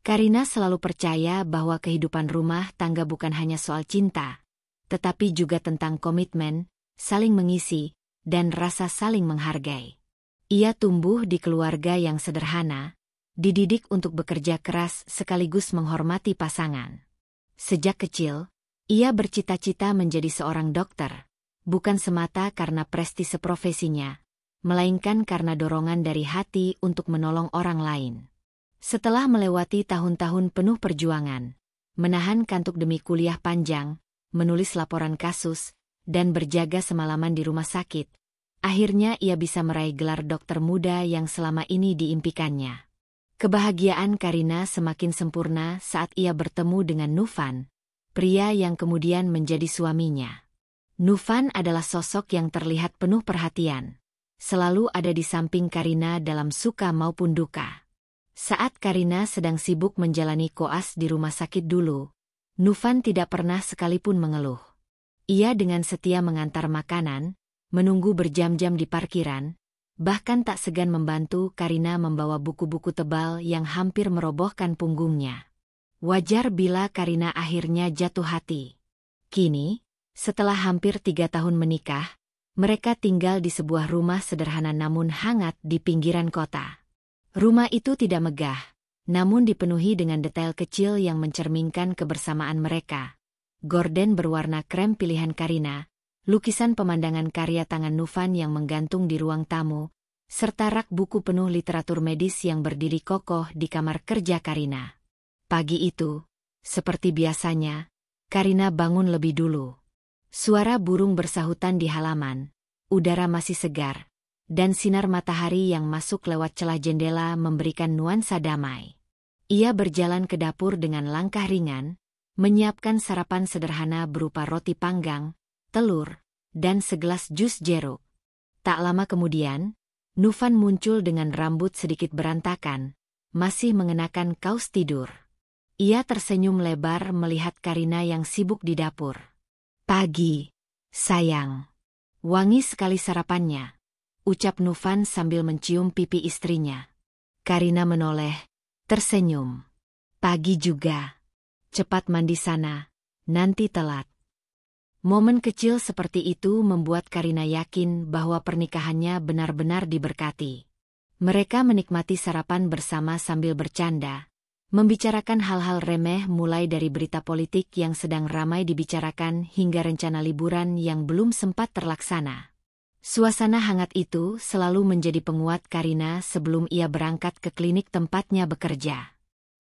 Karina selalu percaya bahwa kehidupan rumah tangga bukan hanya soal cinta, tetapi juga tentang komitmen, saling mengisi, dan rasa saling menghargai. Ia tumbuh di keluarga yang sederhana, dididik untuk bekerja keras sekaligus menghormati pasangan. Sejak kecil, ia bercita-cita menjadi seorang dokter, bukan semata karena prestise profesinya, melainkan karena dorongan dari hati untuk menolong orang lain. Setelah melewati tahun-tahun penuh perjuangan, menahan kantuk demi kuliah panjang, menulis laporan kasus, dan berjaga semalaman di rumah sakit, akhirnya ia bisa meraih gelar dokter muda yang selama ini diimpikannya. Kebahagiaan Karina semakin sempurna saat ia bertemu dengan Nufan, pria yang kemudian menjadi suaminya. Nufan adalah sosok yang terlihat penuh perhatian, selalu ada di samping Karina dalam suka maupun duka. Saat Karina sedang sibuk menjalani koas di rumah sakit dulu, Nufan tidak pernah sekalipun mengeluh. Ia dengan setia mengantar makanan, menunggu berjam-jam di parkiran, bahkan tak segan membantu Karina membawa buku-buku tebal yang hampir merobohkan punggungnya. Wajar bila Karina akhirnya jatuh hati. Kini, setelah hampir 3 tahun menikah, mereka tinggal di sebuah rumah sederhana namun hangat di pinggiran kota. Rumah itu tidak megah, namun dipenuhi dengan detail kecil yang mencerminkan kebersamaan mereka. Gorden berwarna krem pilihan Karina, lukisan pemandangan karya tangan Nufan yang menggantung di ruang tamu, serta rak buku penuh literatur medis yang berdiri kokoh di kamar kerja Karina. Pagi itu, seperti biasanya, Karina bangun lebih dulu. Suara burung bersahutan di halaman, udara masih segar, dan sinar matahari yang masuk lewat celah jendela memberikan nuansa damai. Ia berjalan ke dapur dengan langkah ringan, menyiapkan sarapan sederhana berupa roti panggang, telur, dan segelas jus jeruk. Tak lama kemudian, Nufan muncul dengan rambut sedikit berantakan, masih mengenakan kaos tidur. Ia tersenyum lebar melihat Karina yang sibuk di dapur. "Pagi, sayang. Wangi sekali sarapannya," ucap Nufan sambil mencium pipi istrinya. Karina menoleh, tersenyum. "Pagi juga. Cepat mandi sana, nanti telat." Momen kecil seperti itu membuat Karina yakin bahwa pernikahannya benar-benar diberkati. Mereka menikmati sarapan bersama sambil bercanda, membicarakan hal-hal remeh mulai dari berita politik yang sedang ramai dibicarakan hingga rencana liburan yang belum sempat terlaksana. Suasana hangat itu selalu menjadi penguat Karina sebelum ia berangkat ke klinik tempatnya bekerja.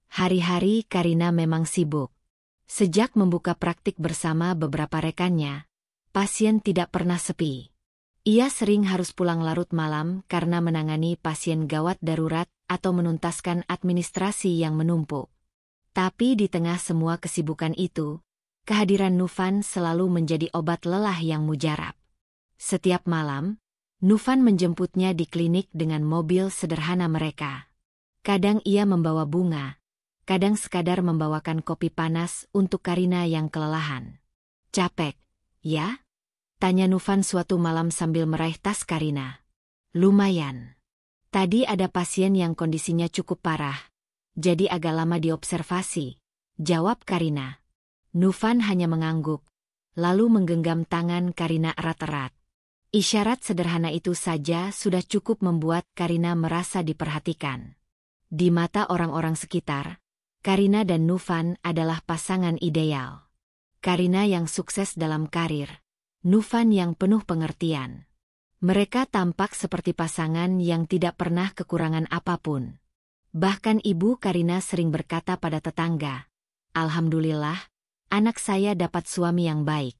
Hari-hari Karina memang sibuk. Sejak membuka praktik bersama beberapa rekannya, pasien tidak pernah sepi. Ia sering harus pulang larut malam karena menangani pasien gawat darurat atau menuntaskan administrasi yang menumpuk. Tapi di tengah semua kesibukan itu, kehadiran Nufan selalu menjadi obat lelah yang mujarab. Setiap malam, Nufan menjemputnya di klinik dengan mobil sederhana mereka. Kadang ia membawa bunga, kadang sekadar membawakan kopi panas untuk Karina yang kelelahan. "Capek, ya?" tanya Nufan suatu malam sambil meraih tas Karina. "Lumayan. Tadi ada pasien yang kondisinya cukup parah, jadi agak lama diobservasi," jawab Karina. Nufan hanya mengangguk, lalu menggenggam tangan Karina erat-erat. Isyarat sederhana itu saja sudah cukup membuat Karina merasa diperhatikan. Di mata orang-orang sekitar, Karina dan Nufan adalah pasangan ideal. Karina yang sukses dalam karir, Nufan yang penuh pengertian. Mereka tampak seperti pasangan yang tidak pernah kekurangan apapun. Bahkan ibu Karina sering berkata pada tetangga, "Alhamdulillah, anak saya dapat suami yang baik."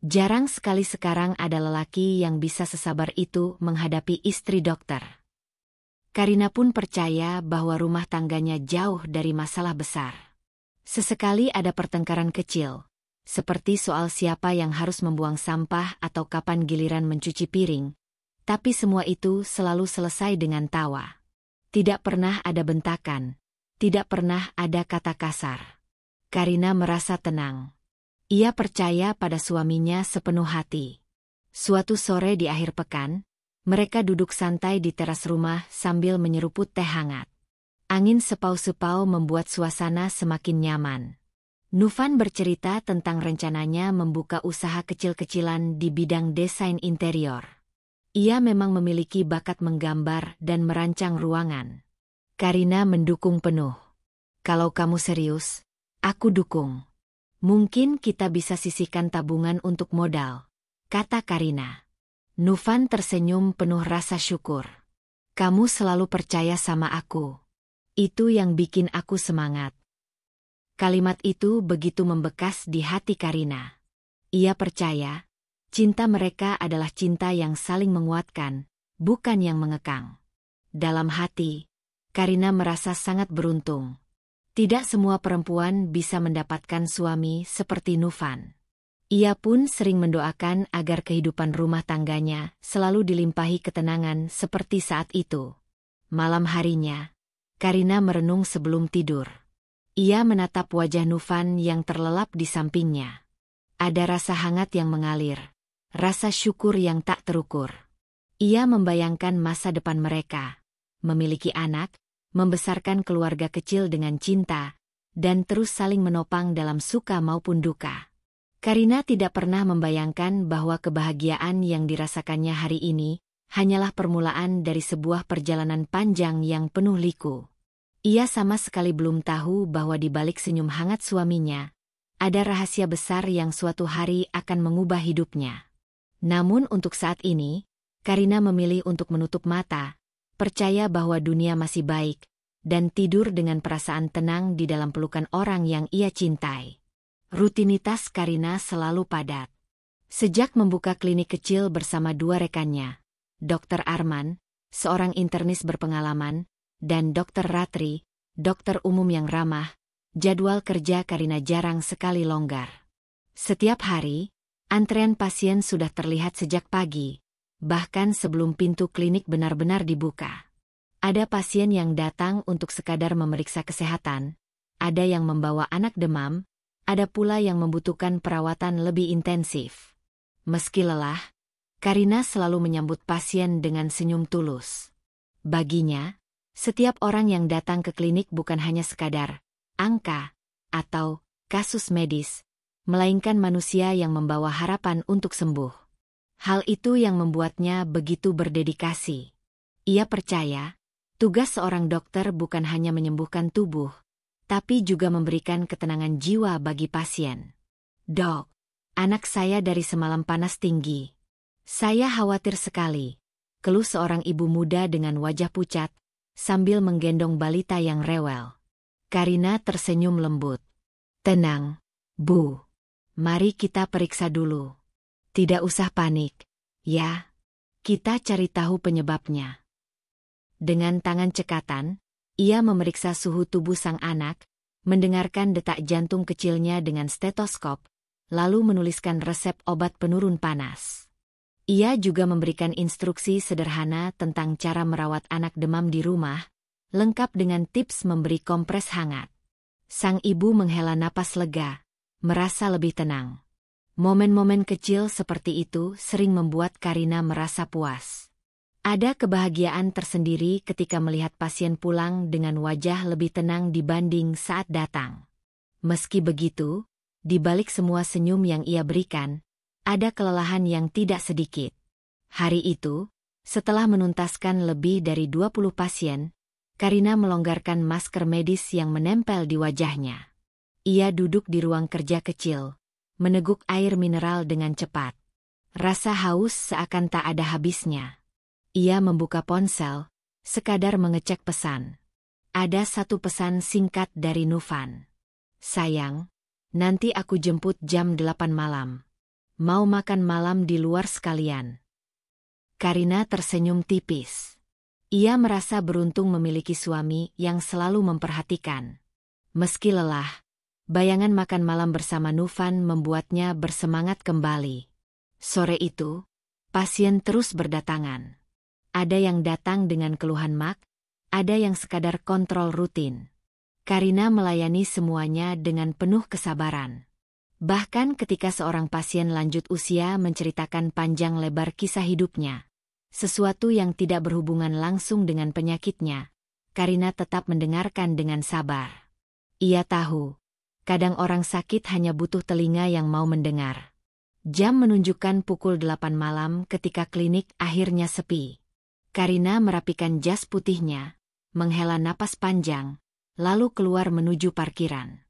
Jarang sekali sekarang ada lelaki yang bisa sesabar itu menghadapi istri dokter. Karina pun percaya bahwa rumah tangganya jauh dari masalah besar. Sesekali ada pertengkaran kecil, seperti soal siapa yang harus membuang sampah atau kapan giliran mencuci piring, tapi semua itu selalu selesai dengan tawa. Tidak pernah ada bentakan, tidak pernah ada kata kasar. Karina merasa tenang. Ia percaya pada suaminya sepenuh hati. Suatu sore di akhir pekan, mereka duduk santai di teras rumah sambil menyeruput teh hangat. Angin sepau-sepau membuat suasana semakin nyaman. Nufan bercerita tentang rencananya membuka usaha kecil-kecilan di bidang desain interior. Ia memang memiliki bakat menggambar dan merancang ruangan. Karina mendukung penuh. Kalau kamu serius, aku dukung. Mungkin kita bisa sisihkan tabungan untuk modal, kata Karina. Nufan tersenyum penuh rasa syukur. Kamu selalu percaya sama aku. Itu yang bikin aku semangat. Kalimat itu begitu membekas di hati Karina. Ia percaya, cinta mereka adalah cinta yang saling menguatkan, bukan yang mengekang. Dalam hati, Karina merasa sangat beruntung. Tidak semua perempuan bisa mendapatkan suami seperti Nufan. Ia pun sering mendoakan agar kehidupan rumah tangganya selalu dilimpahi ketenangan seperti saat itu. Malam harinya, Karina merenung sebelum tidur. Ia menatap wajah Nufan yang terlelap di sampingnya. Ada rasa hangat yang mengalir, rasa syukur yang tak terukur. Ia membayangkan masa depan mereka, memiliki anak, membesarkan keluarga kecil dengan cinta, dan terus saling menopang dalam suka maupun duka. Karina tidak pernah membayangkan bahwa kebahagiaan yang dirasakannya hari ini hanyalah permulaan dari sebuah perjalanan panjang yang penuh liku. Ia sama sekali belum tahu bahwa di balik senyum hangat suaminya, ada rahasia besar yang suatu hari akan mengubah hidupnya. Namun untuk saat ini, Karina memilih untuk menutup mata, percaya bahwa dunia masih baik, dan tidur dengan perasaan tenang di dalam pelukan orang yang ia cintai. Rutinitas Karina selalu padat. Sejak membuka klinik kecil bersama dua rekannya, Dr. Arman, seorang internis berpengalaman, dan Dr. Ratri, dokter umum yang ramah, jadwal kerja Karina jarang sekali longgar. Setiap hari, antrean pasien sudah terlihat sejak pagi, bahkan sebelum pintu klinik benar-benar dibuka. Ada pasien yang datang untuk sekadar memeriksa kesehatan, ada yang membawa anak demam, ada pula yang membutuhkan perawatan lebih intensif. Meski lelah, Karina selalu menyambut pasien dengan senyum tulus. Baginya, setiap orang yang datang ke klinik bukan hanya sekadar angka atau kasus medis, melainkan manusia yang membawa harapan untuk sembuh. Hal itu yang membuatnya begitu berdedikasi. Ia percaya, tugas seorang dokter bukan hanya menyembuhkan tubuh, tapi juga memberikan ketenangan jiwa bagi pasien. Dok, anak saya dari semalam panas tinggi. Saya khawatir sekali, keluh seorang ibu muda dengan wajah pucat, sambil menggendong balita yang rewel. Karina tersenyum lembut. Tenang, Bu. Mari kita periksa dulu. Tidak usah panik, ya. Kita cari tahu penyebabnya. Dengan tangan cekatan, ia memeriksa suhu tubuh sang anak, mendengarkan detak jantung kecilnya dengan stetoskop, lalu menuliskan resep obat penurun panas. Ia juga memberikan instruksi sederhana tentang cara merawat anak demam di rumah, lengkap dengan tips memberi kompres hangat. Sang ibu menghela napas lega, merasa lebih tenang. Momen-momen kecil seperti itu sering membuat Karina merasa puas. Ada kebahagiaan tersendiri ketika melihat pasien pulang dengan wajah lebih tenang dibanding saat datang. Meski begitu, di balik semua senyum yang ia berikan, ada kelelahan yang tidak sedikit. Hari itu, setelah menuntaskan lebih dari 20 pasien, Karina melonggarkan masker medis yang menempel di wajahnya. Ia duduk di ruang kerja kecil, meneguk air mineral dengan cepat. Rasa haus seakan tak ada habisnya. Ia membuka ponsel, sekadar mengecek pesan. Ada satu pesan singkat dari Nufan. Sayang, nanti aku jemput jam 8 malam. Mau makan malam di luar sekalian. Karina tersenyum tipis. Ia merasa beruntung memiliki suami yang selalu memperhatikan. Meski lelah, bayangan makan malam bersama Nufan membuatnya bersemangat kembali. Sore itu, pasien terus berdatangan. Ada yang datang dengan keluhan mak, ada yang sekadar kontrol rutin. Karina melayani semuanya dengan penuh kesabaran. Bahkan ketika seorang pasien lanjut usia menceritakan panjang lebar kisah hidupnya, sesuatu yang tidak berhubungan langsung dengan penyakitnya, Karina tetap mendengarkan dengan sabar. Ia tahu, kadang orang sakit hanya butuh telinga yang mau mendengar. Jam menunjukkan pukul 8 malam ketika klinik akhirnya sepi. Karina merapikan jas putihnya, menghela napas panjang, lalu keluar menuju parkiran.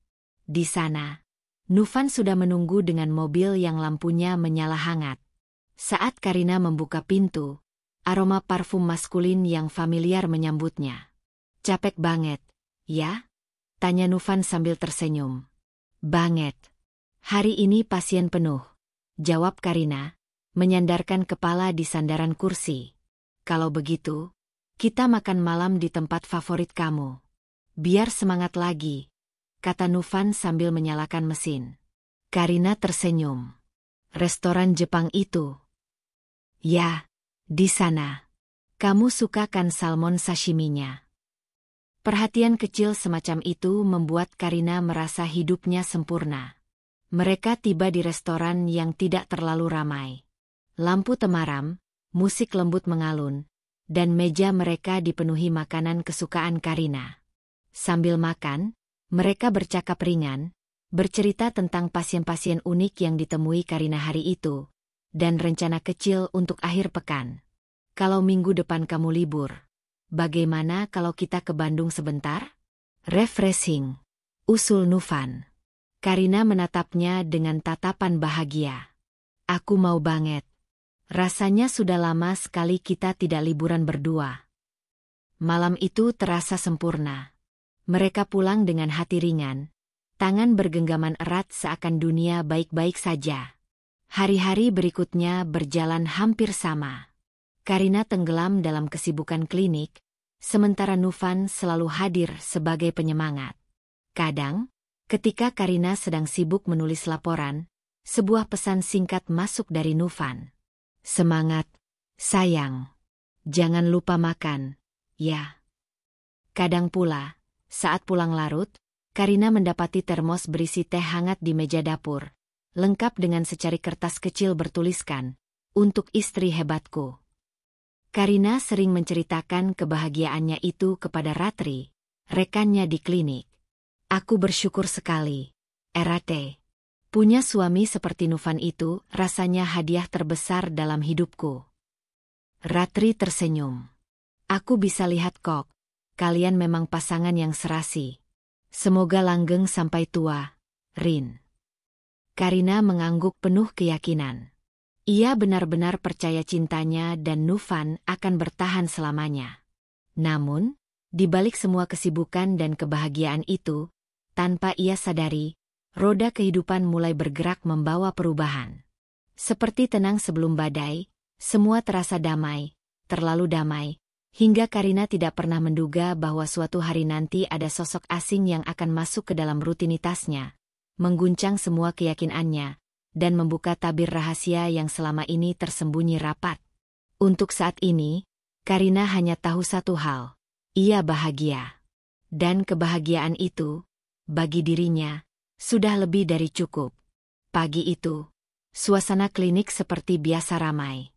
Di sana, Nufan sudah menunggu dengan mobil yang lampunya menyala hangat. Saat Karina membuka pintu, aroma parfum maskulin yang familiar menyambutnya. "Capek banget, ya?" tanya Nufan sambil tersenyum. "Banget. Hari ini pasien penuh," jawab Karina, menyandarkan kepala di sandaran kursi. "Kalau begitu, kita makan malam di tempat favorit kamu. Biar semangat lagi," kata Nufan sambil menyalakan mesin. Karina tersenyum. "Restoran Jepang itu?" "Ya, di sana. Kamu suka kan salmon sashiminya?" Perhatian kecil semacam itu membuat Karina merasa hidupnya sempurna. Mereka tiba di restoran yang tidak terlalu ramai. Lampu temaram, musik lembut mengalun, dan meja mereka dipenuhi makanan kesukaan Karina. Sambil makan, mereka bercakap ringan, bercerita tentang pasien-pasien unik yang ditemui Karina hari itu, dan rencana kecil untuk akhir pekan. "Kalau minggu depan kamu libur, bagaimana kalau kita ke Bandung sebentar? Refreshing," usul Nufan. Karina menatapnya dengan tatapan bahagia. "Aku mau banget. Rasanya sudah lama sekali kita tidak liburan berdua." Malam itu terasa sempurna. Mereka pulang dengan hati ringan, tangan bergenggaman erat seakan dunia baik-baik saja. Hari-hari berikutnya berjalan hampir sama. Karina tenggelam dalam kesibukan klinik, sementara Nufan selalu hadir sebagai penyemangat. Kadang, ketika Karina sedang sibuk menulis laporan, sebuah pesan singkat masuk dari Nufan. "Semangat, sayang. Jangan lupa makan, ya." Kadang pula, saat pulang larut, Karina mendapati termos berisi teh hangat di meja dapur, lengkap dengan secari kertas kecil bertuliskan, "Untuk istri hebatku." Karina sering menceritakan kebahagiaannya itu kepada Ratri, rekannya di klinik. "Aku bersyukur sekali, Erate. Punya suami seperti Nufan itu rasanya hadiah terbesar dalam hidupku." Ratri tersenyum. "Aku bisa lihat kok, kalian memang pasangan yang serasi. Semoga langgeng sampai tua, Rin." Karina mengangguk penuh keyakinan. Ia benar-benar percaya cintanya dan Nufan akan bertahan selamanya. Namun, di balik semua kesibukan dan kebahagiaan itu, tanpa ia sadari, roda kehidupan mulai bergerak membawa perubahan. Seperti tenang sebelum badai, semua terasa damai, terlalu damai, hingga Karina tidak pernah menduga bahwa suatu hari nanti ada sosok asing yang akan masuk ke dalam rutinitasnya, mengguncang semua keyakinannya, dan membuka tabir rahasia yang selama ini tersembunyi rapat. Untuk saat ini, Karina hanya tahu satu hal, ia bahagia. Dan kebahagiaan itu, bagi dirinya, sudah lebih dari cukup. Pagi itu, suasana klinik seperti biasa ramai.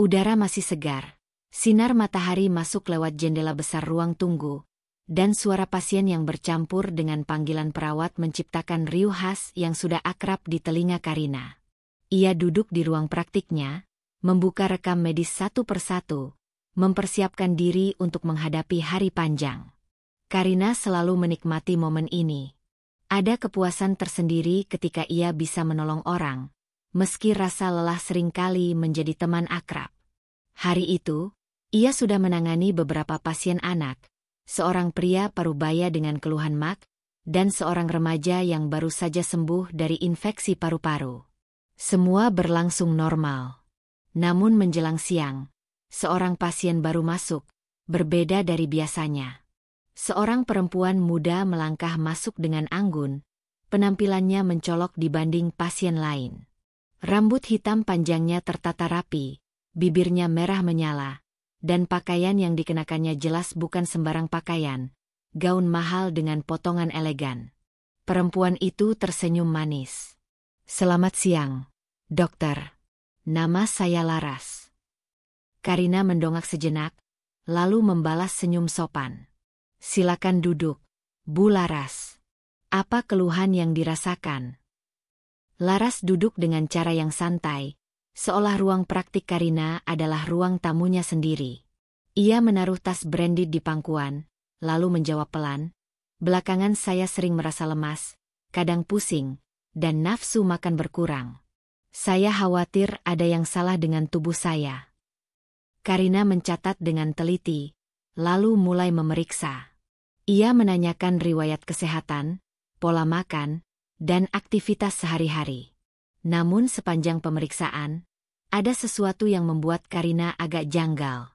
Udara masih segar, sinar matahari masuk lewat jendela besar ruang tunggu, dan suara pasien yang bercampur dengan panggilan perawat menciptakan riuh khas yang sudah akrab di telinga Karina. Ia duduk di ruang praktiknya, membuka rekam medis satu persatu, mempersiapkan diri untuk menghadapi hari panjang. Karina selalu menikmati momen ini. Ada kepuasan tersendiri ketika ia bisa menolong orang, meski rasa lelah seringkali menjadi teman akrab. Hari itu, ia sudah menangani beberapa pasien anak, seorang pria parubaya dengan keluhan MAG, dan seorang remaja yang baru saja sembuh dari infeksi paru-paru. Semua berlangsung normal. Namun menjelang siang, seorang pasien baru masuk, berbeda dari biasanya. Seorang perempuan muda melangkah masuk dengan anggun, penampilannya mencolok dibanding pasien lain. Rambut hitam panjangnya tertata rapi, bibirnya merah menyala, dan pakaian yang dikenakannya jelas bukan sembarang pakaian, gaun mahal dengan potongan elegan. Perempuan itu tersenyum manis. "Selamat siang, dokter. Nama saya Laras." Karina mendongak sejenak, lalu membalas senyum sopan. Silakan duduk, Bu Laras. Apa keluhan yang dirasakan? Laras duduk dengan cara yang santai, seolah ruang praktik Karina adalah ruang tamunya sendiri. Ia menaruh tas branded di pangkuan, lalu menjawab pelan, "Belakangan saya sering merasa lemas, kadang pusing, dan nafsu makan berkurang. Saya khawatir ada yang salah dengan tubuh saya." Karina mencatat dengan teliti, lalu mulai memeriksa. Ia menanyakan riwayat kesehatan, pola makan, dan aktivitas sehari-hari. Namun sepanjang pemeriksaan, ada sesuatu yang membuat Karina agak janggal.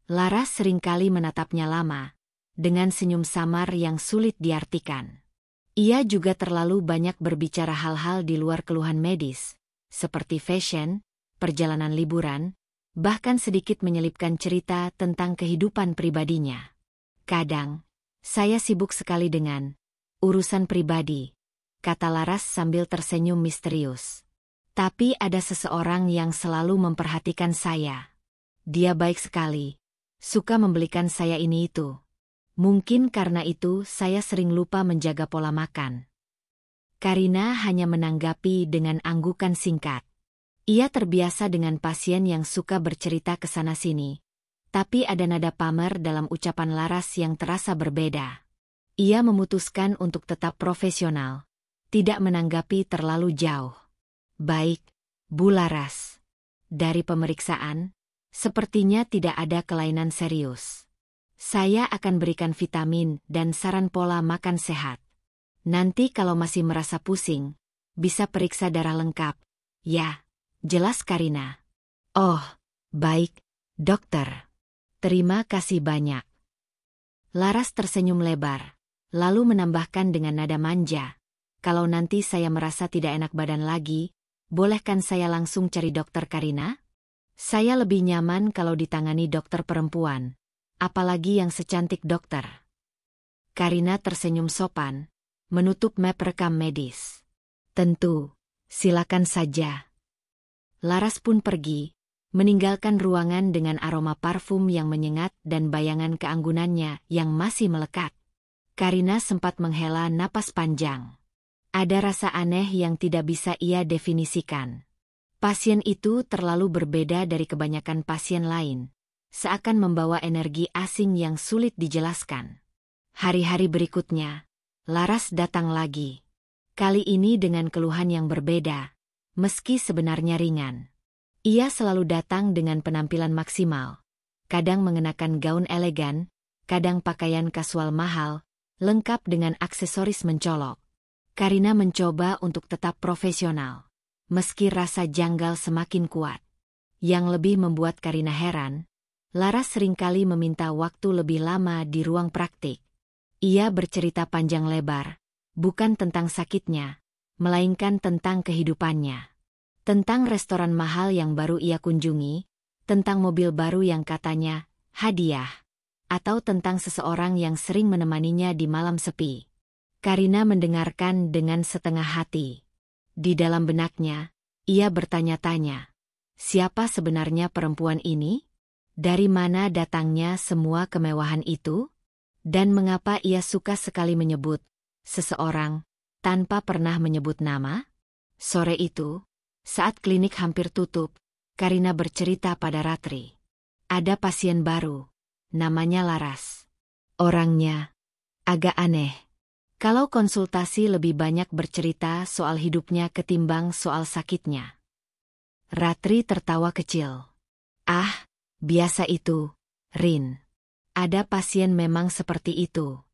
Laras seringkali menatapnya lama, dengan senyum samar yang sulit diartikan. Ia juga terlalu banyak berbicara hal-hal di luar keluhan medis, seperti fashion, perjalanan liburan, bahkan sedikit menyelipkan cerita tentang kehidupan pribadinya. "Kadang, saya sibuk sekali dengan urusan pribadi," kata Laras sambil tersenyum misterius. "Tapi ada seseorang yang selalu memperhatikan saya. Dia baik sekali, suka membelikan saya ini itu. Mungkin karena itu saya sering lupa menjaga pola makan." Karina hanya menanggapi dengan anggukan singkat. Ia terbiasa dengan pasien yang suka bercerita ke sana-sini, tapi ada nada pamer dalam ucapan Laras yang terasa berbeda. Ia memutuskan untuk tetap profesional, tidak menanggapi terlalu jauh. "Baik, Bu Laras. Dari pemeriksaan, sepertinya tidak ada kelainan serius. Saya akan berikan vitamin dan saran pola makan sehat. Nanti kalau masih merasa pusing, bisa periksa darah lengkap." "Ya, jelas Karina." "Oh, baik, dokter. Terima kasih banyak." Laras tersenyum lebar, lalu menambahkan dengan nada manja, "Kalau nanti saya merasa tidak enak badan lagi, bolehkan saya langsung cari dokter Karina? Saya lebih nyaman kalau ditangani dokter perempuan, apalagi yang secantik dokter." Karina tersenyum sopan, menutup map rekam medis. "Tentu, silakan saja." Laras pun pergi, meninggalkan ruangan dengan aroma parfum yang menyengat dan bayangan keanggunannya yang masih melekat. Karina sempat menghela napas panjang. Ada rasa aneh yang tidak bisa ia definisikan. Pasien itu terlalu berbeda dari kebanyakan pasien lain, seakan membawa energi asing yang sulit dijelaskan. Hari-hari berikutnya, Laras datang lagi. Kali ini dengan keluhan yang berbeda, meski sebenarnya ringan. Ia selalu datang dengan penampilan maksimal, kadang mengenakan gaun elegan, kadang pakaian kasual mahal, lengkap dengan aksesoris mencolok. Karina mencoba untuk tetap profesional, meski rasa janggal semakin kuat. Yang lebih membuat Karina heran, Laras seringkali meminta waktu lebih lama di ruang praktik. Ia bercerita panjang lebar, bukan tentang sakitnya, melainkan tentang kehidupannya. Tentang restoran mahal yang baru ia kunjungi, tentang mobil baru yang katanya hadiah, atau tentang seseorang yang sering menemaninya di malam sepi. Karina mendengarkan dengan setengah hati. Di dalam benaknya, ia bertanya-tanya, siapa sebenarnya perempuan ini? Dari mana datangnya semua kemewahan itu? Dan mengapa ia suka sekali menyebut seseorang tanpa pernah menyebut nama? Sore itu, saat klinik hampir tutup, Karina bercerita pada Ratri. Ada pasien baru, namanya Laras. Orangnya agak aneh. Kalau konsultasi lebih banyak bercerita soal hidupnya ketimbang soal sakitnya. Ratri tertawa kecil. "Ah, biasa itu, Rin. Ada pasien memang seperti itu.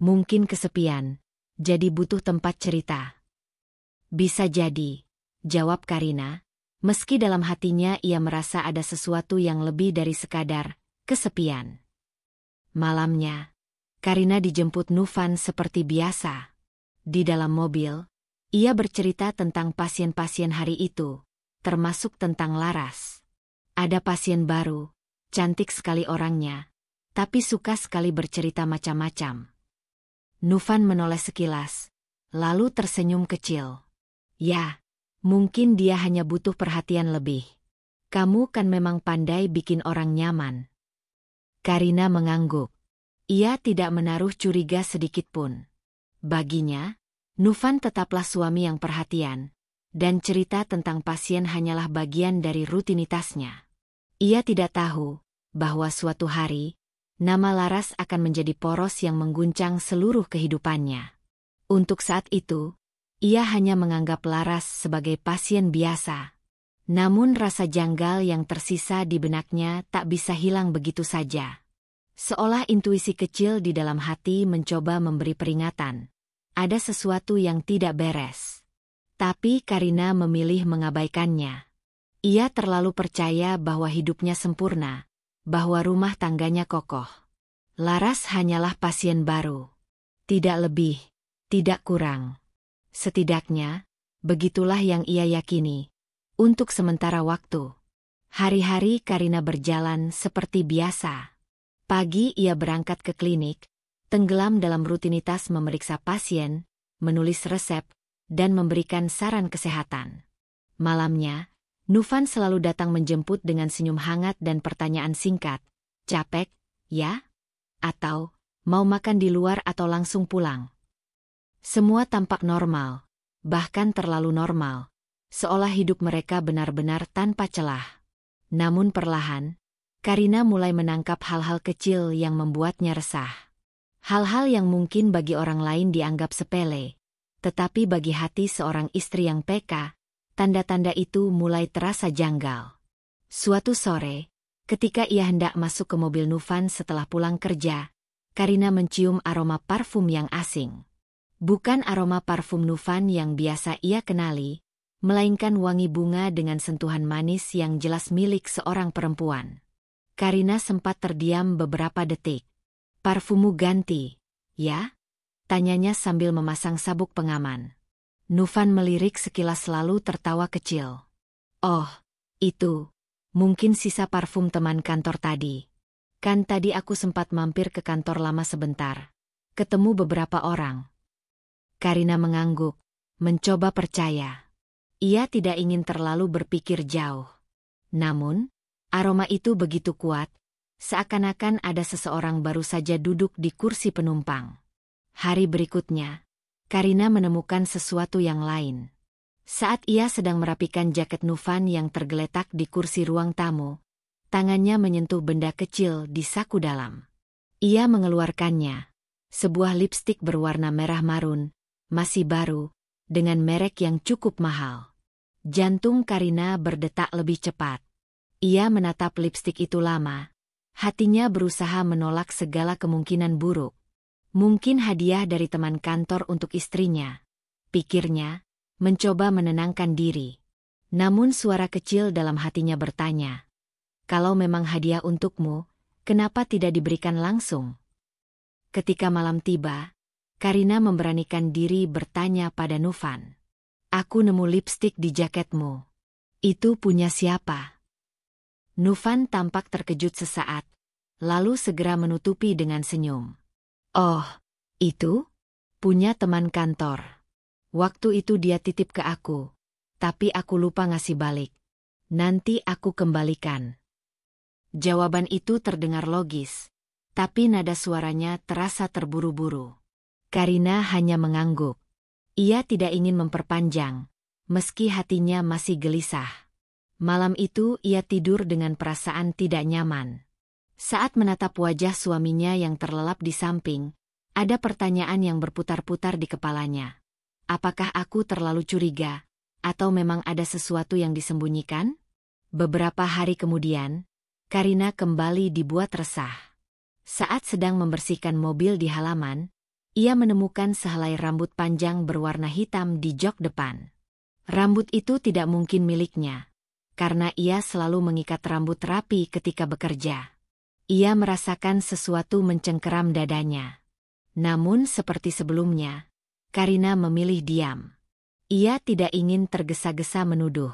Mungkin kesepian, jadi butuh tempat cerita." "Bisa jadi," jawab Karina, meski dalam hatinya ia merasa ada sesuatu yang lebih dari sekadar kesepian. Malamnya, Karina dijemput Nufan seperti biasa. Di dalam mobil, ia bercerita tentang pasien-pasien hari itu, termasuk tentang Laras. Ada pasien baru, cantik sekali orangnya, tapi suka sekali bercerita macam-macam. Nufan menoleh sekilas, lalu tersenyum kecil. "Ya, mungkin dia hanya butuh perhatian lebih. Kamu kan memang pandai bikin orang nyaman." Karina mengangguk. Ia tidak menaruh curiga sedikit pun. Baginya, Novan tetaplah suami yang perhatian, dan cerita tentang pasien hanyalah bagian dari rutinitasnya. Ia tidak tahu bahwa suatu hari, nama Laras akan menjadi poros yang mengguncang seluruh kehidupannya. Untuk saat itu, ia hanya menganggap Laras sebagai pasien biasa. Namun rasa janggal yang tersisa di benaknya tak bisa hilang begitu saja. Seolah intuisi kecil di dalam hati mencoba memberi peringatan. Ada sesuatu yang tidak beres. Tapi Karina memilih mengabaikannya. Ia terlalu percaya bahwa hidupnya sempurna, bahwa rumah tangganya kokoh. Laras hanyalah pasien baru. Tidak lebih, tidak kurang. Setidaknya, begitulah yang ia yakini. Untuk sementara waktu. Hari-hari Karina berjalan seperti biasa. Pagi ia berangkat ke klinik, tenggelam dalam rutinitas memeriksa pasien, menulis resep, dan memberikan saran kesehatan. Malamnya, Novan selalu datang menjemput dengan senyum hangat dan pertanyaan singkat. Capek, ya? Atau, mau makan di luar atau langsung pulang? Semua tampak normal, bahkan terlalu normal, seolah hidup mereka benar-benar tanpa celah. Namun perlahan, Karina mulai menangkap hal-hal kecil yang membuatnya resah. Hal-hal yang mungkin bagi orang lain dianggap sepele, tetapi bagi hati seorang istri yang peka, tanda-tanda itu mulai terasa janggal. Suatu sore, ketika ia hendak masuk ke mobil Novan setelah pulang kerja, Karina mencium aroma parfum yang asing. Bukan aroma parfum Novan yang biasa ia kenali, melainkan wangi bunga dengan sentuhan manis yang jelas milik seorang perempuan. Karina sempat terdiam beberapa detik. Parfummu ganti, ya? Tanyanya sambil memasang sabuk pengaman. Novan melirik sekilas lalu tertawa kecil. Oh, itu. Mungkin sisa parfum teman kantor tadi. Kan tadi aku sempat mampir ke kantor lama sebentar. Ketemu beberapa orang. Karina mengangguk, mencoba percaya. Ia tidak ingin terlalu berpikir jauh. Namun, aroma itu begitu kuat, seakan-akan ada seseorang baru saja duduk di kursi penumpang. Hari berikutnya, Karina menemukan sesuatu yang lain. Saat ia sedang merapikan jaket Novan yang tergeletak di kursi ruang tamu, tangannya menyentuh benda kecil di saku dalam. Ia mengeluarkannya, sebuah lipstik berwarna merah marun, masih baru, dengan merek yang cukup mahal. Jantung Karina berdetak lebih cepat. Ia menatap lipstik itu lama. Hatinya berusaha menolak segala kemungkinan buruk. Mungkin hadiah dari teman kantor untuk istrinya. Pikirnya, mencoba menenangkan diri. Namun suara kecil dalam hatinya bertanya, kalau memang hadiah untukmu, kenapa tidak diberikan langsung? Ketika malam tiba, Karina memberanikan diri bertanya pada Novan. Aku nemu lipstik di jaketmu. Itu punya siapa? Novan tampak terkejut sesaat, lalu segera menutupi dengan senyum. Oh, itu? Punya teman kantor. Waktu itu dia titip ke aku, tapi aku lupa ngasih balik. Nanti aku kembalikan. Jawaban itu terdengar logis, tapi nada suaranya terasa terburu-buru. Karina hanya mengangguk. Ia tidak ingin memperpanjang, meski hatinya masih gelisah. Malam itu ia tidur dengan perasaan tidak nyaman. Saat menatap wajah suaminya yang terlelap di samping, ada pertanyaan yang berputar-putar di kepalanya. Apakah aku terlalu curiga, atau memang ada sesuatu yang disembunyikan? Beberapa hari kemudian, Karina kembali dibuat resah. Saat sedang membersihkan mobil di halaman, ia menemukan sehelai rambut panjang berwarna hitam di jok depan. Rambut itu tidak mungkin miliknya, karena ia selalu mengikat rambut rapi ketika bekerja. Ia merasakan sesuatu mencengkeram dadanya. Namun seperti sebelumnya, Karina memilih diam. Ia tidak ingin tergesa-gesa menuduh.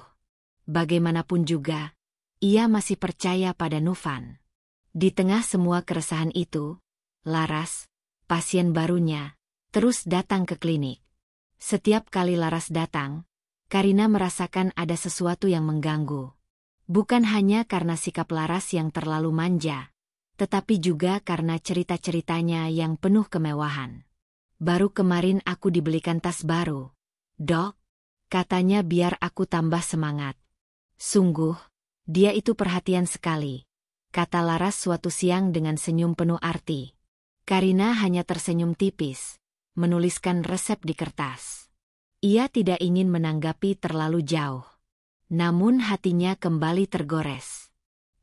Bagaimanapun juga, ia masih percaya pada Novan. Di tengah semua keresahan itu, Laras, pasien barunya, terus datang ke klinik. Setiap kali Laras datang, Karina merasakan ada sesuatu yang mengganggu. Bukan hanya karena sikap Laras yang terlalu manja, tetapi juga karena cerita-ceritanya yang penuh kemewahan. Baru kemarin aku dibelikan tas baru, Dok. Katanya biar aku tambah semangat. Sungguh, dia itu perhatian sekali, kata Laras suatu siang dengan senyum penuh arti. Karina hanya tersenyum tipis, menuliskan resep di kertas. Ia tidak ingin menanggapi terlalu jauh. Namun hatinya kembali tergores.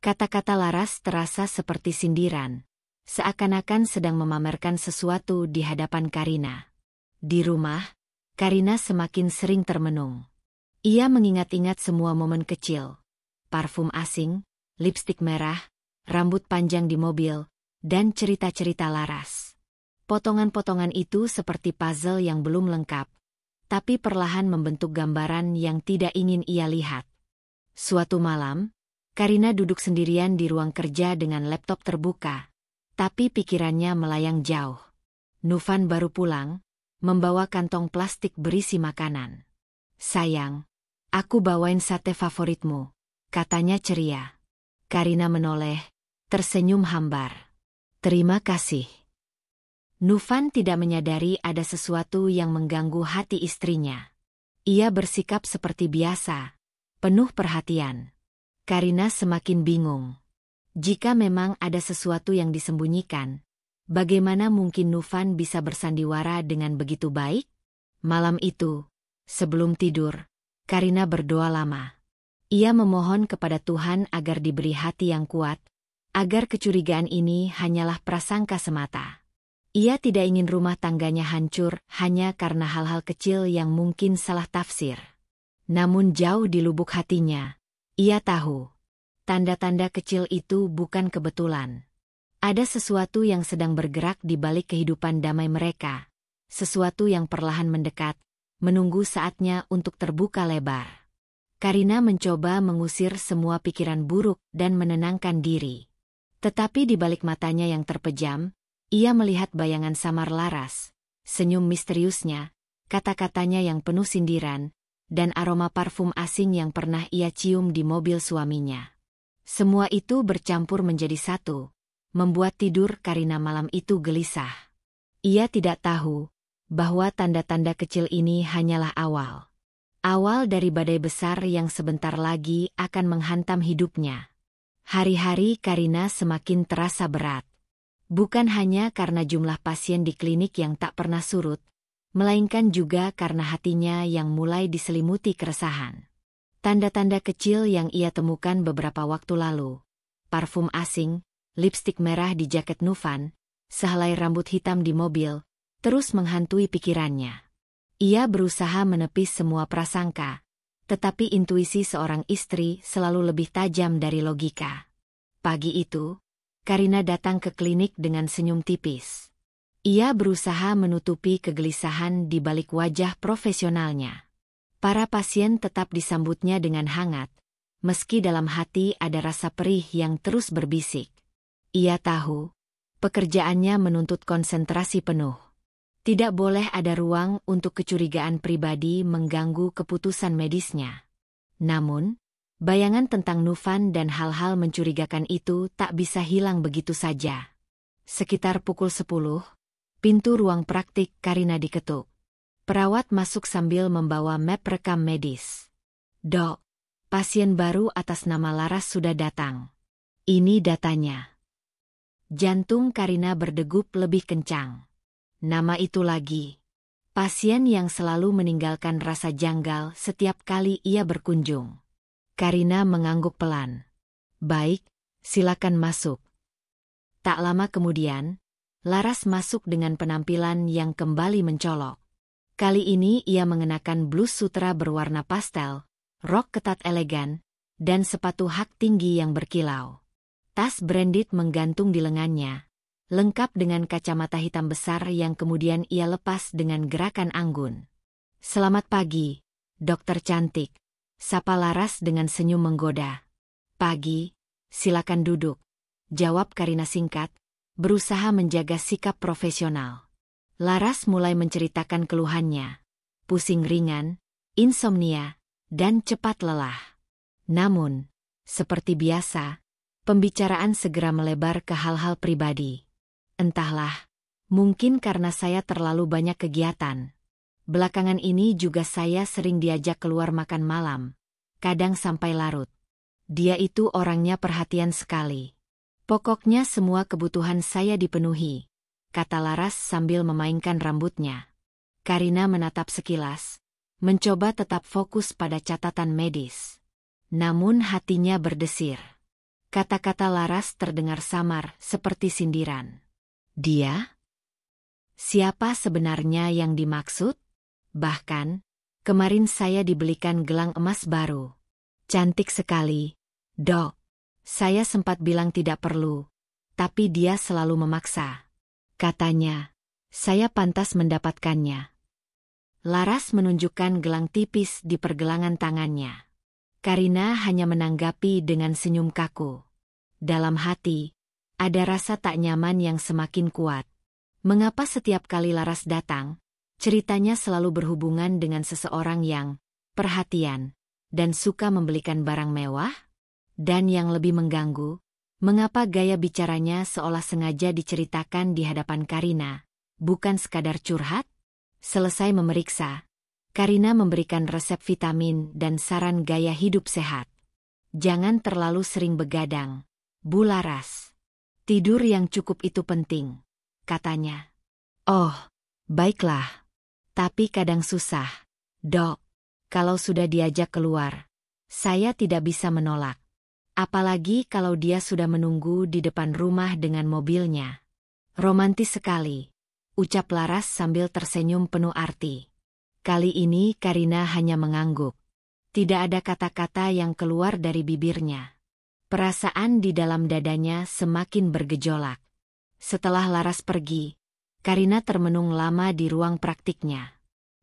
Kata-kata Laras terasa seperti sindiran, seakan-akan sedang memamerkan sesuatu di hadapan Karina. Di rumah, Karina semakin sering termenung. Ia mengingat-ingat semua momen kecil. Parfum asing, lipstik merah, rambut panjang di mobil, dan cerita-cerita Laras. Potongan-potongan itu seperti puzzle yang belum lengkap, tapi perlahan membentuk gambaran yang tidak ingin ia lihat. Suatu malam, Karina duduk sendirian di ruang kerja dengan laptop terbuka, tapi pikirannya melayang jauh. Novan baru pulang, membawa kantong plastik berisi makanan. Sayang, aku bawain sate favoritmu, katanya ceria. Karina menoleh, tersenyum hambar. Terima kasih. Novan tidak menyadari ada sesuatu yang mengganggu hati istrinya. Ia bersikap seperti biasa, penuh perhatian. Karina semakin bingung. Jika memang ada sesuatu yang disembunyikan, bagaimana mungkin Novan bisa bersandiwara dengan begitu baik? Malam itu, sebelum tidur, Karina berdoa lama. Ia memohon kepada Tuhan agar diberi hati yang kuat, agar kecurigaan ini hanyalah prasangka semata. Ia tidak ingin rumah tangganya hancur hanya karena hal-hal kecil yang mungkin salah tafsir. Namun jauh di lubuk hatinya, ia tahu, tanda-tanda kecil itu bukan kebetulan. Ada sesuatu yang sedang bergerak di balik kehidupan damai mereka, sesuatu yang perlahan mendekat, menunggu saatnya untuk terbuka lebar. Karina mencoba mengusir semua pikiran buruk dan menenangkan diri. Tetapi di balik matanya yang terpejam, ia melihat bayangan samar Laras, senyum misteriusnya, kata-katanya yang penuh sindiran, dan aroma parfum asing yang pernah ia cium di mobil suaminya. Semua itu bercampur menjadi satu, membuat tidur Karina malam itu gelisah. Ia tidak tahu bahwa tanda-tanda kecil ini hanyalah awal. Awal dari badai besar yang sebentar lagi akan menghantam hidupnya. Hari-hari Karina semakin terasa berat. Bukan hanya karena jumlah pasien di klinik yang tak pernah surut, melainkan juga karena hatinya yang mulai diselimuti keresahan. Tanda-tanda kecil yang ia temukan beberapa waktu lalu, parfum asing, lipstik merah di jaket Novan, sehelai rambut hitam di mobil, terus menghantui pikirannya. Ia berusaha menepis semua prasangka, tetapi intuisi seorang istri selalu lebih tajam dari logika. Pagi itu, Karina datang ke klinik dengan senyum tipis. Ia berusaha menutupi kegelisahan di balik wajah profesionalnya. Para pasien tetap disambutnya dengan hangat, meski dalam hati ada rasa perih yang terus berbisik. Ia tahu, pekerjaannya menuntut konsentrasi penuh. Tidak boleh ada ruang untuk kecurigaan pribadi mengganggu keputusan medisnya. Namun, bayangan tentang Novan dan hal-hal mencurigakan itu tak bisa hilang begitu saja. Sekitar pukul 10, pintu ruang praktik Karina diketuk. Perawat masuk sambil membawa map rekam medis. Dok, pasien baru atas nama Laras sudah datang. Ini datanya. Jantung Karina berdegup lebih kencang. Nama itu lagi. Pasien yang selalu meninggalkan rasa janggal setiap kali ia berkunjung. Karina mengangguk pelan. Baik, silakan masuk. Tak lama kemudian, Laras masuk dengan penampilan yang kembali mencolok. Kali ini ia mengenakan blus sutra berwarna pastel, rok ketat elegan, dan sepatu hak tinggi yang berkilau. Tas branded menggantung di lengannya, lengkap dengan kacamata hitam besar yang kemudian ia lepas dengan gerakan anggun. Selamat pagi, dokter cantik, sapa Laras dengan senyum menggoda. Pagi, silakan duduk, jawab Karina singkat, berusaha menjaga sikap profesional. Laras mulai menceritakan keluhannya, pusing ringan, insomnia, dan cepat lelah. Namun, seperti biasa, Pembicaraan segera melebar ke hal-hal pribadi. Entahlah, mungkin karena saya terlalu banyak kegiatan. Belakangan ini juga saya sering diajak keluar makan malam, kadang sampai larut. Dia itu orangnya perhatian sekali. Pokoknya semua kebutuhan saya dipenuhi, kata Laras sambil memainkan rambutnya. Karina menatap sekilas, mencoba tetap fokus pada catatan medis. Namun hatinya berdesir. Kata-kata Laras terdengar samar seperti sindiran. Dia? Siapa sebenarnya yang dimaksud? Bahkan, kemarin saya dibelikan gelang emas baru. Cantik sekali, Dok. Saya sempat bilang tidak perlu, tapi dia selalu memaksa. Katanya, saya pantas mendapatkannya. Laras menunjukkan gelang tipis di pergelangan tangannya. Karina hanya menanggapi dengan senyum kaku. Dalam hati, ada rasa tak nyaman yang semakin kuat. Mengapa setiap kali Laras datang, ceritanya selalu berhubungan dengan seseorang yang perhatian dan suka membelikan barang mewah? Dan yang lebih mengganggu, mengapa gaya bicaranya seolah sengaja diceritakan di hadapan Karina, bukan sekadar curhat? Selesai memeriksa, Karina memberikan resep vitamin dan saran gaya hidup sehat. Jangan terlalu sering begadang, Bu Laras. Tidur yang cukup itu penting, katanya. Oh, baiklah. Tapi kadang susah, Dok. Kalau sudah diajak keluar, saya tidak bisa menolak. Apalagi kalau dia sudah menunggu di depan rumah dengan mobilnya. Romantis sekali, ucap Laras sambil tersenyum penuh arti. Kali ini Karina hanya mengangguk. Tidak ada kata-kata yang keluar dari bibirnya. Perasaan di dalam dadanya semakin bergejolak. Setelah Laras pergi, Karina termenung lama di ruang praktiknya.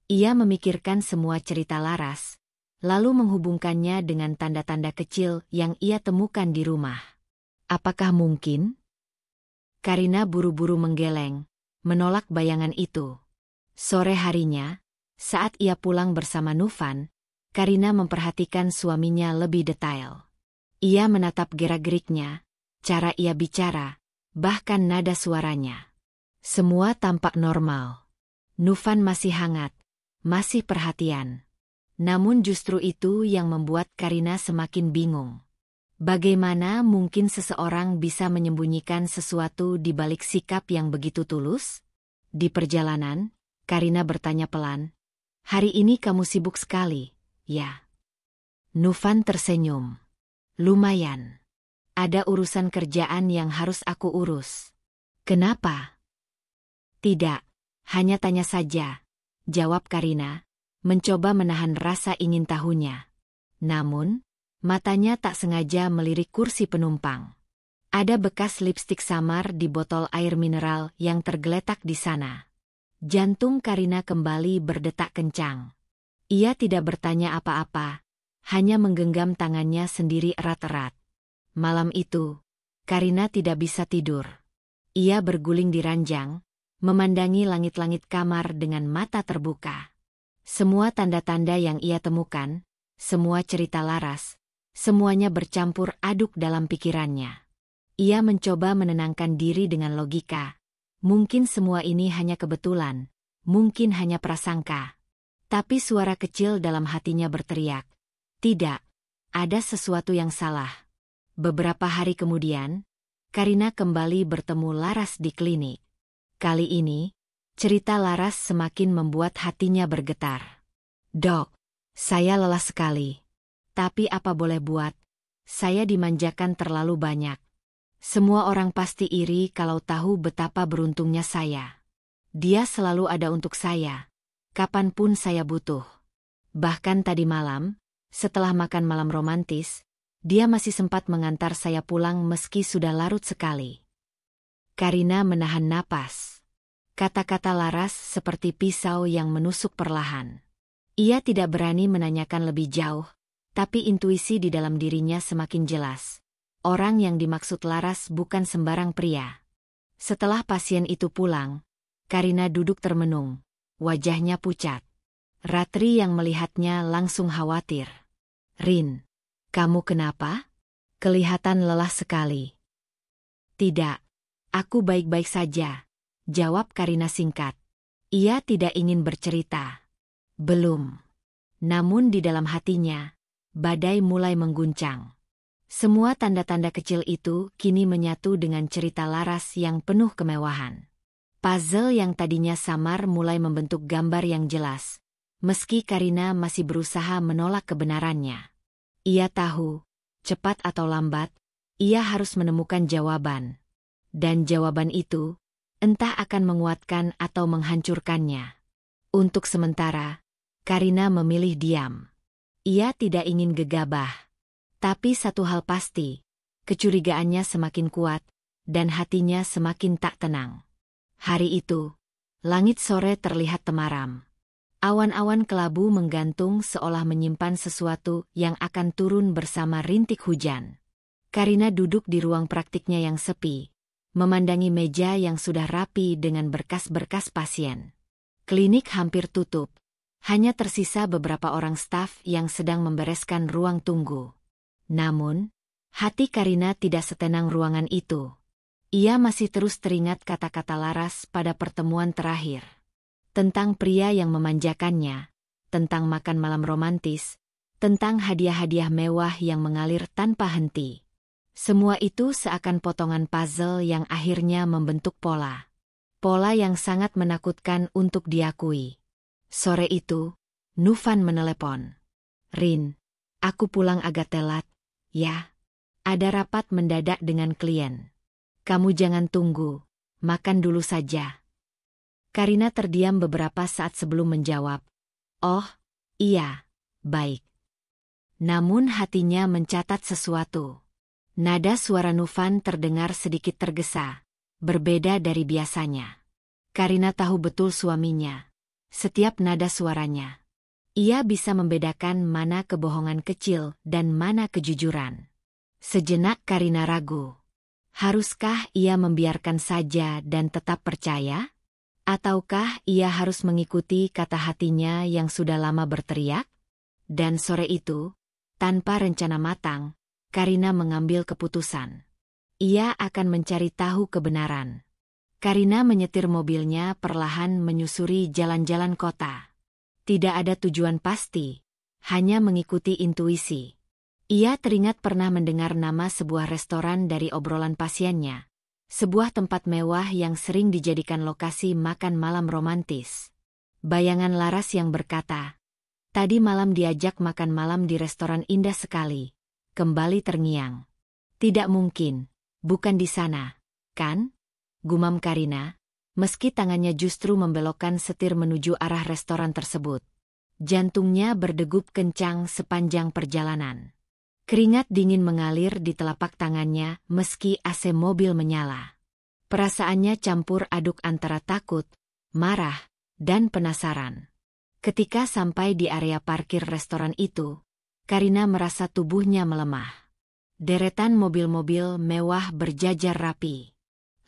Ia memikirkan semua cerita Laras, lalu menghubungkannya dengan tanda-tanda kecil yang ia temukan di rumah. Apakah mungkin? Karina buru-buru menggeleng, menolak bayangan itu. Sore harinya, saat ia pulang bersama Novan, Karina memperhatikan suaminya lebih detail. Ia menatap gerak-geriknya, cara ia bicara, bahkan nada suaranya. Semua tampak normal. Novan masih hangat, masih perhatian. Namun justru itu yang membuat Karina semakin bingung. Bagaimana mungkin seseorang bisa menyembunyikan sesuatu di balik sikap yang begitu tulus? Di perjalanan, Karina bertanya pelan, "Hari ini kamu sibuk sekali, ya?" Novan tersenyum. "Lumayan. Ada urusan kerjaan yang harus aku urus." "Kenapa?" "Tidak, hanya tanya saja," jawab Karina, mencoba menahan rasa ingin tahunya. Namun, matanya tak sengaja melirik kursi penumpang. Ada bekas lipstik samar di botol air mineral yang tergeletak di sana. Jantung Karina kembali berdetak kencang. Ia tidak bertanya apa-apa, hanya menggenggam tangannya sendiri erat-erat. Malam itu, Karina tidak bisa tidur. Ia berguling di ranjang, memandangi langit-langit kamar dengan mata terbuka. Semua tanda-tanda yang ia temukan, semua cerita Laras, semuanya bercampur aduk dalam pikirannya. Ia mencoba menenangkan diri dengan logika. Mungkin semua ini hanya kebetulan, mungkin hanya prasangka. Tapi suara kecil dalam hatinya berteriak, "Tidak, ada sesuatu yang salah." Beberapa hari kemudian, Karina kembali bertemu Laras di klinik. Kali ini, cerita Laras semakin membuat hatinya bergetar. "Dok, saya lelah sekali. Tapi apa boleh buat, saya dimanjakan terlalu banyak. Semua orang pasti iri kalau tahu betapa beruntungnya saya. Dia selalu ada untuk saya, kapanpun saya butuh. Bahkan tadi malam, setelah makan malam romantis, dia masih sempat mengantar saya pulang meski sudah larut sekali." Karina menahan napas. Kata-kata Laras seperti pisau yang menusuk perlahan. Ia tidak berani menanyakan lebih jauh, tapi intuisi di dalam dirinya semakin jelas. Orang yang dimaksud Laras bukan sembarang pria. Setelah pasien itu pulang, Karina duduk termenung, wajahnya pucat. Ratri yang melihatnya langsung khawatir. "Rin, kamu kenapa?" Kelihatan lelah sekali. Tidak, aku baik-baik saja, jawab Karina singkat. Ia tidak ingin bercerita. Belum. Namun di dalam hatinya, badai mulai mengguncang. Semua tanda-tanda kecil itu kini menyatu dengan cerita Laras yang penuh kemewahan. Puzzle yang tadinya samar mulai membentuk gambar yang jelas, meski Karina masih berusaha menolak kebenarannya. Ia tahu, cepat atau lambat, ia harus menemukan jawaban. Dan jawaban itu, entah akan menguatkan atau menghancurkannya. Untuk sementara, Karina memilih diam. Ia tidak ingin gegabah. Tapi satu hal pasti, kecurigaannya semakin kuat, dan hatinya semakin tak tenang. Hari itu, langit sore terlihat temaram. Awan-awan kelabu menggantung seolah menyimpan sesuatu yang akan turun bersama rintik hujan. Karina duduk di ruang praktiknya yang sepi, memandangi meja yang sudah rapi dengan berkas-berkas pasien. Klinik hampir tutup, hanya tersisa beberapa orang staf yang sedang membereskan ruang tunggu. Namun, hati Karina tidak setenang ruangan itu. Ia masih terus teringat kata-kata Laras pada pertemuan terakhir. Tentang pria yang memanjakannya, tentang makan malam romantis, tentang hadiah-hadiah mewah yang mengalir tanpa henti. Semua itu seakan potongan puzzle yang akhirnya membentuk pola. Pola yang sangat menakutkan untuk diakui. Sore itu, Nufan menelepon. Rin, aku pulang agak telat. Ya, ada rapat mendadak dengan klien. Kamu jangan tunggu, makan dulu saja. Karina terdiam beberapa saat sebelum menjawab. Oh, iya, baik. Namun hatinya mencatat sesuatu. Nada suara Nufan terdengar sedikit tergesa, berbeda dari biasanya. Karina tahu betul suaminya. Setiap nada suaranya. Ia bisa membedakan mana kebohongan kecil dan mana kejujuran. Sejenak Karina ragu. Haruskah ia membiarkan saja dan tetap percaya? Ataukah ia harus mengikuti kata hatinya yang sudah lama berteriak? Dan sore itu, tanpa rencana matang, Karina mengambil keputusan. Ia akan mencari tahu kebenaran. Karina menyetir mobilnya perlahan menyusuri jalan-jalan kota. Tidak ada tujuan pasti, hanya mengikuti intuisi. Ia teringat pernah mendengar nama sebuah restoran dari obrolan pasiennya. Sebuah tempat mewah yang sering dijadikan lokasi makan malam romantis. Bayangan Laras yang berkata, tadi malam diajak makan malam di restoran indah sekali, kembali terngiang. Tidak mungkin, bukan di sana, kan? Gumam Karina. Meski tangannya justru membelokkan setir menuju arah restoran tersebut. Jantungnya berdegup kencang sepanjang perjalanan. Keringat dingin mengalir di telapak tangannya meski AC mobil menyala. Perasaannya campur aduk antara takut, marah, dan penasaran. Ketika sampai di area parkir restoran itu, Karina merasa tubuhnya melemah. Deretan mobil-mobil mewah berjajar rapi.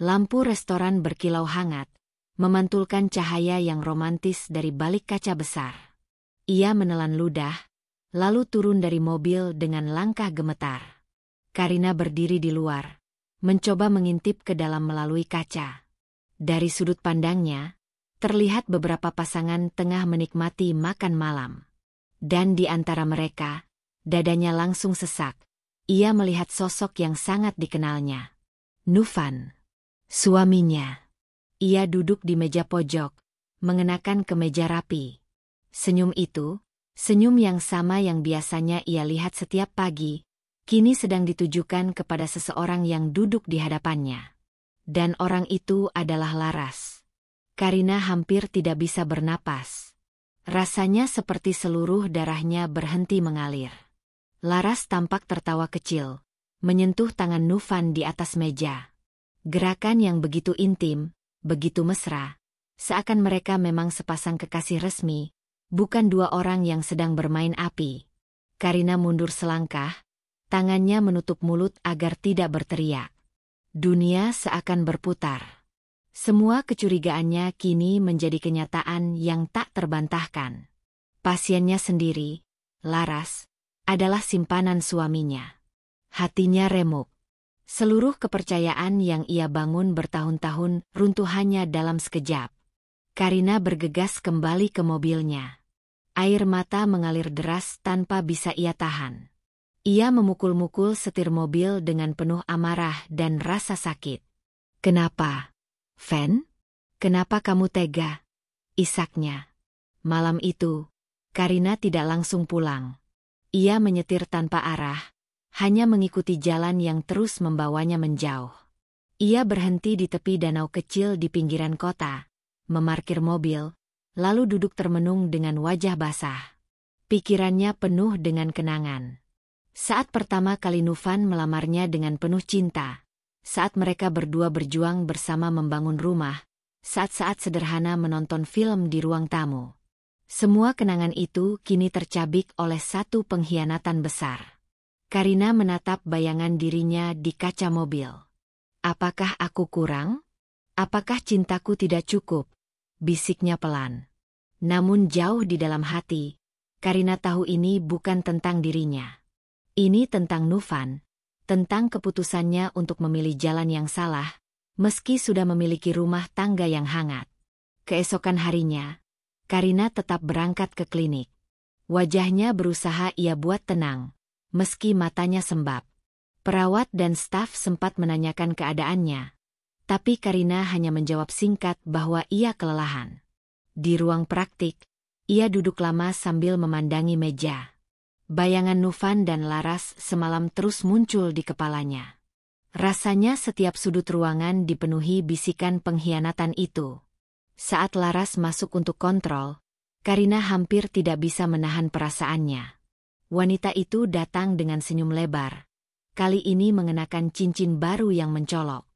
Lampu restoran berkilau hangat, memantulkan cahaya yang romantis dari balik kaca besar. Ia menelan ludah, lalu turun dari mobil dengan langkah gemetar. Karina berdiri di luar, mencoba mengintip ke dalam melalui kaca. Dari sudut pandangnya, terlihat beberapa pasangan tengah menikmati makan malam. Dan di antara mereka, dadanya langsung sesak. Ia melihat sosok yang sangat dikenalnya. Nufan. Suaminya. Ia duduk di meja pojok, mengenakan kemeja rapi. Senyum itu, senyum yang sama yang biasanya ia lihat setiap pagi, kini sedang ditujukan kepada seseorang yang duduk di hadapannya. Dan orang itu adalah Laras. Karina hampir tidak bisa bernapas. Rasanya seperti seluruh darahnya berhenti mengalir. Laras tampak tertawa kecil, menyentuh tangan Nufan di atas meja. Gerakan yang begitu intim, begitu mesra, seakan mereka memang sepasang kekasih resmi, bukan dua orang yang sedang bermain api. Karina mundur selangkah, tangannya menutup mulut agar tidak berteriak. Dunia seakan berputar. Semua kecurigaannya kini menjadi kenyataan yang tak terbantahkan. Pasiennya sendiri, Laras, adalah simpanan suaminya. Hatinya remuk. Seluruh kepercayaan yang ia bangun bertahun-tahun runtuh hanya dalam sekejap. Karina bergegas kembali ke mobilnya. Air mata mengalir deras tanpa bisa ia tahan. Ia memukul-mukul setir mobil dengan penuh amarah dan rasa sakit. "Kenapa, Fen? Kenapa kamu tega?" isaknya. Malam itu, Karina tidak langsung pulang. Ia menyetir tanpa arah, hanya mengikuti jalan yang terus membawanya menjauh. Ia berhenti di tepi danau kecil di pinggiran kota, memarkir mobil, lalu duduk termenung dengan wajah basah. Pikirannya penuh dengan kenangan. Saat pertama kali Novan melamarnya dengan penuh cinta, saat mereka berdua berjuang bersama membangun rumah, saat-saat sederhana menonton film di ruang tamu. Semua kenangan itu kini tercabik oleh satu pengkhianatan besar. Karina menatap bayangan dirinya di kaca mobil. "Apakah aku kurang? Apakah cintaku tidak cukup?" bisiknya pelan. Namun jauh di dalam hati, Karina tahu ini bukan tentang dirinya. Ini tentang Novan, tentang keputusannya untuk memilih jalan yang salah, meski sudah memiliki rumah tangga yang hangat. Keesokan harinya, Karina tetap berangkat ke klinik. Wajahnya berusaha ia buat tenang, meski matanya sembab. Perawat dan staf sempat menanyakan keadaannya, tapi Karina hanya menjawab singkat bahwa ia kelelahan. Di ruang praktik, ia duduk lama sambil memandangi meja. Bayangan Novan dan Laras semalam terus muncul di kepalanya. Rasanya setiap sudut ruangan dipenuhi bisikan pengkhianatan itu. Saat Laras masuk untuk kontrol, Karina hampir tidak bisa menahan perasaannya. Wanita itu datang dengan senyum lebar. Kali ini mengenakan cincin baru yang mencolok.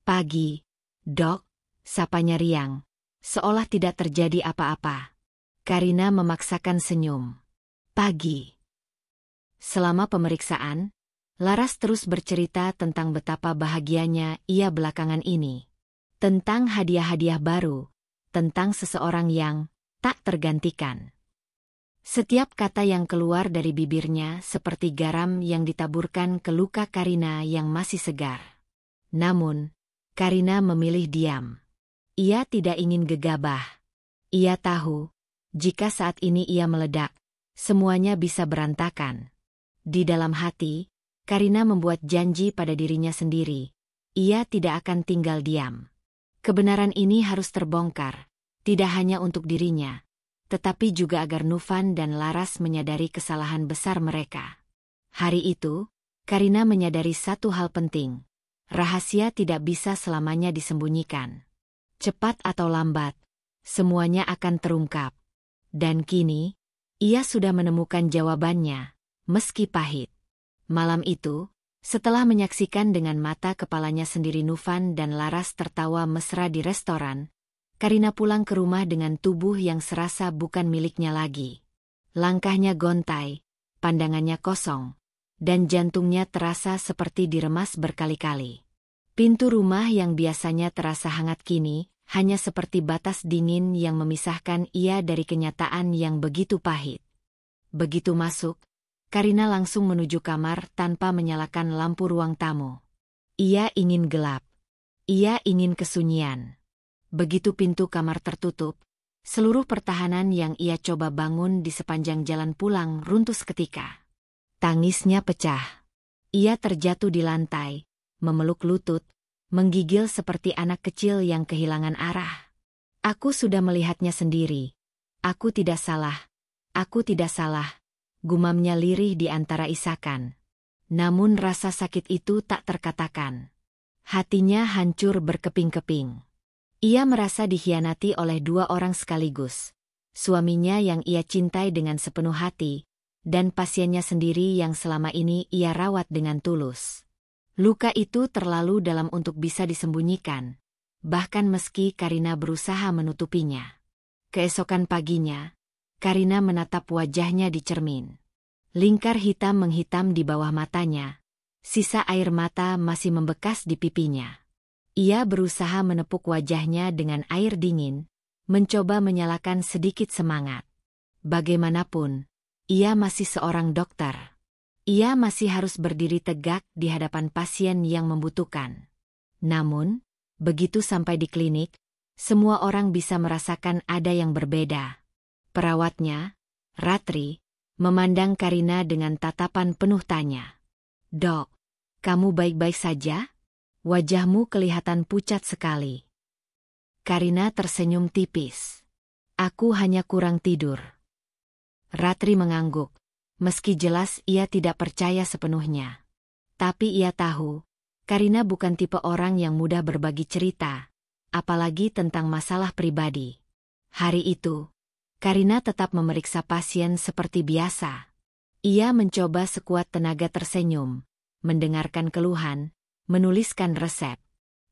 "Pagi, Dok," sapanya riang, seolah tidak terjadi apa-apa. Karina memaksakan senyum. "Pagi." Selama pemeriksaan, Laras terus bercerita tentang betapa bahagianya ia belakangan ini. Tentang hadiah-hadiah baru, tentang seseorang yang tak tergantikan. Setiap kata yang keluar dari bibirnya seperti garam yang ditaburkan ke luka Karina yang masih segar. Namun, Karina memilih diam. Ia tidak ingin gegabah. Ia tahu, jika saat ini ia meledak, semuanya bisa berantakan. Di dalam hati, Karina membuat janji pada dirinya sendiri. Ia tidak akan tinggal diam. Kebenaran ini harus terbongkar, tidak hanya untuk dirinya, tetapi juga agar Novan dan Laras menyadari kesalahan besar mereka. Hari itu, Karina menyadari satu hal penting. Rahasia tidak bisa selamanya disembunyikan. Cepat atau lambat, semuanya akan terungkap. Dan kini, ia sudah menemukan jawabannya, meski pahit. Malam itu, setelah menyaksikan dengan mata kepalanya sendiri Novan dan Laras tertawa mesra di restoran, Karina pulang ke rumah dengan tubuh yang serasa bukan miliknya lagi. Langkahnya gontai, pandangannya kosong, dan jantungnya terasa seperti diremas berkali-kali. Pintu rumah yang biasanya terasa hangat kini, hanya seperti batas dingin yang memisahkan ia dari kenyataan yang begitu pahit. Begitu masuk, Karina langsung menuju kamar tanpa menyalakan lampu ruang tamu. Ia ingin gelap. Ia ingin kesunyian. Begitu pintu kamar tertutup, seluruh pertahanan yang ia coba bangun di sepanjang jalan pulang runtuh seketika. Tangisnya pecah. Ia terjatuh di lantai, memeluk lutut, menggigil seperti anak kecil yang kehilangan arah. "Aku sudah melihatnya sendiri. Aku tidak salah. Aku tidak salah," gumamnya lirih di antara isakan. Namun rasa sakit itu tak terkatakan. Hatinya hancur berkeping-keping. Ia merasa dikhianati oleh dua orang sekaligus. Suaminya yang ia cintai dengan sepenuh hati, dan pasiennya sendiri yang selama ini ia rawat dengan tulus. Luka itu terlalu dalam untuk bisa disembunyikan, bahkan meski Karina berusaha menutupinya. Keesokan paginya, Karina menatap wajahnya di cermin. Lingkar hitam menghitam di bawah matanya. Sisa air mata masih membekas di pipinya. Ia berusaha menepuk wajahnya dengan air dingin, mencoba menyalakan sedikit semangat. Bagaimanapun, ia masih seorang dokter. Ia masih harus berdiri tegak di hadapan pasien yang membutuhkan. Namun, begitu sampai di klinik, semua orang bisa merasakan ada yang berbeda. Perawatnya, Ratri, memandang Karina dengan tatapan penuh tanya. "Dok, kamu baik-baik saja? Wajahmu kelihatan pucat sekali." Karina tersenyum tipis. "Aku hanya kurang tidur." Ratri mengangguk. Meski jelas ia tidak percaya sepenuhnya. Tapi ia tahu, Karina bukan tipe orang yang mudah berbagi cerita, apalagi tentang masalah pribadi. Hari itu, Karina tetap memeriksa pasien seperti biasa. Ia mencoba sekuat tenaga tersenyum, mendengarkan keluhan, menuliskan resep.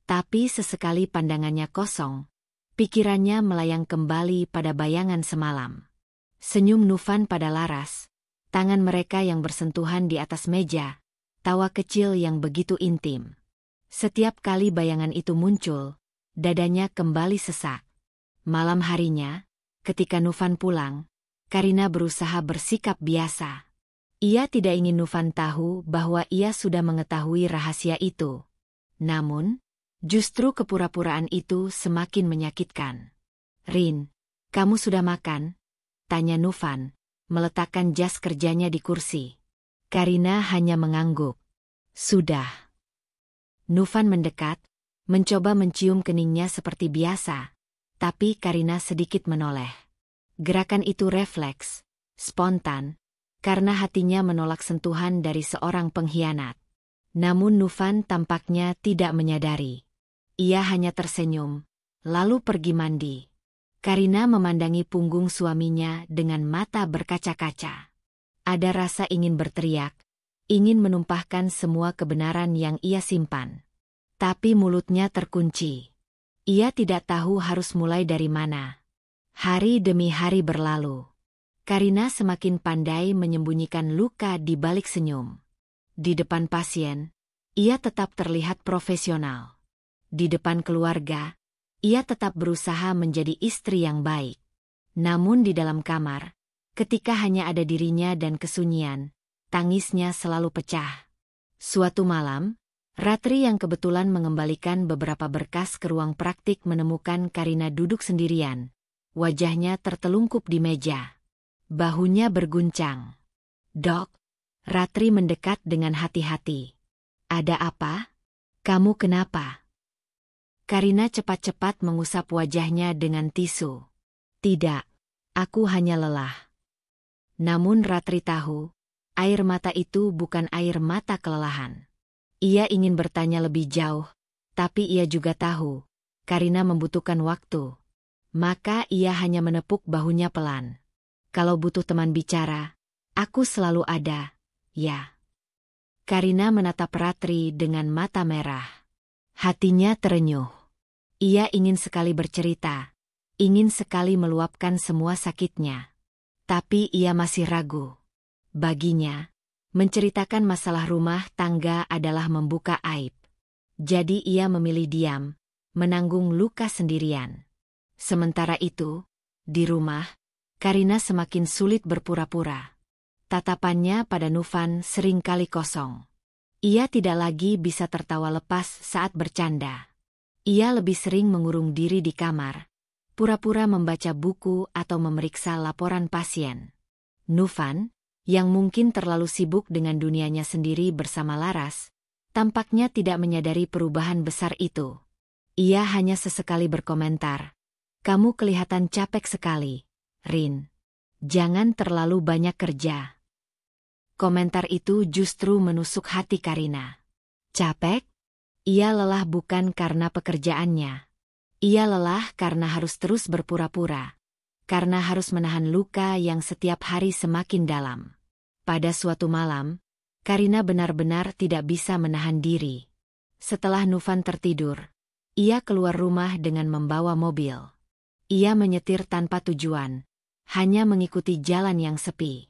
Tapi sesekali pandangannya kosong, pikirannya melayang kembali pada bayangan semalam. Senyum Novan pada laras, tangan mereka yang bersentuhan di atas meja, tawa kecil yang begitu intim. Setiap kali bayangan itu muncul, dadanya kembali sesak. Malam harinya, ketika Novan pulang, Karina berusaha bersikap biasa. Ia tidak ingin Novan tahu bahwa ia sudah mengetahui rahasia itu. Namun, justru kepura-puraan itu semakin menyakitkan. "Rin, kamu sudah makan?" tanya Novan, meletakkan jas kerjanya di kursi. Karina hanya mengangguk. "Sudah." Novan mendekat, mencoba mencium keningnya seperti biasa, tapi Karina sedikit menoleh. Gerakan itu refleks, spontan, karena hatinya menolak sentuhan dari seorang pengkhianat. Namun Novan tampaknya tidak menyadari. Ia hanya tersenyum, lalu pergi mandi. Karina memandangi punggung suaminya dengan mata berkaca-kaca. Ada rasa ingin berteriak, ingin menumpahkan semua kebenaran yang ia simpan. Tapi mulutnya terkunci. Ia tidak tahu harus mulai dari mana. Hari demi hari berlalu. Karina semakin pandai menyembunyikan luka di balik senyum. Di depan pasien, ia tetap terlihat profesional. Di depan keluarga, ia tetap berusaha menjadi istri yang baik. Namun di dalam kamar, ketika hanya ada dirinya dan kesunyian, tangisnya selalu pecah. Suatu malam, Ratri yang kebetulan mengembalikan beberapa berkas ke ruang praktik menemukan Karina duduk sendirian. Wajahnya tertelungkup di meja. Bahunya berguncang. "Dok," Ratri mendekat dengan hati-hati. "Ada apa? Kamu kenapa?" Karina cepat-cepat mengusap wajahnya dengan tisu. "Tidak, aku hanya lelah." Namun Ratri tahu, air mata itu bukan air mata kelelahan. Ia ingin bertanya lebih jauh, tapi ia juga tahu, Karina membutuhkan waktu. Maka ia hanya menepuk bahunya pelan. "Kalau butuh teman bicara, aku selalu ada, ya." Karina menatap Ratri dengan mata merah. Hatinya terenyuh. Ia ingin sekali bercerita, ingin sekali meluapkan semua sakitnya. Tapi ia masih ragu. Baginya, menceritakan masalah rumah tangga adalah membuka aib. Jadi ia memilih diam, menanggung luka sendirian. Sementara itu, di rumah, Karina semakin sulit berpura-pura. Tatapannya pada Novan seringkali kosong. Ia tidak lagi bisa tertawa lepas saat bercanda. Ia lebih sering mengurung diri di kamar, pura-pura membaca buku atau memeriksa laporan pasien. Novan, yang mungkin terlalu sibuk dengan dunianya sendiri bersama Laras, tampaknya tidak menyadari perubahan besar itu. Ia hanya sesekali berkomentar, "Kamu kelihatan capek sekali, Rin. Jangan terlalu banyak kerja." Komentar itu justru menusuk hati Karina. Capek? Ia lelah bukan karena pekerjaannya. Ia lelah karena harus terus berpura-pura. Karena harus menahan luka yang setiap hari semakin dalam. Pada suatu malam, Karina benar-benar tidak bisa menahan diri. Setelah Novan tertidur, ia keluar rumah dengan membawa mobil. Ia menyetir tanpa tujuan, hanya mengikuti jalan yang sepi.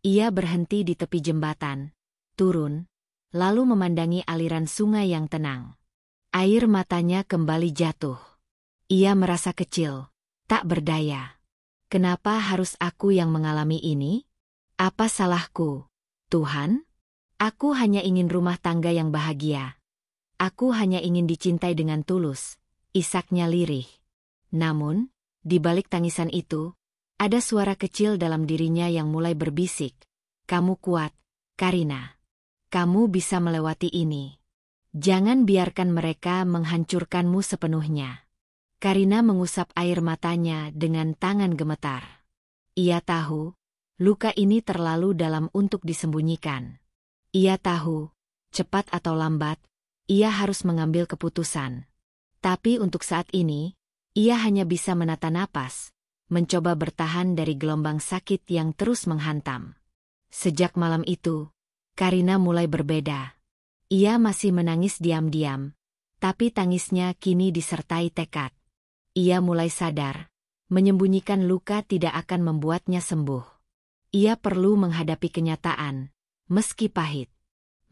Ia berhenti di tepi jembatan, turun, lalu memandangi aliran sungai yang tenang. Air matanya kembali jatuh. Ia merasa kecil, tak berdaya. Kenapa harus aku yang mengalami ini? Apa salahku, Tuhan? Aku hanya ingin rumah tangga yang bahagia. Aku hanya ingin dicintai dengan tulus, isaknya lirih. Namun, di balik tangisan itu, ada suara kecil dalam dirinya yang mulai berbisik. Kamu kuat, Karina. Kamu bisa melewati ini. Jangan biarkan mereka menghancurkanmu sepenuhnya. Karina mengusap air matanya dengan tangan gemetar. Ia tahu, luka ini terlalu dalam untuk disembunyikan. Ia tahu, cepat atau lambat, ia harus mengambil keputusan. Tapi untuk saat ini, ia hanya bisa menata napas, mencoba bertahan dari gelombang sakit yang terus menghantam. Sejak malam itu, Karina mulai berbeda. Ia masih menangis diam-diam, tapi tangisnya kini disertai tekad. Ia mulai sadar, menyembunyikan luka tidak akan membuatnya sembuh. Ia perlu menghadapi kenyataan, meski pahit.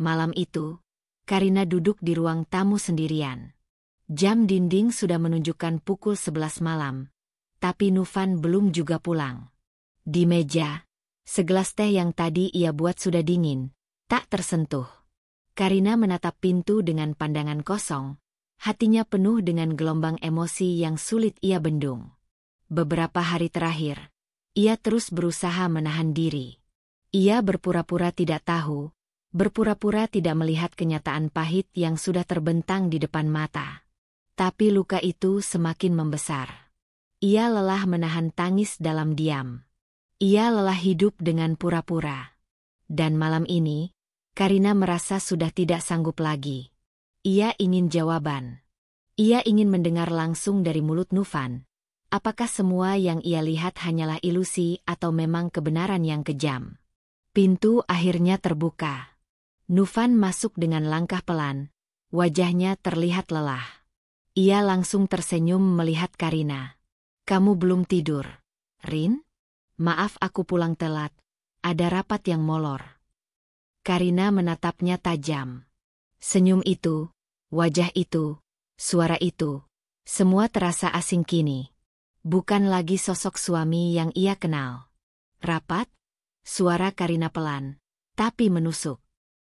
Malam itu, Karina duduk di ruang tamu sendirian. Jam dinding sudah menunjukkan pukul 11 malam, tapi Novan belum juga pulang. Di meja, segelas teh yang tadi ia buat sudah dingin, tak tersentuh. Karina menatap pintu dengan pandangan kosong, hatinya penuh dengan gelombang emosi yang sulit ia bendung. Beberapa hari terakhir, ia terus berusaha menahan diri. Ia berpura-pura tidak tahu, berpura-pura tidak melihat kenyataan pahit yang sudah terbentang di depan mata. Tapi luka itu semakin membesar. Ia lelah menahan tangis dalam diam. Ia lelah hidup dengan pura-pura. Dan malam ini, Karina merasa sudah tidak sanggup lagi. Ia ingin jawaban. Ia ingin mendengar langsung dari mulut Novan. Apakah semua yang ia lihat hanyalah ilusi atau memang kebenaran yang kejam? Pintu akhirnya terbuka. Novan masuk dengan langkah pelan. Wajahnya terlihat lelah. Ia langsung tersenyum melihat Karina. Kamu belum tidur, Rin? Maaf aku pulang telat. Ada rapat yang molor. Karina menatapnya tajam. Senyum itu, wajah itu, suara itu, semua terasa asing kini. Bukan lagi sosok suami yang ia kenal. Rapat? Suara Karina pelan, tapi menusuk.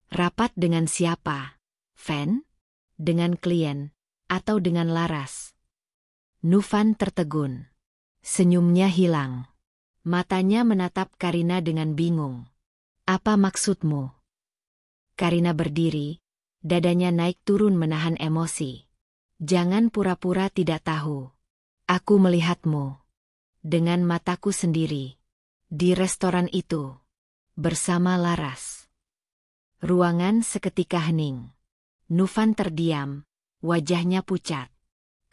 Rapat dengan siapa? Fan? Dengan klien? Atau dengan Laras? Novan tertegun. Senyumnya hilang. Matanya menatap Karina dengan bingung. Apa maksudmu? Karina berdiri, dadanya naik turun menahan emosi. Jangan pura-pura tidak tahu. Aku melihatmu. Dengan mataku sendiri. Di restoran itu. Bersama Laras. Ruangan seketika hening. Novan terdiam, wajahnya pucat.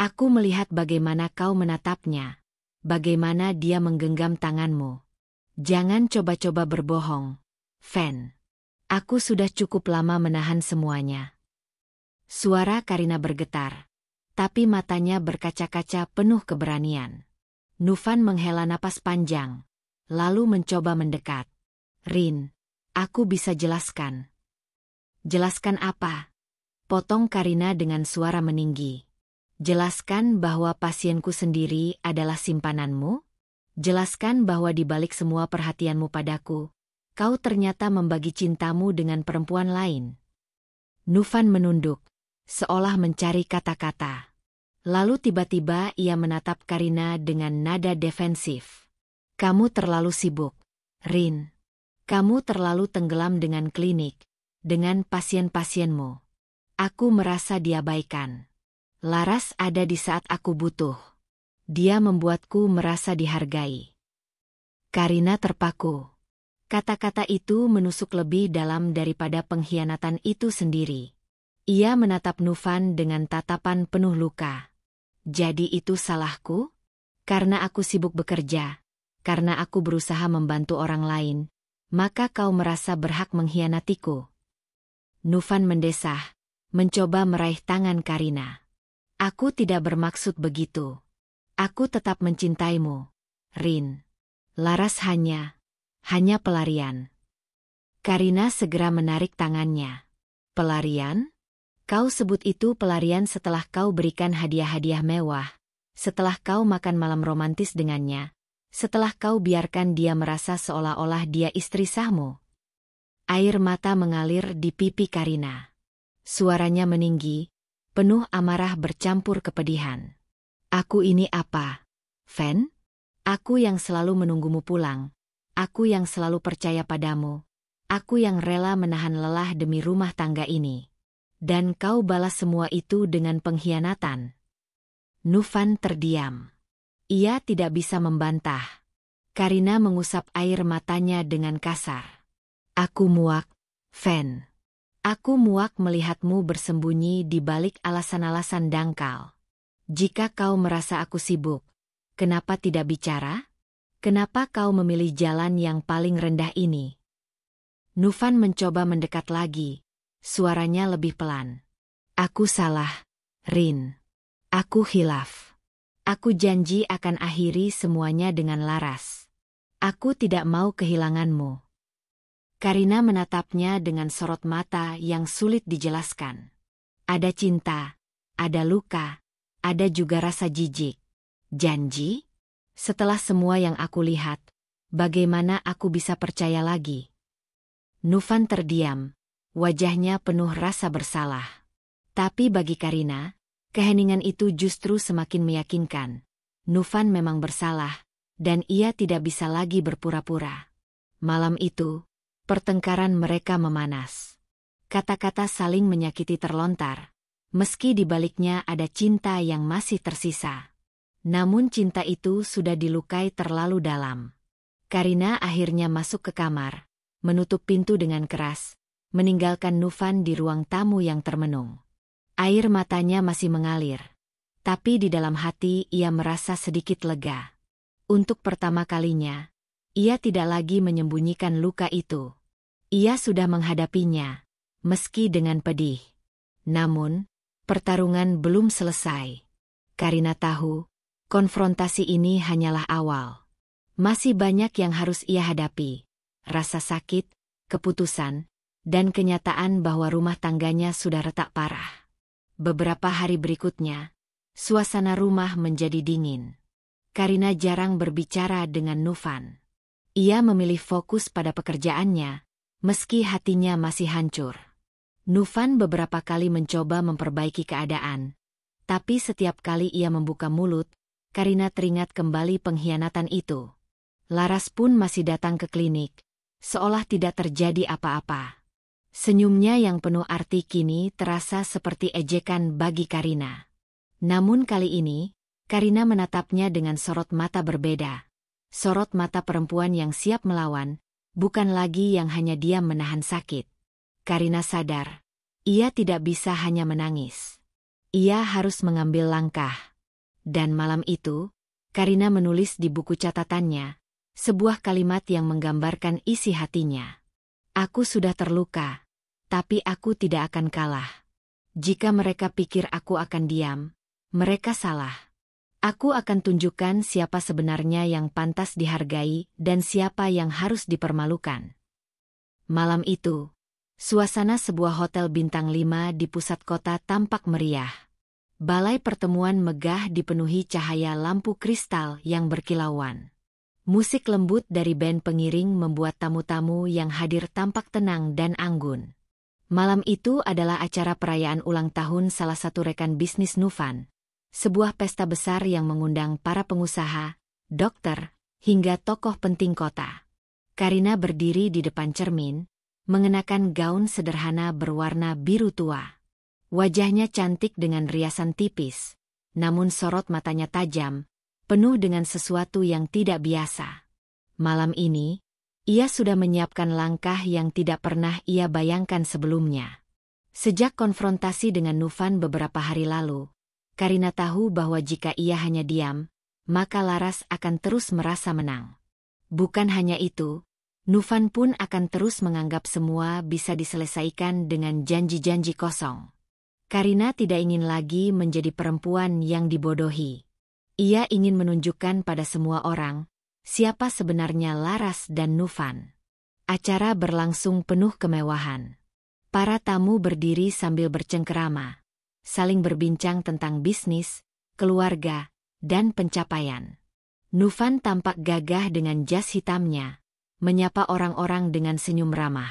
Aku melihat bagaimana kau menatapnya. Bagaimana dia menggenggam tanganmu. Jangan coba-coba berbohong, Fan. Aku sudah cukup lama menahan semuanya. Suara Karina bergetar, tapi matanya berkaca-kaca penuh keberanian. Novan menghela napas panjang, lalu mencoba mendekat. Rin, aku bisa jelaskan. Jelaskan apa? Potong Karina dengan suara meninggi. Jelaskan bahwa pasienku sendiri adalah simpananmu? Jelaskan bahwa di balik semua perhatianmu padaku, kau ternyata membagi cintamu dengan perempuan lain. Novan menunduk, seolah mencari kata-kata. Lalu tiba-tiba ia menatap Karina dengan nada defensif. Kamu terlalu sibuk, Rin. Kamu terlalu tenggelam dengan klinik, dengan pasien-pasienmu. Aku merasa diabaikan. Laras ada di saat aku butuh. Dia membuatku merasa dihargai. Karina terpaku. Kata-kata itu menusuk lebih dalam daripada pengkhianatan itu sendiri. Ia menatap Novan dengan tatapan penuh luka. Jadi itu salahku? Karena aku sibuk bekerja, karena aku berusaha membantu orang lain, maka kau merasa berhak mengkhianatiku. Novan mendesah, mencoba meraih tangan Karina. Aku tidak bermaksud begitu. Aku tetap mencintaimu, Rin. Laras hanya pelarian. Karina segera menarik tangannya. Pelarian? Kau sebut itu pelarian setelah kau berikan hadiah-hadiah mewah, setelah kau makan malam romantis dengannya, setelah kau biarkan dia merasa seolah-olah dia istri sahmu. Air mata mengalir di pipi Karina. Suaranya meninggi, penuh amarah bercampur kepedihan. Aku ini apa, Fen? Aku yang selalu menunggumu pulang. Aku yang selalu percaya padamu. Aku yang rela menahan lelah demi rumah tangga ini. Dan kau balas semua itu dengan pengkhianatan. Novan terdiam. Ia tidak bisa membantah. Karina mengusap air matanya dengan kasar. Aku muak, Fen. Aku muak melihatmu bersembunyi di balik alasan-alasan dangkal. Jika kau merasa aku sibuk, kenapa tidak bicara? Kenapa kau memilih jalan yang paling rendah ini? Novan mencoba mendekat lagi, suaranya lebih pelan. Aku salah, Rin. Aku khilaf. Aku janji akan akhiri semuanya dengan laras. Aku tidak mau kehilanganmu. Karina menatapnya dengan sorot mata yang sulit dijelaskan. Ada cinta, ada luka, ada juga rasa jijik. Janji? Setelah semua yang aku lihat, bagaimana aku bisa percaya lagi? Novan terdiam, wajahnya penuh rasa bersalah. Tapi bagi Karina, keheningan itu justru semakin meyakinkan. Novan memang bersalah, dan ia tidak bisa lagi berpura-pura. Malam itu, pertengkaran mereka memanas. Kata-kata saling menyakiti terlontar, meski di baliknya ada cinta yang masih tersisa. Namun cinta itu sudah dilukai terlalu dalam. Karina akhirnya masuk ke kamar, menutup pintu dengan keras, meninggalkan Novan di ruang tamu yang termenung. Air matanya masih mengalir, tapi di dalam hati ia merasa sedikit lega. Untuk pertama kalinya, ia tidak lagi menyembunyikan luka itu. Ia sudah menghadapinya, meski dengan pedih. Namun, pertarungan belum selesai. Karina tahu, konfrontasi ini hanyalah awal. Masih banyak yang harus ia hadapi. Rasa sakit, keputusan, dan kenyataan bahwa rumah tangganya sudah retak parah. Beberapa hari berikutnya, suasana rumah menjadi dingin. Karina jarang berbicara dengan Novan. Ia memilih fokus pada pekerjaannya, meski hatinya masih hancur. Novan beberapa kali mencoba memperbaiki keadaan, tapi setiap kali ia membuka mulut, Karina teringat kembali pengkhianatan itu. Laras pun masih datang ke klinik, seolah tidak terjadi apa-apa. Senyumnya yang penuh arti kini terasa seperti ejekan bagi Karina. Namun kali ini, Karina menatapnya dengan sorot mata berbeda. Sorot mata perempuan yang siap melawan, bukan lagi yang hanya diam menahan sakit. Karina sadar, ia tidak bisa hanya menangis. Ia harus mengambil langkah. Dan malam itu, Karina menulis di buku catatannya, sebuah kalimat yang menggambarkan isi hatinya. Aku sudah terluka, tapi aku tidak akan kalah. Jika mereka pikir aku akan diam, mereka salah. Aku akan tunjukkan siapa sebenarnya yang pantas dihargai dan siapa yang harus dipermalukan. Malam itu, suasana sebuah hotel bintang 5 di pusat kota tampak meriah. Balai pertemuan megah dipenuhi cahaya lampu kristal yang berkilauan. Musik lembut dari band pengiring membuat tamu-tamu yang hadir tampak tenang dan anggun. Malam itu adalah acara perayaan ulang tahun salah satu rekan bisnis Novan. Sebuah pesta besar yang mengundang para pengusaha, dokter, hingga tokoh penting kota. Karina berdiri di depan cermin, mengenakan gaun sederhana berwarna biru tua. Wajahnya cantik dengan riasan tipis, namun sorot matanya tajam, penuh dengan sesuatu yang tidak biasa. Malam ini, ia sudah menyiapkan langkah yang tidak pernah ia bayangkan sebelumnya. Sejak konfrontasi dengan Novan beberapa hari lalu, Karina tahu bahwa jika ia hanya diam, maka Laras akan terus merasa menang. Bukan hanya itu, Novan pun akan terus menganggap semua bisa diselesaikan dengan janji-janji kosong. Karina tidak ingin lagi menjadi perempuan yang dibodohi. Ia ingin menunjukkan pada semua orang, siapa sebenarnya Laras dan Novan. Acara berlangsung penuh kemewahan. Para tamu berdiri sambil bercengkerama, saling berbincang tentang bisnis, keluarga, dan pencapaian. Novan tampak gagah dengan jas hitamnya, menyapa orang-orang dengan senyum ramah.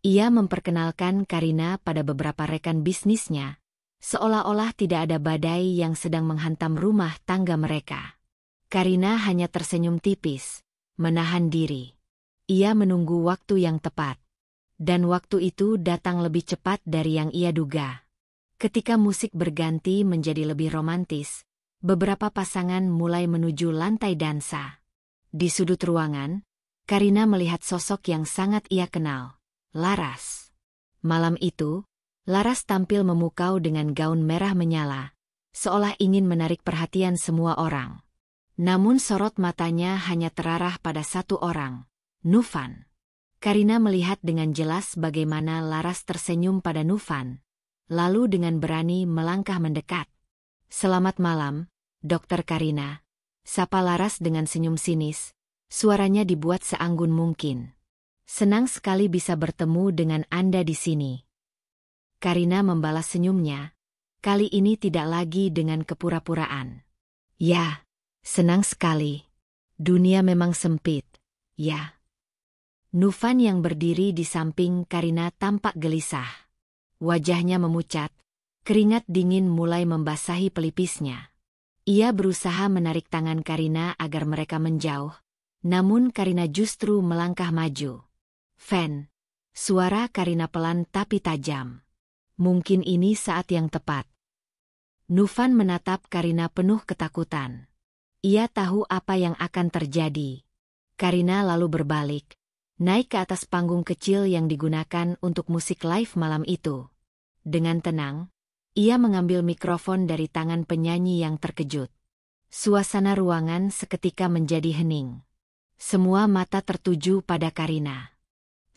Ia memperkenalkan Karina pada beberapa rekan bisnisnya, seolah-olah tidak ada badai yang sedang menghantam rumah tangga mereka. Karina hanya tersenyum tipis, menahan diri. Ia menunggu waktu yang tepat. Dan waktu itu datang lebih cepat dari yang ia duga. Ketika musik berganti menjadi lebih romantis, beberapa pasangan mulai menuju lantai dansa. Di sudut ruangan, Karina melihat sosok yang sangat ia kenal, Laras. Malam itu, Laras tampil memukau dengan gaun merah menyala, seolah ingin menarik perhatian semua orang. Namun sorot matanya hanya terarah pada satu orang, Novan. Karina melihat dengan jelas bagaimana Laras tersenyum pada Novan, lalu dengan berani melangkah mendekat. "Selamat malam, Dokter Karina," sapa Laras dengan senyum sinis, suaranya dibuat seanggun mungkin. "Senang sekali bisa bertemu dengan Anda di sini." Karina membalas senyumnya, kali ini tidak lagi dengan kepura-puraan. "Ya, senang sekali. Dunia memang sempit, ya." Novan yang berdiri di samping Karina tampak gelisah. Wajahnya memucat, keringat dingin mulai membasahi pelipisnya. Ia berusaha menarik tangan Karina agar mereka menjauh, namun Karina justru melangkah maju. "Fen," suara Karina pelan tapi tajam. "Mungkin ini saat yang tepat." Novan menatap Karina penuh ketakutan. Ia tahu apa yang akan terjadi. Karina lalu berbalik, naik ke atas panggung kecil yang digunakan untuk musik live malam itu. Dengan tenang, ia mengambil mikrofon dari tangan penyanyi yang terkejut. Suasana ruangan seketika menjadi hening. Semua mata tertuju pada Karina.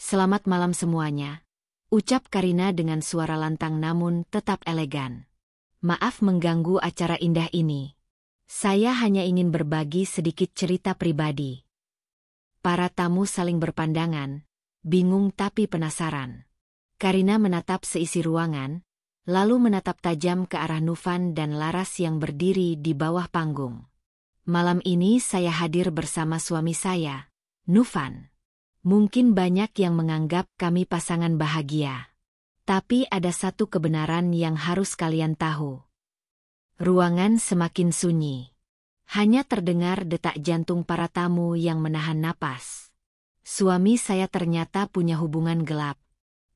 "Selamat malam semuanya," ucap Karina dengan suara lantang namun tetap elegan. "Maaf mengganggu acara indah ini. Saya hanya ingin berbagi sedikit cerita pribadi." Para tamu saling berpandangan, bingung tapi penasaran. Karina menatap seisi ruangan, lalu menatap tajam ke arah Novan dan Laras yang berdiri di bawah panggung. "Malam ini saya hadir bersama suami saya, Novan. Mungkin banyak yang menganggap kami pasangan bahagia. Tapi ada satu kebenaran yang harus kalian tahu." Ruangan semakin sunyi. Hanya terdengar detak jantung para tamu yang menahan napas. "Suami saya ternyata punya hubungan gelap.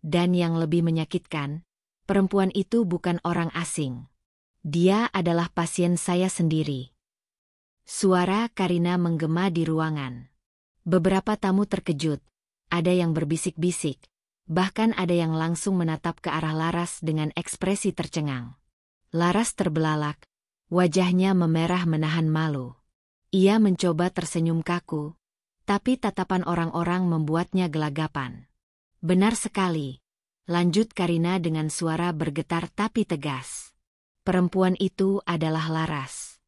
Dan yang lebih menyakitkan, perempuan itu bukan orang asing. Dia adalah pasien saya sendiri." Suara Karina menggema di ruangan. Beberapa tamu terkejut, ada yang berbisik-bisik, bahkan ada yang langsung menatap ke arah Laras dengan ekspresi tercengang. Laras terbelalak. Wajahnya memerah menahan malu. Ia mencoba tersenyum kaku, tapi tatapan orang-orang membuatnya gelagapan. "Benar sekali," lanjut Karina dengan suara bergetar tapi tegas. "Perempuan itu adalah Laras.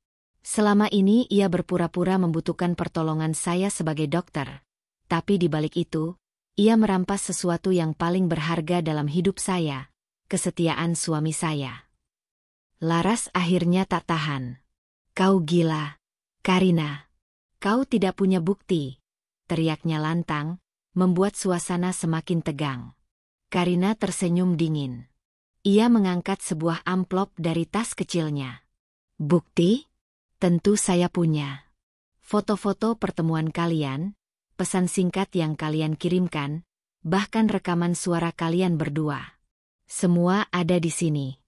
Selama ini ia berpura-pura membutuhkan pertolongan saya sebagai dokter, tapi di balik itu, ia merampas sesuatu yang paling berharga dalam hidup saya, kesetiaan suami saya." Laras akhirnya tak tahan. "Kau gila, Karina. Kau tidak punya bukti," teriaknya lantang, membuat suasana semakin tegang. Karina tersenyum dingin. Ia mengangkat sebuah amplop dari tas kecilnya. "Bukti? Tentu saya punya. Foto-foto pertemuan kalian, pesan singkat yang kalian kirimkan, bahkan rekaman suara kalian berdua. Semua ada di sini."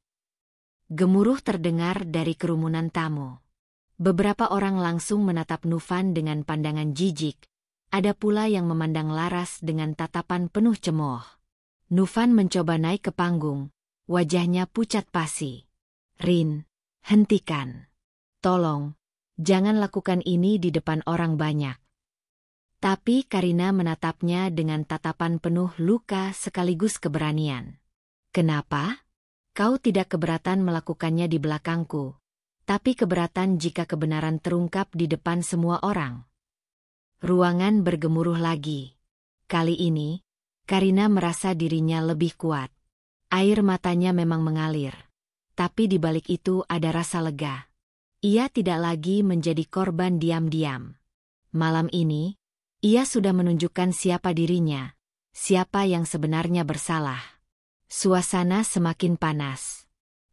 Gemuruh terdengar dari kerumunan tamu. Beberapa orang langsung menatap Novan dengan pandangan jijik. Ada pula yang memandang Laras dengan tatapan penuh cemooh. Novan mencoba naik ke panggung, wajahnya pucat pasi. "Rin, hentikan. Tolong, jangan lakukan ini di depan orang banyak." Tapi Karina menatapnya dengan tatapan penuh luka sekaligus keberanian. "Kenapa? Kau tidak keberatan melakukannya di belakangku, tapi keberatan jika kebenaran terungkap di depan semua orang." Ruangan bergemuruh lagi. Kali ini, Karina merasa dirinya lebih kuat. Air matanya memang mengalir, tapi di balik itu ada rasa lega. Ia tidak lagi menjadi korban diam-diam. Malam ini, ia sudah menunjukkan siapa dirinya, siapa yang sebenarnya bersalah. Suasana semakin panas.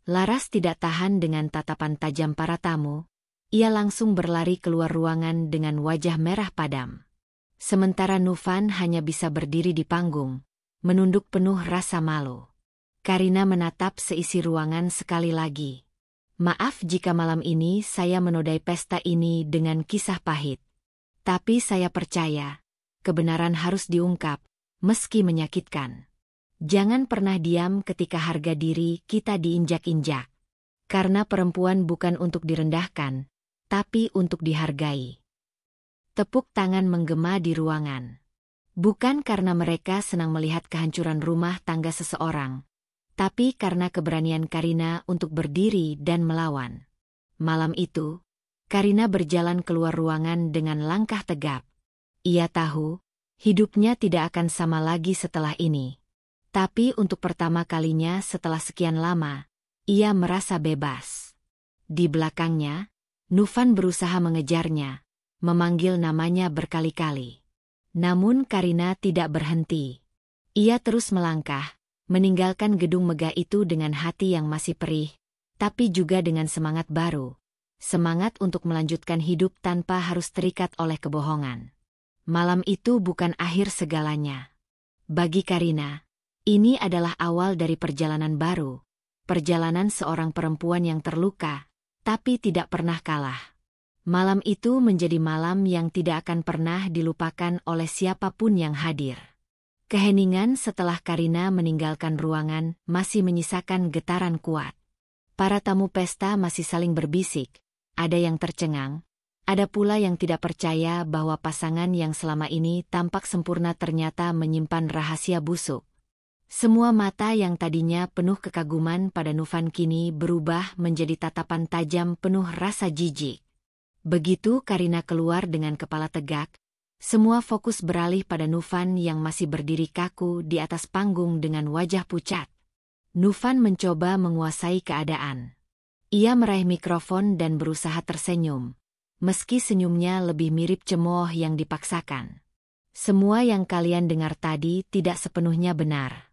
Laras tidak tahan dengan tatapan tajam para tamu. Ia langsung berlari keluar ruangan dengan wajah merah padam. Sementara Novan hanya bisa berdiri di panggung, menunduk penuh rasa malu. Karina menatap seisi ruangan sekali lagi. Maaf jika malam ini saya menodai pesta ini dengan kisah pahit. Tapi saya percaya, kebenaran harus diungkap, meski menyakitkan. Jangan pernah diam ketika harga diri kita diinjak-injak. Karena perempuan bukan untuk direndahkan, tapi untuk dihargai. Tepuk tangan menggema di ruangan. Bukan karena mereka senang melihat kehancuran rumah tangga seseorang, tapi karena keberanian Karina untuk berdiri dan melawan. Malam itu, Karina berjalan keluar ruangan dengan langkah tegap. Ia tahu, hidupnya tidak akan sama lagi setelah ini. Tapi untuk pertama kalinya setelah sekian lama, ia merasa bebas. Di belakangnya, Novan berusaha mengejarnya, memanggil namanya berkali-kali. Namun Karina tidak berhenti. Ia terus melangkah, meninggalkan gedung megah itu dengan hati yang masih perih, tapi juga dengan semangat baru. Semangat untuk melanjutkan hidup tanpa harus terikat oleh kebohongan. Malam itu bukan akhir segalanya. Bagi Karina, ini adalah awal dari perjalanan baru. Perjalanan seorang perempuan yang terluka, tapi tidak pernah kalah. Malam itu menjadi malam yang tidak akan pernah dilupakan oleh siapapun yang hadir. Keheningan setelah Karina meninggalkan ruangan masih menyisakan getaran kuat. Para tamu pesta masih saling berbisik, ada yang tercengang, ada pula yang tidak percaya bahwa pasangan yang selama ini tampak sempurna ternyata menyimpan rahasia busuk. Semua mata yang tadinya penuh kekaguman pada Novan kini berubah menjadi tatapan tajam penuh rasa jijik. Begitu Karina keluar dengan kepala tegak, semua fokus beralih pada Novan yang masih berdiri kaku di atas panggung dengan wajah pucat. Novan mencoba menguasai keadaan. Ia meraih mikrofon dan berusaha tersenyum, meski senyumnya lebih mirip cemooh yang dipaksakan. Semua yang kalian dengar tadi tidak sepenuhnya benar.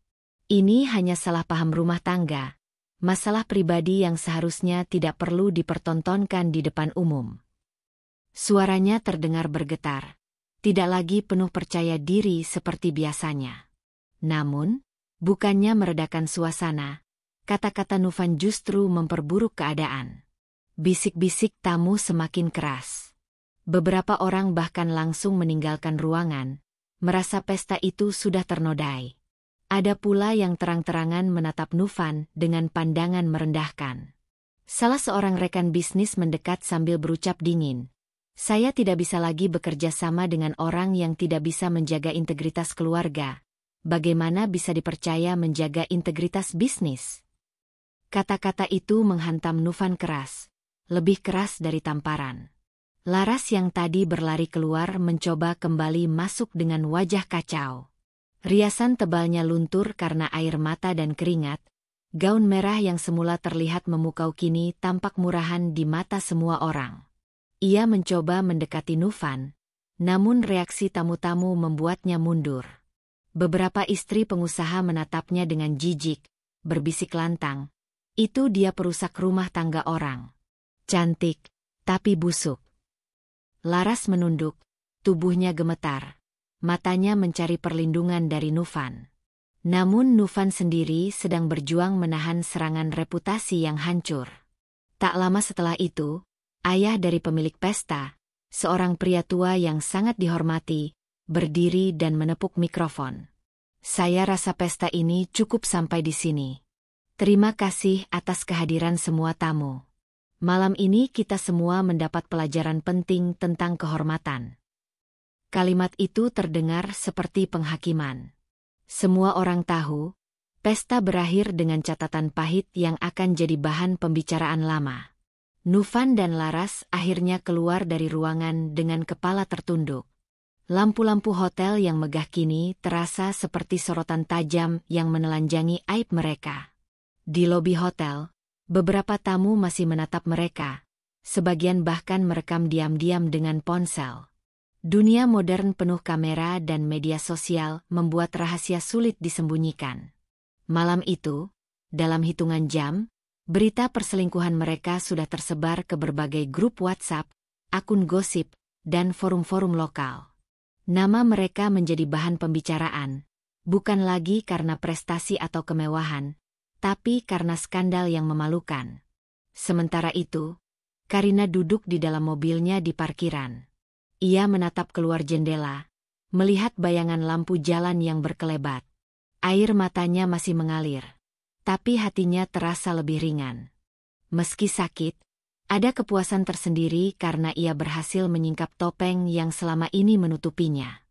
Ini hanya salah paham rumah tangga, masalah pribadi yang seharusnya tidak perlu dipertontonkan di depan umum. Suaranya terdengar bergetar, tidak lagi penuh percaya diri seperti biasanya. Namun, bukannya meredakan suasana, kata-kata Novan justru memperburuk keadaan. Bisik-bisik tamu semakin keras. Beberapa orang bahkan langsung meninggalkan ruangan, merasa pesta itu sudah ternodai. Ada pula yang terang-terangan menatap Novan dengan pandangan merendahkan. Salah seorang rekan bisnis mendekat sambil berucap dingin, "Saya tidak bisa lagi bekerja sama dengan orang yang tidak bisa menjaga integritas keluarga. Bagaimana bisa dipercaya menjaga integritas bisnis?" Kata-kata itu menghantam Novan keras, lebih keras dari tamparan. Laras yang tadi berlari keluar mencoba kembali masuk dengan wajah kacau. Riasan tebalnya luntur karena air mata dan keringat. Gaun merah yang semula terlihat memukau kini tampak murahan di mata semua orang. Ia mencoba mendekati Novan, namun reaksi tamu-tamu membuatnya mundur. Beberapa istri pengusaha menatapnya dengan jijik, berbisik lantang. Itu dia perusak rumah tangga orang. Cantik, tapi busuk. Laras menunduk, tubuhnya gemetar. Matanya mencari perlindungan dari Novan. Namun Novan sendiri sedang berjuang menahan serangan reputasi yang hancur. Tak lama setelah itu, ayah dari pemilik pesta, seorang pria tua yang sangat dihormati, berdiri dan menepuk mikrofon. "Saya rasa pesta ini cukup sampai di sini. Terima kasih atas kehadiran semua tamu. Malam ini kita semua mendapat pelajaran penting tentang kehormatan." Kalimat itu terdengar seperti penghakiman. Semua orang tahu, pesta berakhir dengan catatan pahit yang akan jadi bahan pembicaraan lama. Novan dan Laras akhirnya keluar dari ruangan dengan kepala tertunduk. Lampu-lampu hotel yang megah kini terasa seperti sorotan tajam yang menelanjangi aib mereka. Di lobi hotel, beberapa tamu masih menatap mereka, sebagian bahkan merekam diam-diam dengan ponsel. Dunia modern penuh kamera dan media sosial membuat rahasia sulit disembunyikan. Malam itu, dalam hitungan jam, berita perselingkuhan mereka sudah tersebar ke berbagai grup WhatsApp, akun gosip, dan forum-forum lokal. Nama mereka menjadi bahan pembicaraan, bukan lagi karena prestasi atau kemewahan, tapi karena skandal yang memalukan. Sementara itu, Karina duduk di dalam mobilnya di parkiran. Ia menatap keluar jendela, melihat bayangan lampu jalan yang berkelebat. Air matanya masih mengalir, tapi hatinya terasa lebih ringan. Meski sakit, ada kepuasan tersendiri karena ia berhasil menyingkap topeng yang selama ini menutupinya.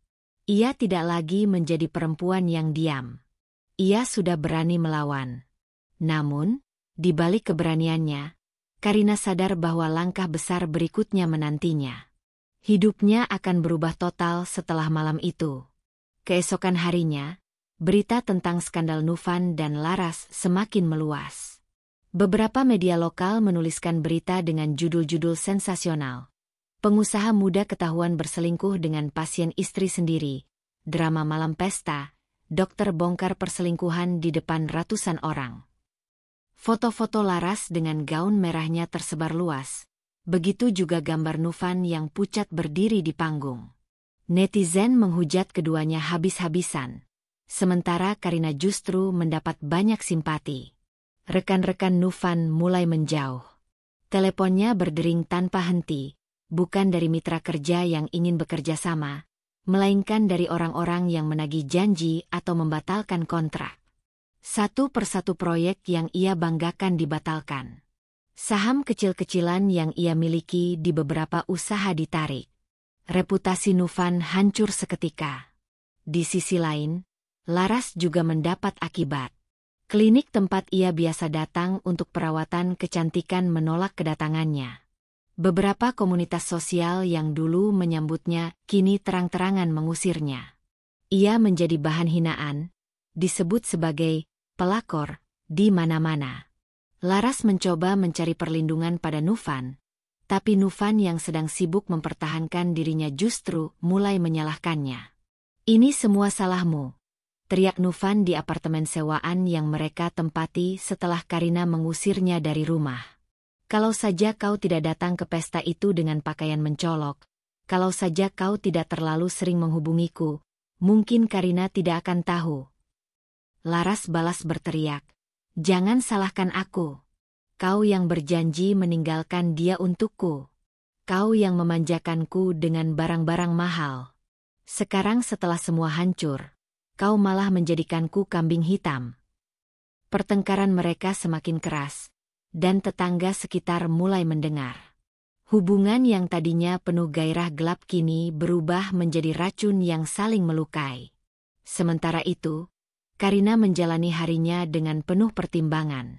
Ia tidak lagi menjadi perempuan yang diam. Ia sudah berani melawan. Namun, di balik keberaniannya, Karina sadar bahwa langkah besar berikutnya menantinya. Hidupnya akan berubah total setelah malam itu. Keesokan harinya, berita tentang skandal Novan dan Laras semakin meluas. Beberapa media lokal menuliskan berita dengan judul-judul sensasional. Pengusaha muda ketahuan berselingkuh dengan pasien istri sendiri. Drama malam pesta, dokter bongkar perselingkuhan di depan ratusan orang. Foto-foto Laras dengan gaun merahnya tersebar luas. Begitu juga gambar Novan yang pucat berdiri di panggung. Netizen menghujat keduanya habis-habisan. Sementara Karina justru mendapat banyak simpati. Rekan-rekan Novan mulai menjauh. Teleponnya berdering tanpa henti, bukan dari mitra kerja yang ingin bekerja sama, melainkan dari orang-orang yang menagih janji atau membatalkan kontrak. Satu persatu proyek yang ia banggakan dibatalkan. Saham kecil-kecilan yang ia miliki di beberapa usaha ditarik. Reputasi Novan hancur seketika. Di sisi lain, Laras juga mendapat akibat. Klinik tempat ia biasa datang untuk perawatan kecantikan menolak kedatangannya. Beberapa komunitas sosial yang dulu menyambutnya kini terang-terangan mengusirnya. Ia menjadi bahan hinaan, disebut sebagai pelakor di mana-mana. Laras mencoba mencari perlindungan pada Novan, tapi Novan yang sedang sibuk mempertahankan dirinya justru mulai menyalahkannya. "Ini semua salahmu," teriak Novan di apartemen sewaan yang mereka tempati setelah Karina mengusirnya dari rumah. "Kalau saja kau tidak datang ke pesta itu dengan pakaian mencolok, kalau saja kau tidak terlalu sering menghubungiku, mungkin Karina tidak akan tahu." Laras balas berteriak, "Jangan salahkan aku. Kau yang berjanji meninggalkan dia untukku. Kau yang memanjakanku dengan barang-barang mahal. Sekarang setelah semua hancur, kau malah menjadikanku kambing hitam." Pertengkaran mereka semakin keras, dan tetangga sekitar mulai mendengar. Hubungan yang tadinya penuh gairah gelap kini berubah menjadi racun yang saling melukai. Sementara itu, Karina menjalani harinya dengan penuh pertimbangan.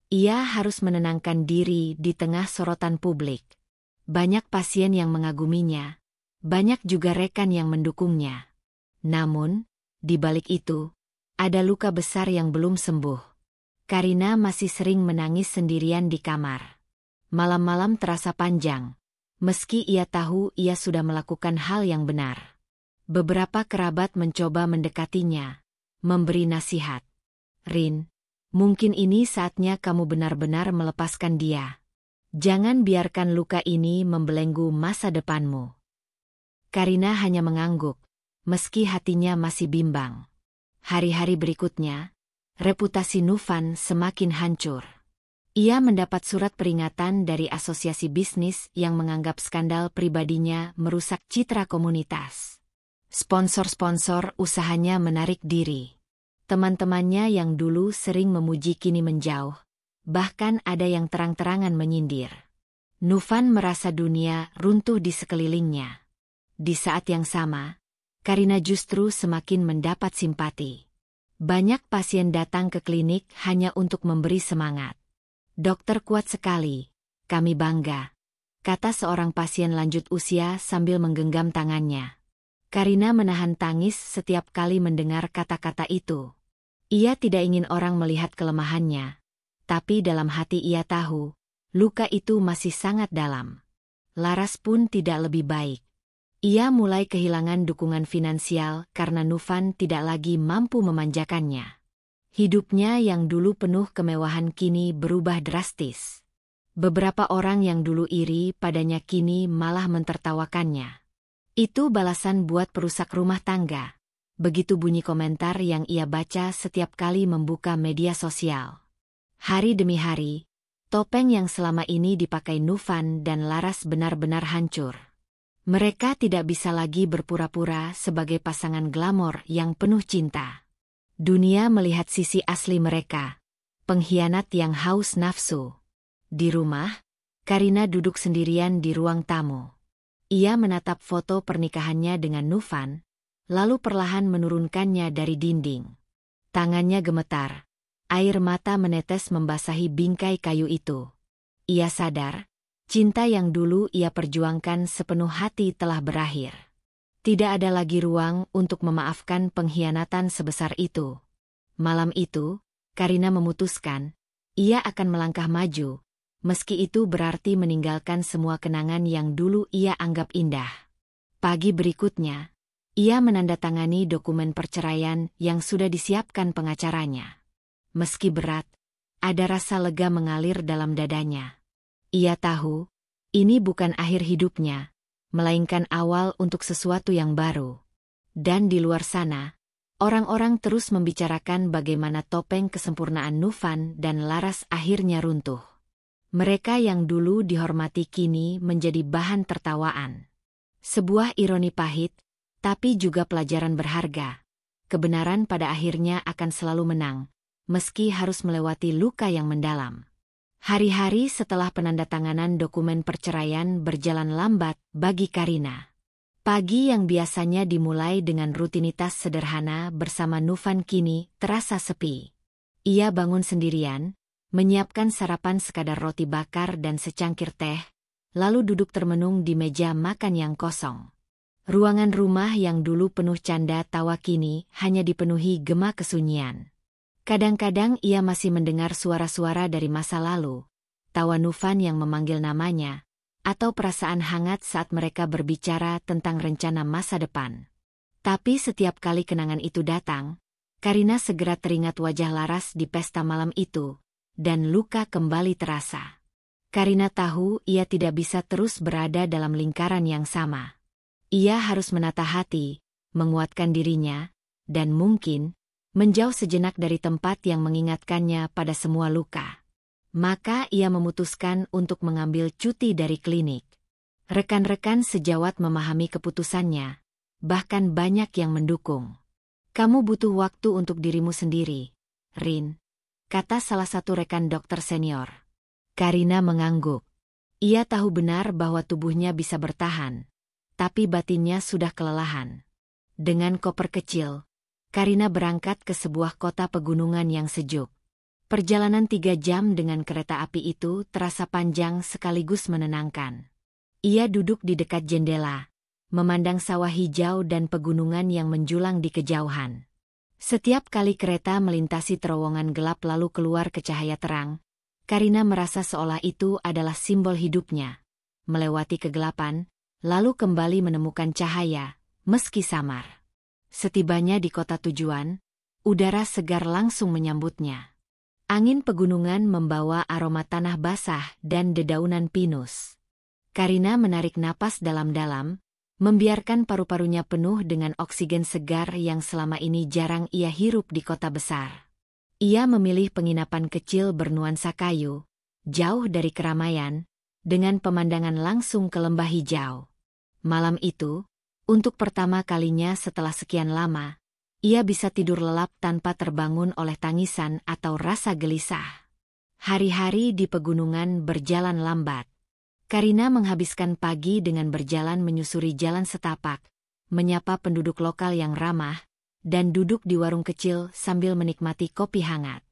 Ia harus menenangkan diri di tengah sorotan publik. Banyak pasien yang mengaguminya, banyak juga rekan yang mendukungnya. Namun, di balik itu, ada luka besar yang belum sembuh. Karina masih sering menangis sendirian di kamar. Malam-malam terasa panjang, meski ia tahu ia sudah melakukan hal yang benar. Beberapa kerabat mencoba mendekatinya, memberi nasihat. "Rin, mungkin ini saatnya kamu benar-benar melepaskan dia. Jangan biarkan luka ini membelenggu masa depanmu." Karina hanya mengangguk, meski hatinya masih bimbang. Hari-hari berikutnya, reputasi Novan semakin hancur. Ia mendapat surat peringatan dari asosiasi bisnis yang menganggap skandal pribadinya merusak citra komunitas. Sponsor-sponsor usahanya menarik diri. Teman-temannya yang dulu sering memuji kini menjauh, bahkan ada yang terang-terangan menyindir. Novan merasa dunia runtuh di sekelilingnya. Di saat yang sama, Karina justru semakin mendapat simpati. Banyak pasien datang ke klinik hanya untuk memberi semangat. "Dokter kuat sekali, kami bangga," kata seorang pasien lanjut usia sambil menggenggam tangannya. Karina menahan tangis setiap kali mendengar kata-kata itu. Ia tidak ingin orang melihat kelemahannya, tapi dalam hati ia tahu, luka itu masih sangat dalam. Laras pun tidak lebih baik. Ia mulai kehilangan dukungan finansial karena Novan tidak lagi mampu memanjakannya. Hidupnya yang dulu penuh kemewahan kini berubah drastis. Beberapa orang yang dulu iri padanya kini malah mentertawakannya. Itu balasan buat perusak rumah tangga. Begitu bunyi komentar yang ia baca setiap kali membuka media sosial. Hari demi hari, topeng yang selama ini dipakai Novan dan Laras benar-benar hancur. Mereka tidak bisa lagi berpura-pura sebagai pasangan glamor yang penuh cinta. Dunia melihat sisi asli mereka, pengkhianat yang haus nafsu. Di rumah, Karina duduk sendirian di ruang tamu. Ia menatap foto pernikahannya dengan Novan, lalu perlahan menurunkannya dari dinding. Tangannya gemetar, air mata menetes membasahi bingkai kayu itu. Ia sadar, cinta yang dulu ia perjuangkan sepenuh hati telah berakhir. Tidak ada lagi ruang untuk memaafkan pengkhianatan sebesar itu. Malam itu, Karina memutuskan, ia akan melangkah maju, meski itu berarti meninggalkan semua kenangan yang dulu ia anggap indah. Pagi berikutnya, ia menandatangani dokumen perceraian yang sudah disiapkan pengacaranya. Meski berat, ada rasa lega mengalir dalam dadanya. Ia tahu, ini bukan akhir hidupnya, melainkan awal untuk sesuatu yang baru. Dan di luar sana, orang-orang terus membicarakan bagaimana topeng kesempurnaan Novan dan Laras akhirnya runtuh. Mereka yang dulu dihormati kini menjadi bahan tertawaan. Sebuah ironi pahit, tapi juga pelajaran berharga. Kebenaran pada akhirnya akan selalu menang, meski harus melewati luka yang mendalam. Hari-hari setelah penandatanganan dokumen perceraian berjalan lambat bagi Karina. Pagi yang biasanya dimulai dengan rutinitas sederhana bersama Novan kini terasa sepi. Ia bangun sendirian, menyiapkan sarapan sekadar roti bakar dan secangkir teh, lalu duduk termenung di meja makan yang kosong. Ruangan rumah yang dulu penuh canda tawa kini hanya dipenuhi gema kesunyian. Kadang-kadang ia masih mendengar suara-suara dari masa lalu, tawa Novan yang memanggil namanya, atau perasaan hangat saat mereka berbicara tentang rencana masa depan. Tapi setiap kali kenangan itu datang, Karina segera teringat wajah Laras di pesta malam itu, dan luka kembali terasa. Karina tahu ia tidak bisa terus berada dalam lingkaran yang sama. Ia harus menata hati, menguatkan dirinya, dan mungkin menjauh sejenak dari tempat yang mengingatkannya pada semua luka. Maka ia memutuskan untuk mengambil cuti dari klinik. Rekan-rekan sejawat memahami keputusannya, bahkan banyak yang mendukung. "Kamu butuh waktu untuk dirimu sendiri, Rin," kata salah satu rekan dokter senior. Karina mengangguk. Ia tahu benar bahwa tubuhnya bisa bertahan, tapi batinnya sudah kelelahan. Dengan koper kecil, Karina berangkat ke sebuah kota pegunungan yang sejuk. Perjalanan 3 jam dengan kereta api itu terasa panjang sekaligus menenangkan. Ia duduk di dekat jendela, memandang sawah hijau dan pegunungan yang menjulang di kejauhan. Setiap kali kereta melintasi terowongan gelap lalu keluar ke cahaya terang, Karina merasa seolah itu adalah simbol hidupnya. Melewati kegelapan, lalu kembali menemukan cahaya, meski samar. Setibanya di kota tujuan, udara segar langsung menyambutnya. Angin pegunungan membawa aroma tanah basah dan dedaunan pinus. Karina menarik napas dalam-dalam, membiarkan paru-parunya penuh dengan oksigen segar yang selama ini jarang ia hirup di kota besar. Ia memilih penginapan kecil bernuansa kayu, jauh dari keramaian, dengan pemandangan langsung ke lembah hijau. Malam itu, untuk pertama kalinya setelah sekian lama, ia bisa tidur lelap tanpa terbangun oleh tangisan atau rasa gelisah. Hari-hari di pegunungan berjalan lambat. Karina menghabiskan pagi dengan berjalan menyusuri jalan setapak, menyapa penduduk lokal yang ramah, dan duduk di warung kecil sambil menikmati kopi hangat.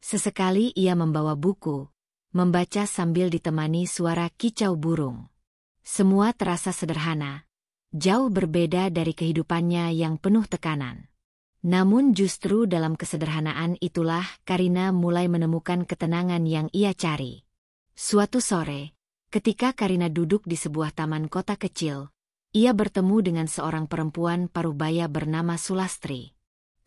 Sesekali ia membawa buku, membaca sambil ditemani suara kicau burung. Semua terasa sederhana, jauh berbeda dari kehidupannya yang penuh tekanan. Namun justru dalam kesederhanaan itulah Karina mulai menemukan ketenangan yang ia cari. Suatu sore, ketika Karina duduk di sebuah taman kota kecil, Ia bertemu dengan seorang perempuan parubaya bernama Sulastri.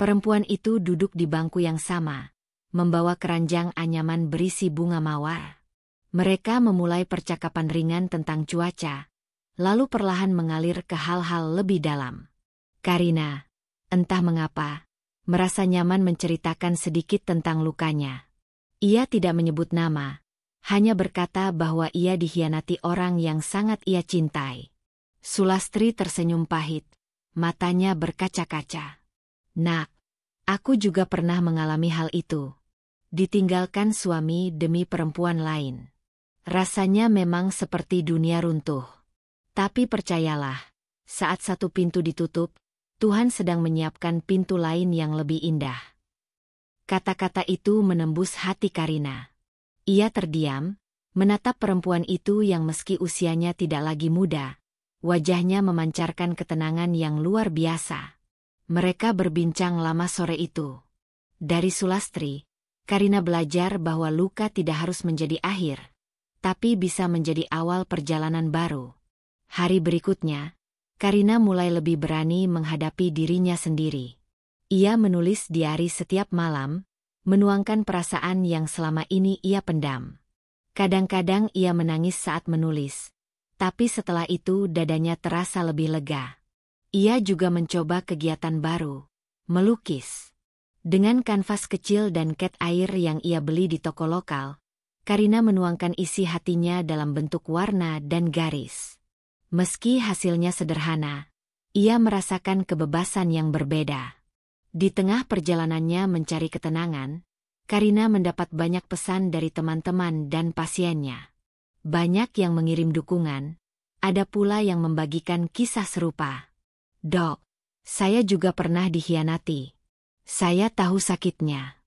Perempuan itu duduk di bangku yang sama, membawa keranjang anyaman berisi bunga mawar. Mereka memulai percakapan ringan tentang cuaca, lalu perlahan mengalir ke hal-hal lebih dalam. Karina, entah mengapa, merasa nyaman menceritakan sedikit tentang lukanya. Ia tidak menyebut nama, hanya berkata bahwa ia dikhianati orang yang sangat ia cintai. Sulastri tersenyum pahit, matanya berkaca-kaca. Nak, aku juga pernah mengalami hal itu. Ditinggalkan suami demi perempuan lain. Rasanya memang seperti dunia runtuh. Tapi percayalah, saat satu pintu ditutup, Tuhan sedang menyiapkan pintu lain yang lebih indah. Kata-kata itu menembus hati Karina. Ia terdiam, menatap perempuan itu yang meski usianya tidak lagi muda, wajahnya memancarkan ketenangan yang luar biasa. Mereka berbincang lama sore itu. Dari Sulastri, Karina belajar bahwa luka tidak harus menjadi akhir, tapi bisa menjadi awal perjalanan baru. Hari berikutnya, Karina mulai lebih berani menghadapi dirinya sendiri. Ia menulis diari setiap malam, menuangkan perasaan yang selama ini ia pendam. Kadang-kadang ia menangis saat menulis, tapi setelah itu dadanya terasa lebih lega. Ia juga mencoba kegiatan baru, melukis. Dengan kanvas kecil dan cat air yang ia beli di toko lokal, Karina menuangkan isi hatinya dalam bentuk warna dan garis. Meski hasilnya sederhana, ia merasakan kebebasan yang berbeda. Di tengah perjalanannya mencari ketenangan, Karina mendapat banyak pesan dari teman-teman dan pasiennya. Banyak yang mengirim dukungan, ada pula yang membagikan kisah serupa. Dok, saya juga pernah dikhianati. Saya tahu sakitnya.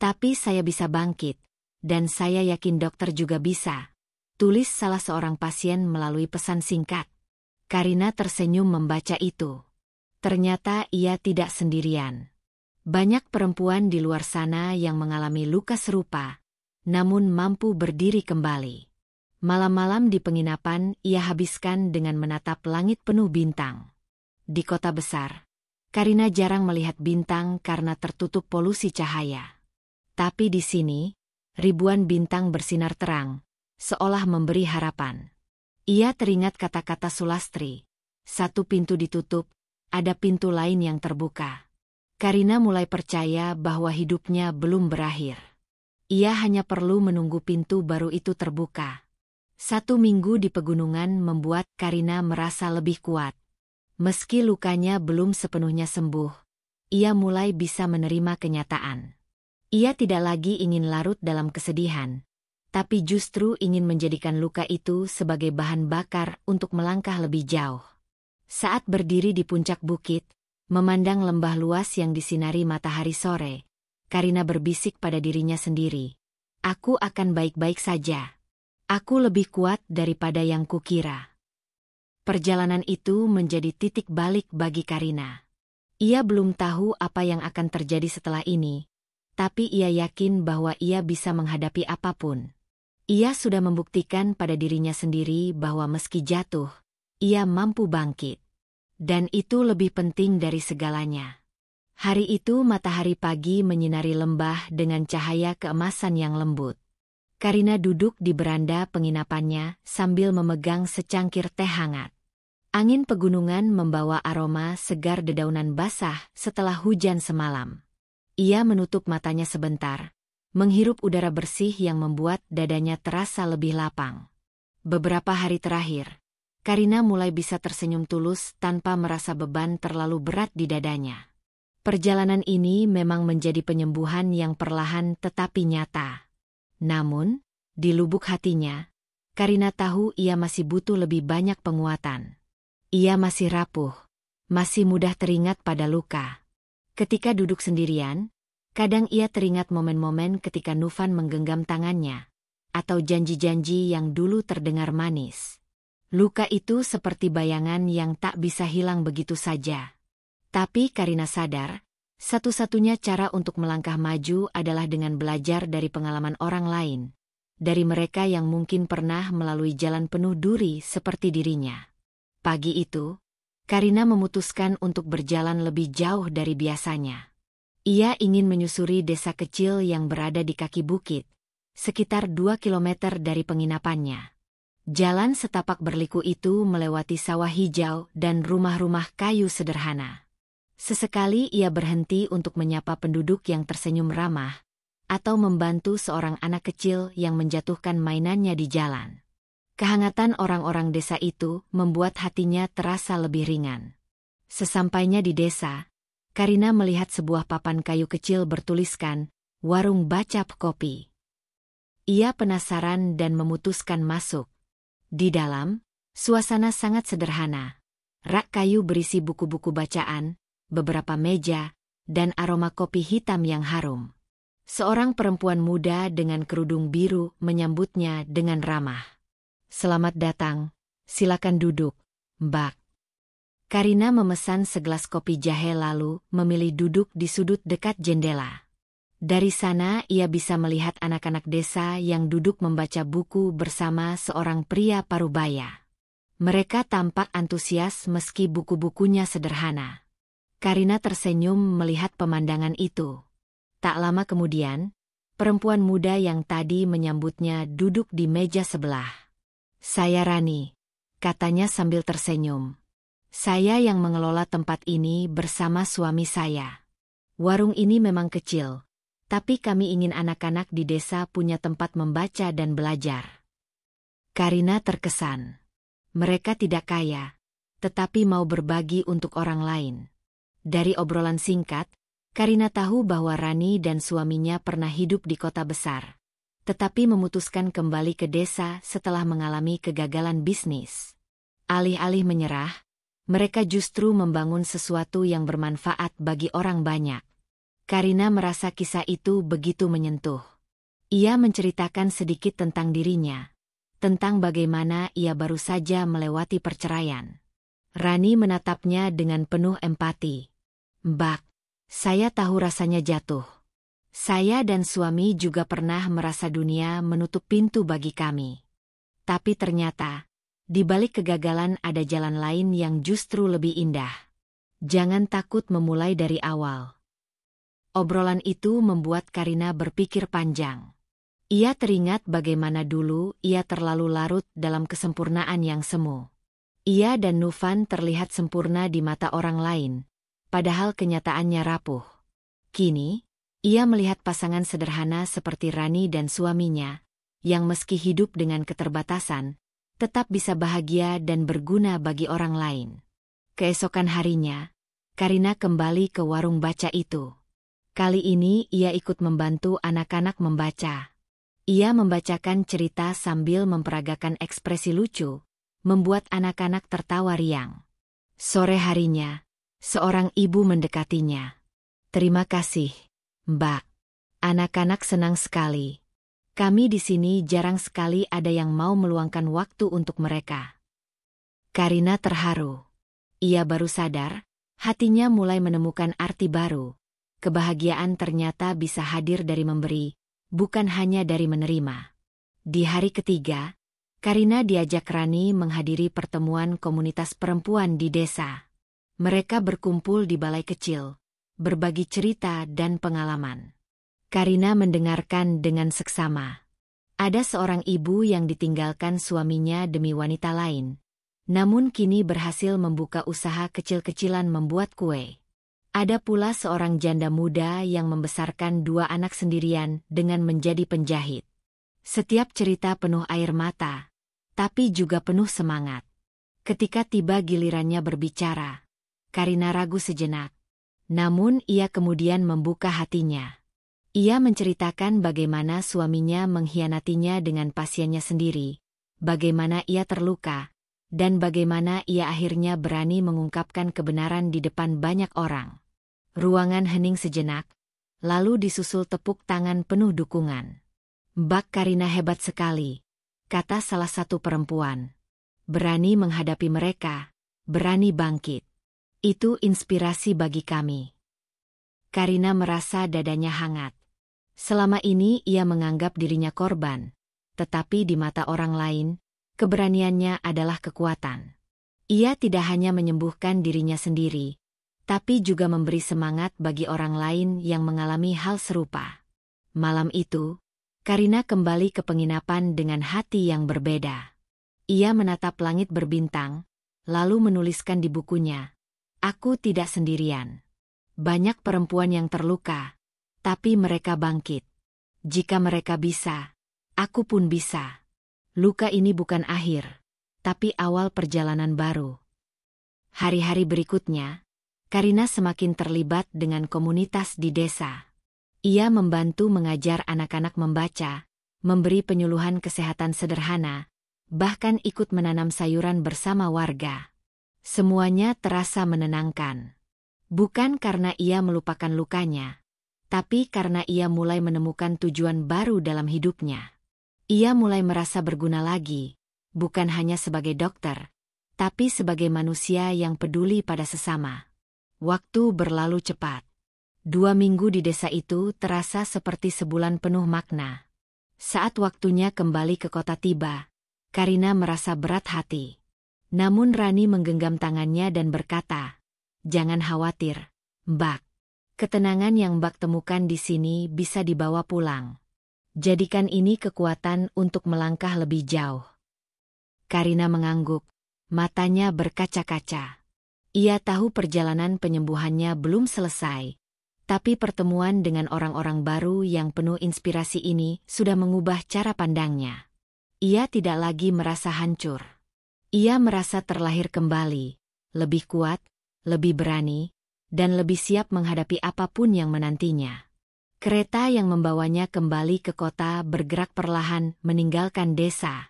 Tapi saya bisa bangkit, dan saya yakin dokter juga bisa. Tulis salah seorang pasien melalui pesan singkat. Karina tersenyum membaca itu. Ternyata ia tidak sendirian. Banyak perempuan di luar sana yang mengalami luka serupa, namun mampu berdiri kembali. Malam-malam di penginapan ia habiskan dengan menatap langit penuh bintang. Di kota besar, Karina jarang melihat bintang karena tertutup polusi cahaya. Tapi di sini, ribuan bintang bersinar terang, seolah memberi harapan. Ia teringat kata-kata Sulastri, satu pintu ditutup, ada pintu lain yang terbuka. Karina mulai percaya bahwa hidupnya belum berakhir. Ia hanya perlu menunggu pintu baru itu terbuka. 1 minggu di pegunungan membuat Karina merasa lebih kuat. Meski lukanya belum sepenuhnya sembuh, ia mulai bisa menerima kenyataan. Ia tidak lagi ingin larut dalam kesedihan, tapi justru ingin menjadikan luka itu sebagai bahan bakar untuk melangkah lebih jauh. Saat berdiri di puncak bukit, memandang lembah luas yang disinari matahari sore, Karina berbisik pada dirinya sendiri. Aku akan baik-baik saja. Aku lebih kuat daripada yang kukira. Perjalanan itu menjadi titik balik bagi Karina. Ia belum tahu apa yang akan terjadi setelah ini, tapi ia yakin bahwa ia bisa menghadapi apapun. Ia sudah membuktikan pada dirinya sendiri bahwa meski jatuh, ia mampu bangkit. Dan itu lebih penting dari segalanya. Hari itu matahari pagi menyinari lembah dengan cahaya keemasan yang lembut. Karina duduk di beranda penginapannya sambil memegang secangkir teh hangat. Angin pegunungan membawa aroma segar dedaunan basah setelah hujan semalam. Ia menutup matanya sebentar, menghirup udara bersih yang membuat dadanya terasa lebih lapang. Beberapa hari terakhir, Karina mulai bisa tersenyum tulus tanpa merasa beban terlalu berat di dadanya. Perjalanan ini memang menjadi penyembuhan yang perlahan tetapi nyata. Namun, di lubuk hatinya, Karina tahu ia masih butuh lebih banyak penguatan. Ia masih rapuh, masih mudah teringat pada luka. Ketika duduk sendirian, kadang ia teringat momen-momen ketika Novan menggenggam tangannya, atau janji-janji yang dulu terdengar manis. Luka itu seperti bayangan yang tak bisa hilang begitu saja. Tapi Karina sadar, satu-satunya cara untuk melangkah maju adalah dengan belajar dari pengalaman orang lain, dari mereka yang mungkin pernah melalui jalan penuh duri seperti dirinya. Pagi itu, Karina memutuskan untuk berjalan lebih jauh dari biasanya. Ia ingin menyusuri desa kecil yang berada di kaki bukit, sekitar 2 kilometer dari penginapannya. Jalan setapak berliku itu melewati sawah hijau dan rumah-rumah kayu sederhana. Sesekali ia berhenti untuk menyapa penduduk yang tersenyum ramah, atau membantu seorang anak kecil yang menjatuhkan mainannya di jalan. Kehangatan orang-orang desa itu membuat hatinya terasa lebih ringan. Sesampainya di desa, Karina melihat sebuah papan kayu kecil bertuliskan, "Warung Baca Kopi". Ia penasaran dan memutuskan masuk. Di dalam, suasana sangat sederhana. Rak kayu berisi buku-buku bacaan, beberapa meja, dan aroma kopi hitam yang harum. Seorang perempuan muda dengan kerudung biru menyambutnya dengan ramah. "Selamat datang, silakan duduk, Mbak." Karina memesan segelas kopi jahe lalu memilih duduk di sudut dekat jendela. Dari sana ia bisa melihat anak-anak desa yang duduk membaca buku bersama seorang pria parubaya. Mereka tampak antusias meski buku-bukunya sederhana. Karina tersenyum melihat pemandangan itu. Tak lama kemudian, perempuan muda yang tadi menyambutnya duduk di meja sebelah. "Saya Rani," katanya sambil tersenyum. "Saya yang mengelola tempat ini bersama suami saya. Warung ini memang kecil, tapi kami ingin anak-anak di desa punya tempat membaca dan belajar." Karina terkesan. Mereka tidak kaya, tetapi mau berbagi untuk orang lain. Dari obrolan singkat, Karina tahu bahwa Rani dan suaminya pernah hidup di kota besar, tetapi memutuskan kembali ke desa setelah mengalami kegagalan bisnis. Alih-alih menyerah, mereka justru membangun sesuatu yang bermanfaat bagi orang banyak. Karina merasa kisah itu begitu menyentuh. Ia menceritakan sedikit tentang dirinya, tentang bagaimana ia baru saja melewati perceraian. Rani menatapnya dengan penuh empati. "Mbak, saya tahu rasanya jatuh. Saya dan suami juga pernah merasa dunia menutup pintu bagi kami. Tapi ternyata, di balik kegagalan ada jalan lain yang justru lebih indah. Jangan takut memulai dari awal." Obrolan itu membuat Karina berpikir panjang. Ia teringat bagaimana dulu ia terlalu larut dalam kesempurnaan yang semu. Ia dan Nufan terlihat sempurna di mata orang lain, padahal kenyataannya rapuh. Kini, ia melihat pasangan sederhana seperti Rani dan suaminya, yang meski hidup dengan keterbatasan, tetap bisa bahagia dan berguna bagi orang lain. Keesokan harinya, Karina kembali ke warung baca itu. Kali ini ia ikut membantu anak-anak membaca. Ia membacakan cerita sambil memperagakan ekspresi lucu, membuat anak-anak tertawa riang. Sore harinya, seorang ibu mendekatinya. "Terima kasih, Mbak. Anak-anak senang sekali. Kami di sini jarang sekali ada yang mau meluangkan waktu untuk mereka." Karina terharu. Ia baru sadar, hatinya mulai menemukan arti baru. Kebahagiaan ternyata bisa hadir dari memberi, bukan hanya dari menerima. Di hari ketiga, Karina diajak Rani menghadiri pertemuan komunitas perempuan di desa. Mereka berkumpul di balai kecil, berbagi cerita dan pengalaman. Karina mendengarkan dengan seksama. Ada seorang ibu yang ditinggalkan suaminya demi wanita lain, namun kini berhasil membuka usaha kecil-kecilan membuat kue. Ada pula seorang janda muda yang membesarkan 2 anak sendirian dengan menjadi penjahit. Setiap cerita penuh air mata, tapi juga penuh semangat. Ketika tiba gilirannya berbicara, Karina ragu sejenak. Namun ia kemudian membuka hatinya. Ia menceritakan bagaimana suaminya mengkhianatinya dengan pasiennya sendiri, bagaimana ia terluka, dan bagaimana ia akhirnya berani mengungkapkan kebenaran di depan banyak orang. Ruangan hening sejenak, lalu disusul tepuk tangan penuh dukungan. "Mbak Karina hebat sekali," kata salah satu perempuan. "Berani menghadapi mereka, berani bangkit. Itu inspirasi bagi kami." Karina merasa dadanya hangat. Selama ini ia menganggap dirinya korban, tetapi di mata orang lain, keberaniannya adalah kekuatan. Ia tidak hanya menyembuhkan dirinya sendiri, tapi juga memberi semangat bagi orang lain yang mengalami hal serupa. Malam itu, Karina kembali ke penginapan dengan hati yang berbeda. Ia menatap langit berbintang, lalu menuliskan di bukunya, "Aku tidak sendirian. Banyak perempuan yang terluka, tapi mereka bangkit. Jika mereka bisa, aku pun bisa. Luka ini bukan akhir, tapi awal perjalanan baru." Hari-hari berikutnya, Karina semakin terlibat dengan komunitas di desa. Ia membantu mengajar anak-anak membaca, memberi penyuluhan kesehatan sederhana, bahkan ikut menanam sayuran bersama warga. Semuanya terasa menenangkan. Bukan karena ia melupakan lukanya, tapi karena ia mulai menemukan tujuan baru dalam hidupnya. Ia mulai merasa berguna lagi, bukan hanya sebagai dokter, tapi sebagai manusia yang peduli pada sesama. Waktu berlalu cepat. 2 minggu di desa itu terasa seperti sebulan penuh makna. Saat waktunya kembali ke kota tiba, Karina merasa berat hati. Namun Rani menggenggam tangannya dan berkata, "Jangan khawatir, Mbak. Ketenangan yang Mbak temukan di sini bisa dibawa pulang. Jadikan ini kekuatan untuk melangkah lebih jauh." Karina mengangguk, matanya berkaca-kaca. Ia tahu perjalanan penyembuhannya belum selesai, tapi pertemuan dengan orang-orang baru yang penuh inspirasi ini sudah mengubah cara pandangnya. Ia tidak lagi merasa hancur. Ia merasa terlahir kembali, lebih kuat, lebih berani, dan lebih siap menghadapi apapun yang menantinya. Kereta yang membawanya kembali ke kota bergerak perlahan meninggalkan desa.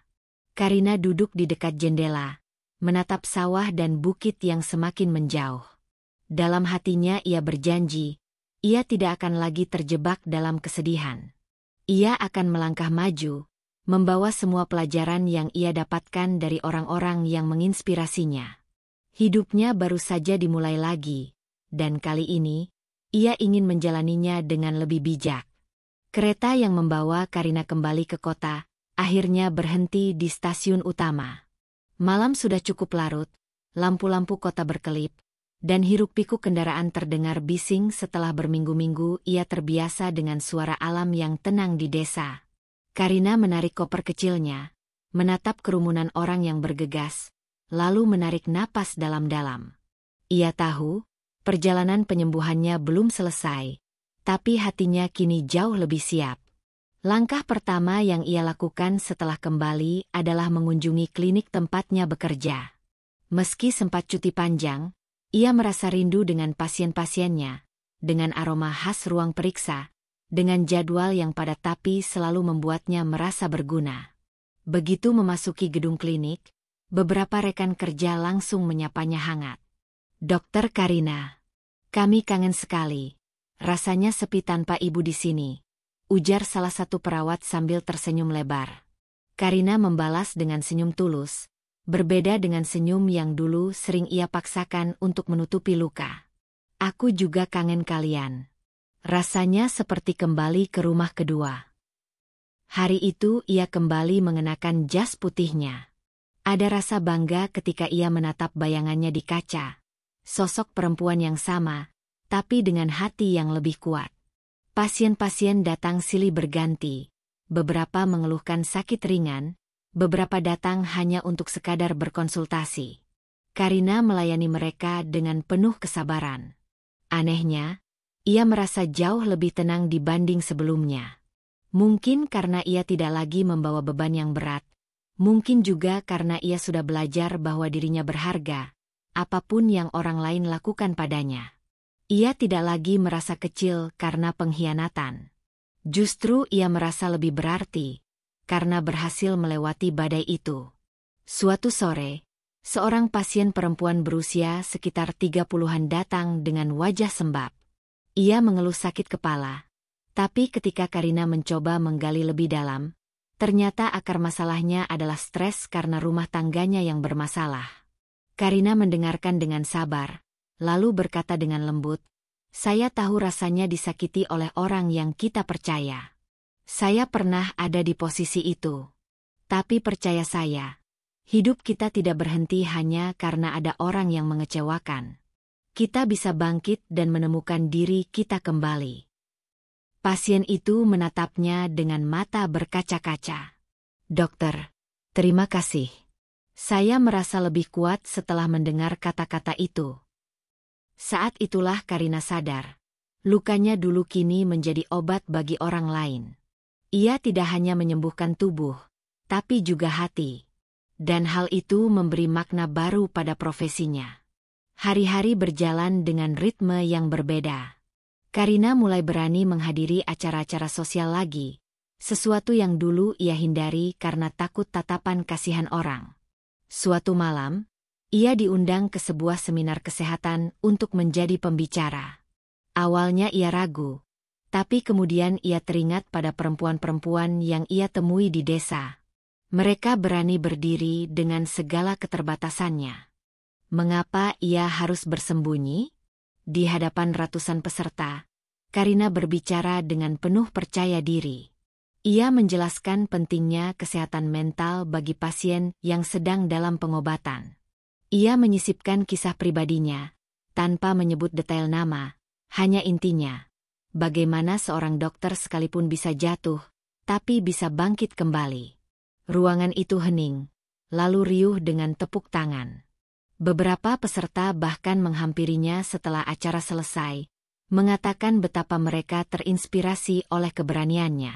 Karina duduk di dekat jendela, menatap sawah dan bukit yang semakin menjauh. Dalam hatinya ia berjanji, ia tidak akan lagi terjebak dalam kesedihan. Ia akan melangkah maju, membawa semua pelajaran yang ia dapatkan dari orang-orang yang menginspirasinya. Hidupnya baru saja dimulai lagi, dan kali ini, ia ingin menjalaninya dengan lebih bijak. Kereta yang membawa Karina kembali ke kota, akhirnya berhenti di stasiun utama. Malam sudah cukup larut, lampu-lampu kota berkelip, dan hiruk-pikuk kendaraan terdengar bising setelah berminggu-minggu ia terbiasa dengan suara alam yang tenang di desa. Karina menarik koper kecilnya, menatap kerumunan orang yang bergegas, lalu menarik napas dalam-dalam. Ia tahu, perjalanan penyembuhannya belum selesai, tapi hatinya kini jauh lebih siap. Langkah pertama yang ia lakukan setelah kembali adalah mengunjungi klinik tempatnya bekerja. Meski sempat cuti panjang, ia merasa rindu dengan pasien-pasiennya, dengan aroma khas ruang periksa, dengan jadwal yang padat tapi selalu membuatnya merasa berguna. Begitu memasuki gedung klinik, beberapa rekan kerja langsung menyapanya hangat. "Dokter Karina, kami kangen sekali. Rasanya sepi tanpa ibu di sini," ujar salah satu perawat sambil tersenyum lebar. Karina membalas dengan senyum tulus, berbeda dengan senyum yang dulu sering ia paksakan untuk menutupi luka. "Aku juga kangen kalian." Rasanya seperti kembali ke rumah kedua. Hari itu ia kembali mengenakan jas putihnya. Ada rasa bangga ketika ia menatap bayangannya di kaca. Sosok perempuan yang sama, tapi dengan hati yang lebih kuat. Pasien-pasien datang silih berganti. Beberapa mengeluhkan sakit ringan, beberapa datang hanya untuk sekadar berkonsultasi. Karina melayani mereka dengan penuh kesabaran. Anehnya, ia merasa jauh lebih tenang dibanding sebelumnya. Mungkin karena ia tidak lagi membawa beban yang berat, mungkin juga karena ia sudah belajar bahwa dirinya berharga, apapun yang orang lain lakukan padanya. Ia tidak lagi merasa kecil karena pengkhianatan. Justru ia merasa lebih berarti, karena berhasil melewati badai itu. Suatu sore, seorang pasien perempuan berusia sekitar 30-an datang dengan wajah sembab. Ia mengeluh sakit kepala, tapi ketika Karina mencoba menggali lebih dalam, ternyata akar masalahnya adalah stres karena rumah tangganya yang bermasalah. Karina mendengarkan dengan sabar, lalu berkata dengan lembut, "Saya tahu rasanya disakiti oleh orang yang kita percaya. Saya pernah ada di posisi itu. Tapi percaya saya, Hidup kita tidak berhenti hanya karena ada orang yang mengecewakan. Kita bisa bangkit dan menemukan diri kita kembali. Pasien itu menatapnya dengan mata berkaca-kaca. Dokter, terima kasih. Saya merasa lebih kuat setelah mendengar kata-kata itu. Saat itulah Karina sadar. Lukanya dulu kini menjadi obat bagi orang lain. Ia tidak hanya menyembuhkan tubuh, tapi juga hati. Dan hal itu memberi makna baru pada profesinya. Hari-hari berjalan dengan ritme yang berbeda. Karina mulai berani menghadiri acara-acara sosial lagi, sesuatu yang dulu ia hindari karena takut tatapan kasihan orang. Suatu malam, ia diundang ke sebuah seminar kesehatan untuk menjadi pembicara. Awalnya ia ragu, tapi kemudian ia teringat pada perempuan-perempuan yang ia temui di desa. Mereka berani berdiri dengan segala keterbatasannya. Mengapa ia harus bersembunyi? Di hadapan ratusan peserta, Karina berbicara dengan penuh percaya diri. Ia menjelaskan pentingnya kesehatan mental bagi pasien yang sedang dalam pengobatan. Ia menyisipkan kisah pribadinya, tanpa menyebut detail nama, hanya intinya. Bagaimana seorang dokter sekalipun bisa jatuh, tapi bisa bangkit kembali. Ruangan itu hening, lalu riuh dengan tepuk tangan. Beberapa peserta bahkan menghampirinya setelah acara selesai, mengatakan betapa mereka terinspirasi oleh keberaniannya.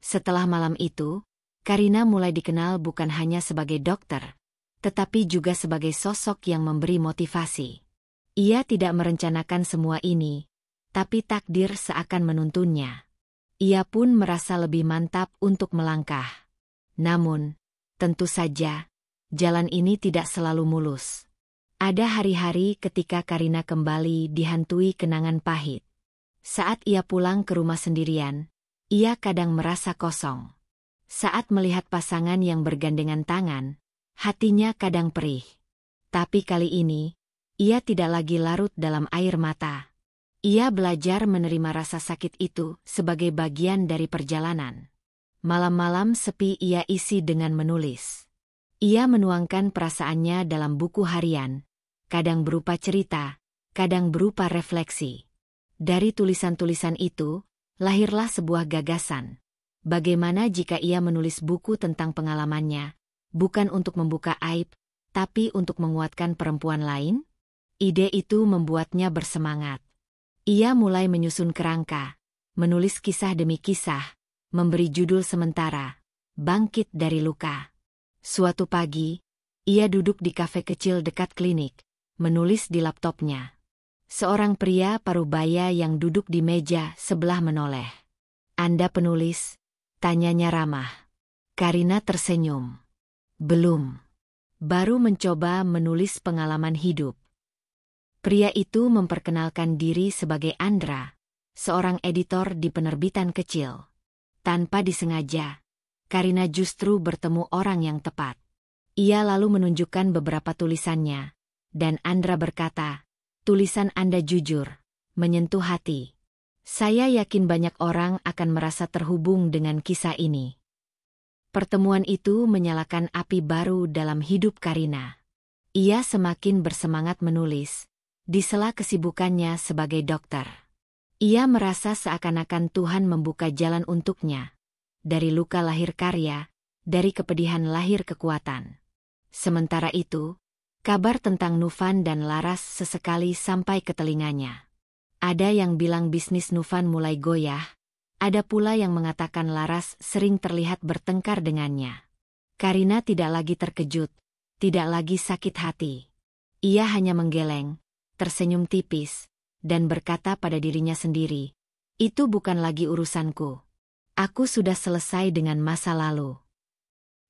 Setelah malam itu, Karina mulai dikenal bukan hanya sebagai dokter, tetapi juga sebagai sosok yang memberi motivasi. Ia tidak merencanakan semua ini, tapi takdir seakan menuntunnya. Ia pun merasa lebih mantap untuk melangkah. Namun, tentu saja, jalan ini tidak selalu mulus. Ada hari-hari ketika Karina kembali dihantui kenangan pahit. Saat ia pulang ke rumah sendirian, ia kadang merasa kosong. Saat melihat pasangan yang bergandengan tangan, hatinya kadang perih. Tapi kali ini, ia tidak lagi larut dalam air mata. Ia belajar menerima rasa sakit itu sebagai bagian dari perjalanan. Malam-malam sepi ia isi dengan menulis. Ia menuangkan perasaannya dalam buku harian, kadang berupa cerita, kadang berupa refleksi. Dari tulisan-tulisan itu, lahirlah sebuah gagasan. Bagaimana jika ia menulis buku tentang pengalamannya, bukan untuk membuka aib, tapi untuk menguatkan perempuan lain? Ide itu membuatnya bersemangat. Ia mulai menyusun kerangka, menulis kisah demi kisah, memberi judul sementara, Bangkit dari Luka. Suatu pagi, ia duduk di kafe kecil dekat klinik, menulis di laptopnya. Seorang pria parubaya yang duduk di meja sebelah menoleh. "Anda penulis?" tanyanya ramah. Karina tersenyum. "Belum. Baru mencoba menulis pengalaman hidup." Pria itu memperkenalkan diri sebagai Andra, seorang editor di penerbitan kecil. Tanpa disengaja, Karina justru bertemu orang yang tepat. Ia lalu menunjukkan beberapa tulisannya, dan Andra berkata, "Tulisan Anda jujur, menyentuh hati. Saya yakin banyak orang akan merasa terhubung dengan kisah ini." Pertemuan itu menyalakan api baru dalam hidup Karina. Ia semakin bersemangat menulis, di sela kesibukannya sebagai dokter. Ia merasa seakan-akan Tuhan membuka jalan untuknya. Dari luka lahir karya, dari kepedihan lahir kekuatan. Sementara itu, kabar tentang Novan dan Laras sesekali sampai ke telinganya. Ada yang bilang bisnis Novan mulai goyah, ada pula yang mengatakan Laras sering terlihat bertengkar dengannya. Karina tidak lagi terkejut, tidak lagi sakit hati. Ia hanya menggeleng, tersenyum tipis, dan berkata pada dirinya sendiri, "Itu bukan lagi urusanku. Aku sudah selesai dengan masa lalu."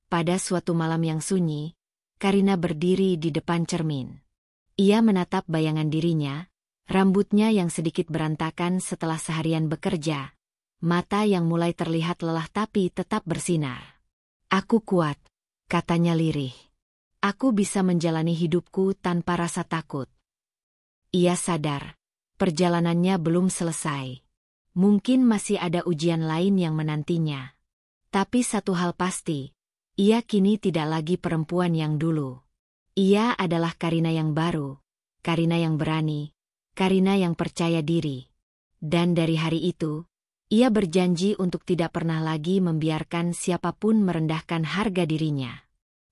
Pada suatu malam yang sunyi, Karina berdiri di depan cermin. Ia menatap bayangan dirinya, rambutnya yang sedikit berantakan setelah seharian bekerja, mata yang mulai terlihat lelah tapi tetap bersinar. "Aku kuat," katanya lirih. "Aku bisa menjalani hidupku tanpa rasa takut." Ia sadar, perjalanannya belum selesai. Mungkin masih ada ujian lain yang menantinya. Tapi satu hal pasti, Ia kini tidak lagi perempuan yang dulu. Ia adalah Karina yang baru, Karina yang berani, Karina yang percaya diri. Dan dari hari itu, ia berjanji untuk tidak pernah lagi membiarkan siapapun merendahkan harga dirinya.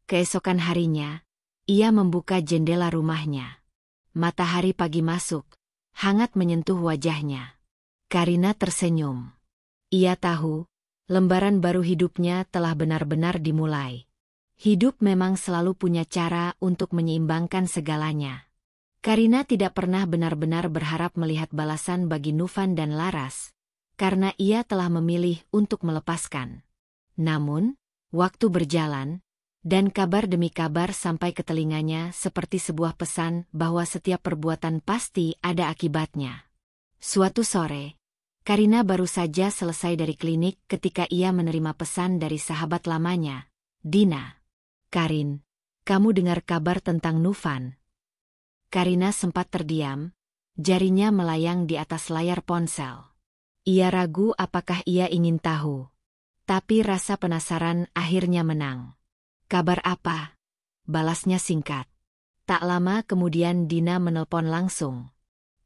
Keesokan harinya, ia membuka jendela rumahnya. Matahari pagi masuk, hangat menyentuh wajahnya. Karina tersenyum. Ia tahu, lembaran baru hidupnya telah benar-benar dimulai. Hidup memang selalu punya cara untuk menyeimbangkan segalanya. Karina tidak pernah benar-benar berharap melihat balasan bagi Novan dan Laras, karena ia telah memilih untuk melepaskan. Namun, waktu berjalan, dan kabar demi kabar sampai ke telinganya seperti sebuah pesan bahwa setiap perbuatan pasti ada akibatnya. Suatu sore, Karina baru saja selesai dari klinik ketika ia menerima pesan dari sahabat lamanya, Dina. "Karin, kamu dengar kabar tentang Novan?" Karina sempat terdiam, jarinya melayang di atas layar ponsel. Ia ragu apakah ia ingin tahu. Tapi rasa penasaran akhirnya menang. "Kabar apa?" balasnya singkat. Tak lama kemudian Dina menelpon langsung.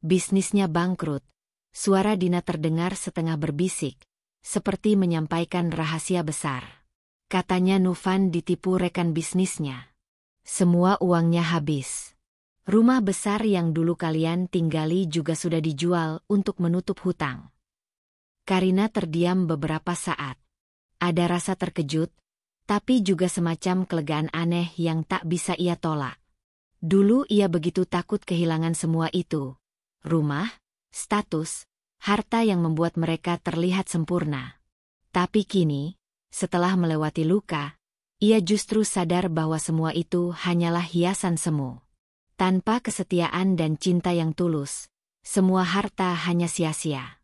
Bisnisnya bangkrut. Suara Dina terdengar setengah berbisik, seperti menyampaikan rahasia besar. Katanya Novan ditipu rekan bisnisnya. Semua uangnya habis. Rumah besar yang dulu kalian tinggali juga sudah dijual untuk menutup hutang. Karina terdiam beberapa saat. Ada rasa terkejut, tapi juga semacam kelegaan aneh yang tak bisa ia tolak. Dulu ia begitu takut kehilangan semua itu. Rumah, status, harta yang membuat mereka terlihat sempurna. Tapi kini, setelah melewati luka, ia justru sadar bahwa semua itu hanyalah hiasan semu. Tanpa kesetiaan dan cinta yang tulus, semua harta hanya sia-sia.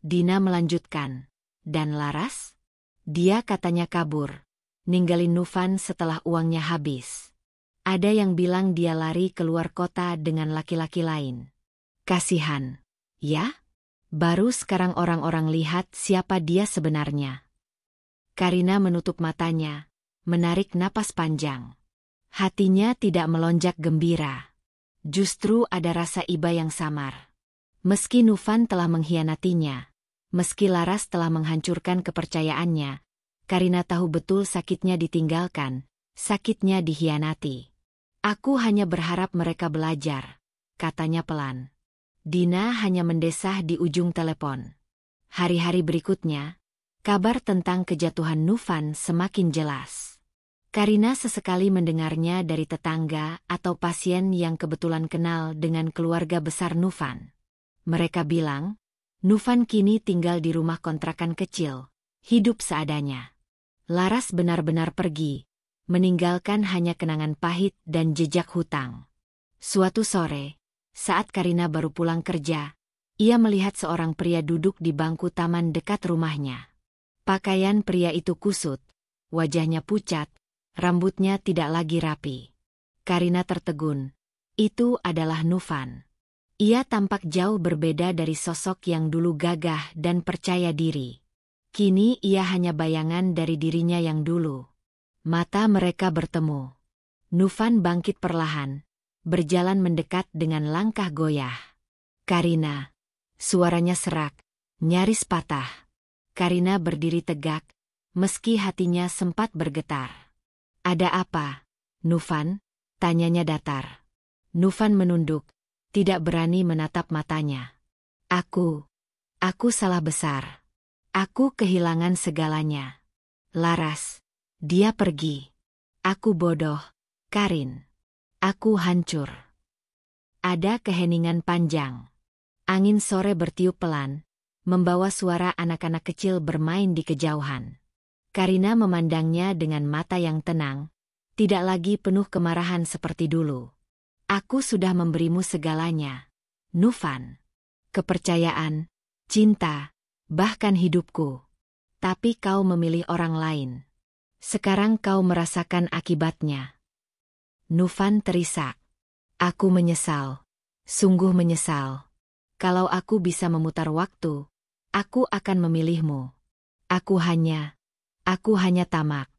Dina melanjutkan. "Dan Laras? Dia katanya kabur, ninggalin Novan setelah uangnya habis. Ada yang bilang dia lari keluar kota dengan laki-laki lain. Kasihan, ya? Baru sekarang orang-orang lihat siapa dia sebenarnya." Karina menutup matanya, menarik napas panjang. Hatinya tidak melonjak gembira. Justru ada rasa iba yang samar. Meski Novan telah mengkhianatinya, meski Laras telah menghancurkan kepercayaannya, Karina tahu betul sakitnya ditinggalkan, sakitnya dikhianati. "Aku hanya berharap mereka belajar," katanya pelan. Dina hanya mendesah di ujung telepon. Hari-hari berikutnya, kabar tentang kejatuhan Novan semakin jelas. Karina sesekali mendengarnya dari tetangga atau pasien yang kebetulan kenal dengan keluarga besar Novan. Mereka bilang, Novan kini tinggal di rumah kontrakan kecil, hidup seadanya. Laras benar-benar pergi, meninggalkan hanya kenangan pahit dan jejak hutang. Suatu sore, saat Karina baru pulang kerja, ia melihat seorang pria duduk di bangku taman dekat rumahnya. Pakaian pria itu kusut, wajahnya pucat, rambutnya tidak lagi rapi. Karina tertegun. Itu adalah Novan. Ia tampak jauh berbeda dari sosok yang dulu gagah dan percaya diri. Kini ia hanya bayangan dari dirinya yang dulu. Mata mereka bertemu. Novan bangkit perlahan, berjalan mendekat dengan langkah goyah. "Karina." Suaranya serak, nyaris patah. Karina berdiri tegak, meski hatinya sempat bergetar. "Ada apa, Novan?" tanyanya datar. Novan menunduk, tidak berani menatap matanya. Aku salah besar. Aku kehilangan segalanya. Laras, dia pergi. Aku bodoh, Karin. Aku hancur." Ada keheningan panjang. Angin sore bertiup pelan, membawa suara anak-anak kecil bermain di kejauhan. Karina memandangnya dengan mata yang tenang, tidak lagi penuh kemarahan seperti dulu. "Aku sudah memberimu segalanya, Novan. Kepercayaan, cinta, bahkan hidupku. Tapi kau memilih orang lain. Sekarang kau merasakan akibatnya." Novan terisak. "Aku menyesal. Sungguh menyesal. Kalau aku bisa memutar waktu, aku akan memilihmu. Aku hanya tamak."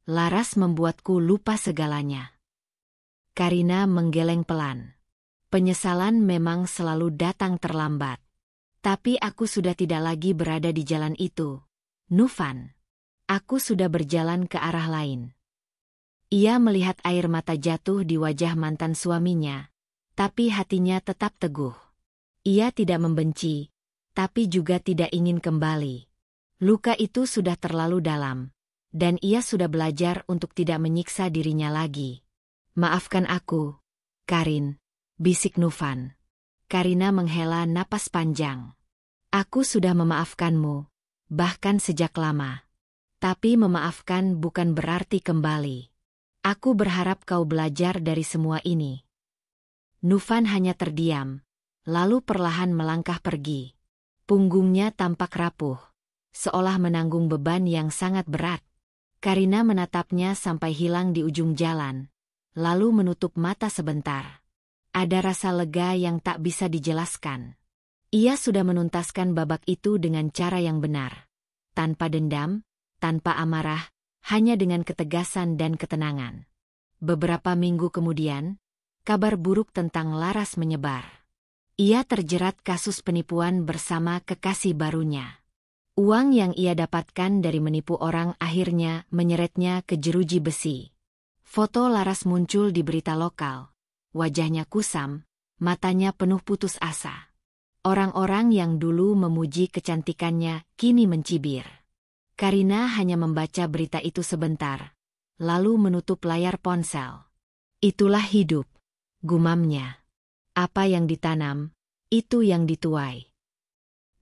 Laras membuatku lupa segalanya. Karina menggeleng pelan. Penyesalan memang selalu datang terlambat. Tapi aku sudah tidak lagi berada di jalan itu, Novan. Aku sudah berjalan ke arah lain. Ia melihat air mata jatuh di wajah mantan suaminya, tapi hatinya tetap teguh. Ia tidak membenci, tapi juga tidak ingin kembali. Luka itu sudah terlalu dalam, dan ia sudah belajar untuk tidak menyiksa dirinya lagi. Maafkan aku, Karin, bisik Novan. Karina menghela napas panjang. Aku sudah memaafkanmu, bahkan sejak lama. Tapi memaafkan bukan berarti kembali. Aku berharap kau belajar dari semua ini. Novan hanya terdiam, lalu perlahan melangkah pergi. Punggungnya tampak rapuh, seolah menanggung beban yang sangat berat. Karina menatapnya sampai hilang di ujung jalan, lalu menutup mata sebentar. Ada rasa lega yang tak bisa dijelaskan. Ia sudah menuntaskan babak itu dengan cara yang benar. Tanpa dendam, tanpa amarah, hanya dengan ketegasan dan ketenangan. Beberapa minggu kemudian, kabar buruk tentang Laras menyebar. Ia terjerat kasus penipuan bersama kekasih barunya. Uang yang ia dapatkan dari menipu orang akhirnya menyeretnya ke jeruji besi. Foto Laras muncul di berita lokal. Wajahnya kusam, matanya penuh putus asa. Orang-orang yang dulu memuji kecantikannya kini mencibir. Karina hanya membaca berita itu sebentar, lalu menutup layar ponsel. Itulah hidup, gumamnya. Apa yang ditanam, itu yang dituai.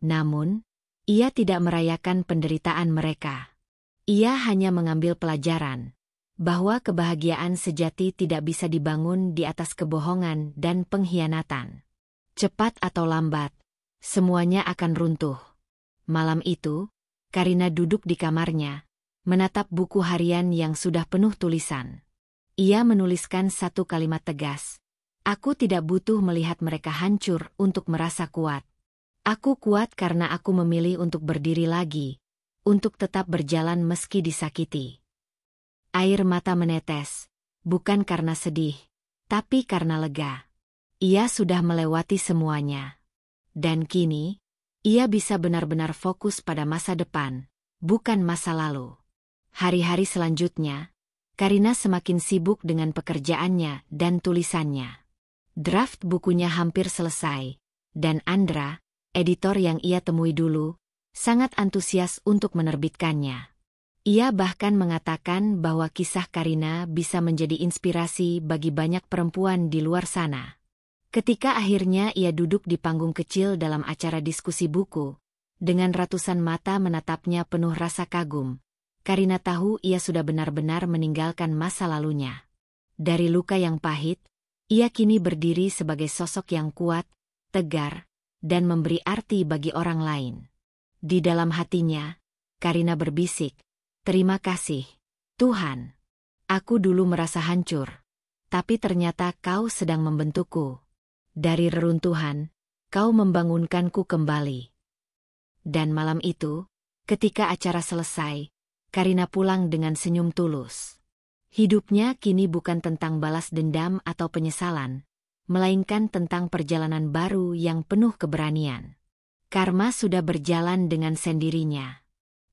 Namun, ia tidak merayakan penderitaan mereka. Ia hanya mengambil pelajaran bahwa kebahagiaan sejati tidak bisa dibangun di atas kebohongan dan pengkhianatan. Cepat atau lambat, semuanya akan runtuh. Malam itu, Karina duduk di kamarnya, menatap buku harian yang sudah penuh tulisan. Ia menuliskan satu kalimat tegas. Aku tidak butuh melihat mereka hancur untuk merasa kuat. Aku kuat karena aku memilih untuk berdiri lagi, untuk tetap berjalan meski disakiti. Air mata menetes, bukan karena sedih, tapi karena lega. Ia sudah melewati semuanya. Dan kini, ia bisa benar-benar fokus pada masa depan, bukan masa lalu. Hari-hari selanjutnya, Karina semakin sibuk dengan pekerjaannya dan tulisannya. Draft bukunya hampir selesai, dan Andra, editor yang ia temui dulu, sangat antusias untuk menerbitkannya. Ia bahkan mengatakan bahwa kisah Karina bisa menjadi inspirasi bagi banyak perempuan di luar sana. Ketika akhirnya ia duduk di panggung kecil dalam acara diskusi buku, dengan ratusan mata menatapnya penuh rasa kagum, Karina tahu ia sudah benar-benar meninggalkan masa lalunya. Dari luka yang pahit, ia kini berdiri sebagai sosok yang kuat, tegar, dan memberi arti bagi orang lain. Di dalam hatinya, Karina berbisik, "Terima kasih, Tuhan. Aku dulu merasa hancur, tapi ternyata Kau sedang membentukku. Dari reruntuhan, Kau membangunkanku kembali." Dan malam itu, ketika acara selesai, Karina pulang dengan senyum tulus. Hidupnya kini bukan tentang balas dendam atau penyesalan, melainkan tentang perjalanan baru yang penuh keberanian. Karma sudah berjalan dengan sendirinya.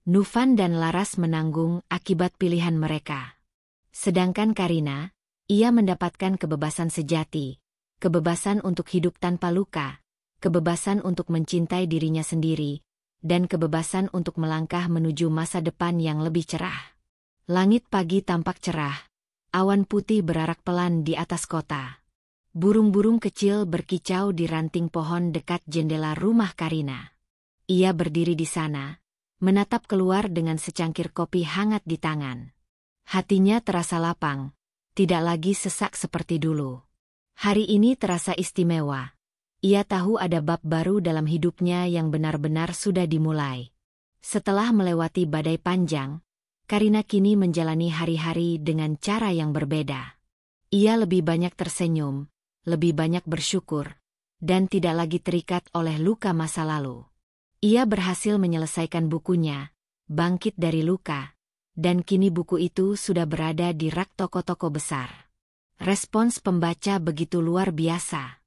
Novan dan Laras menanggung akibat pilihan mereka. Sedangkan Karina, ia mendapatkan kebebasan sejati, kebebasan untuk hidup tanpa luka, kebebasan untuk mencintai dirinya sendiri, dan kebebasan untuk melangkah menuju masa depan yang lebih cerah. Langit pagi tampak cerah, awan putih berarak pelan di atas kota. Burung-burung kecil berkicau di ranting pohon dekat jendela rumah Karina. Ia berdiri di sana, menatap keluar dengan secangkir kopi hangat di tangan. Hatinya terasa lapang, tidak lagi sesak seperti dulu. Hari ini terasa istimewa. Ia tahu ada bab baru dalam hidupnya yang benar-benar sudah dimulai. Setelah melewati badai panjang, Karina kini menjalani hari-hari dengan cara yang berbeda. Ia lebih banyak tersenyum, lebih banyak bersyukur, dan tidak lagi terikat oleh luka masa lalu. Ia berhasil menyelesaikan bukunya, bangkit dari luka, dan kini buku itu sudah berada di rak toko-toko besar. Respons pembaca begitu luar biasa.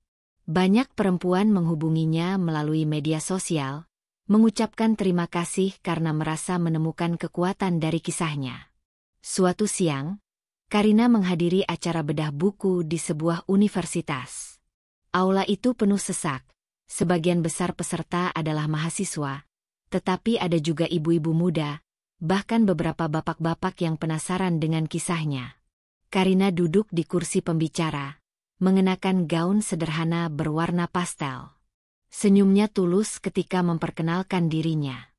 Banyak perempuan menghubunginya melalui media sosial, mengucapkan terima kasih karena merasa menemukan kekuatan dari kisahnya. Suatu siang, Karina menghadiri acara bedah buku di sebuah universitas. Aula itu penuh sesak. Sebagian besar peserta adalah mahasiswa, tetapi ada juga ibu-ibu muda, bahkan beberapa bapak-bapak yang penasaran dengan kisahnya. Karina duduk di kursi pembicara, mengenakan gaun sederhana berwarna pastel. Senyumnya tulus ketika memperkenalkan dirinya.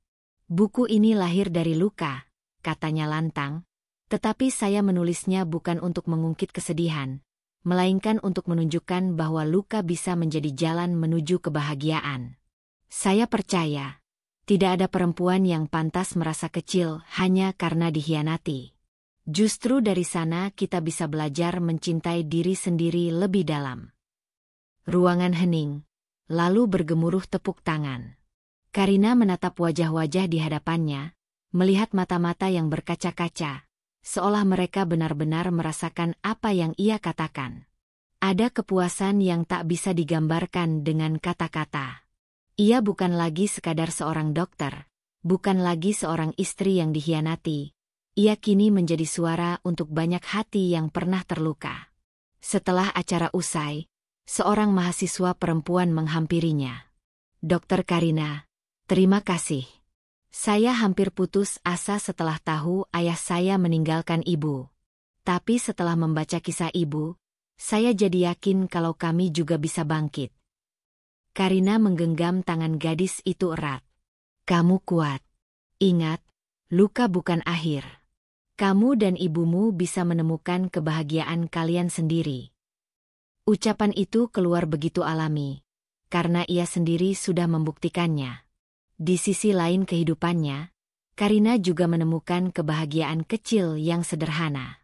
Buku ini lahir dari luka, katanya lantang, tetapi saya menulisnya bukan untuk mengungkit kesedihan, melainkan untuk menunjukkan bahwa luka bisa menjadi jalan menuju kebahagiaan. Saya percaya, tidak ada perempuan yang pantas merasa kecil hanya karena dikhianati. Justru dari sana kita bisa belajar mencintai diri sendiri lebih dalam. Ruangan hening, lalu bergemuruh tepuk tangan. Karina menatap wajah-wajah di hadapannya, melihat mata-mata yang berkaca-kaca, seolah mereka benar-benar merasakan apa yang ia katakan. Ada kepuasan yang tak bisa digambarkan dengan kata-kata. Ia bukan lagi sekadar seorang dokter, bukan lagi seorang istri yang dikhianati. Ia kini menjadi suara untuk banyak hati yang pernah terluka. Setelah acara usai, seorang mahasiswa perempuan menghampirinya. Dokter Karina, terima kasih. Saya hampir putus asa setelah tahu ayah saya meninggalkan ibu. Tapi setelah membaca kisah ibu, saya jadi yakin kalau kami juga bisa bangkit. Karina menggenggam tangan gadis itu erat. Kamu kuat. Ingat, luka bukan akhir. Kamu dan ibumu bisa menemukan kebahagiaan kalian sendiri. Ucapan itu keluar begitu alami, karena ia sendiri sudah membuktikannya. Di sisi lain kehidupannya, Karina juga menemukan kebahagiaan kecil yang sederhana.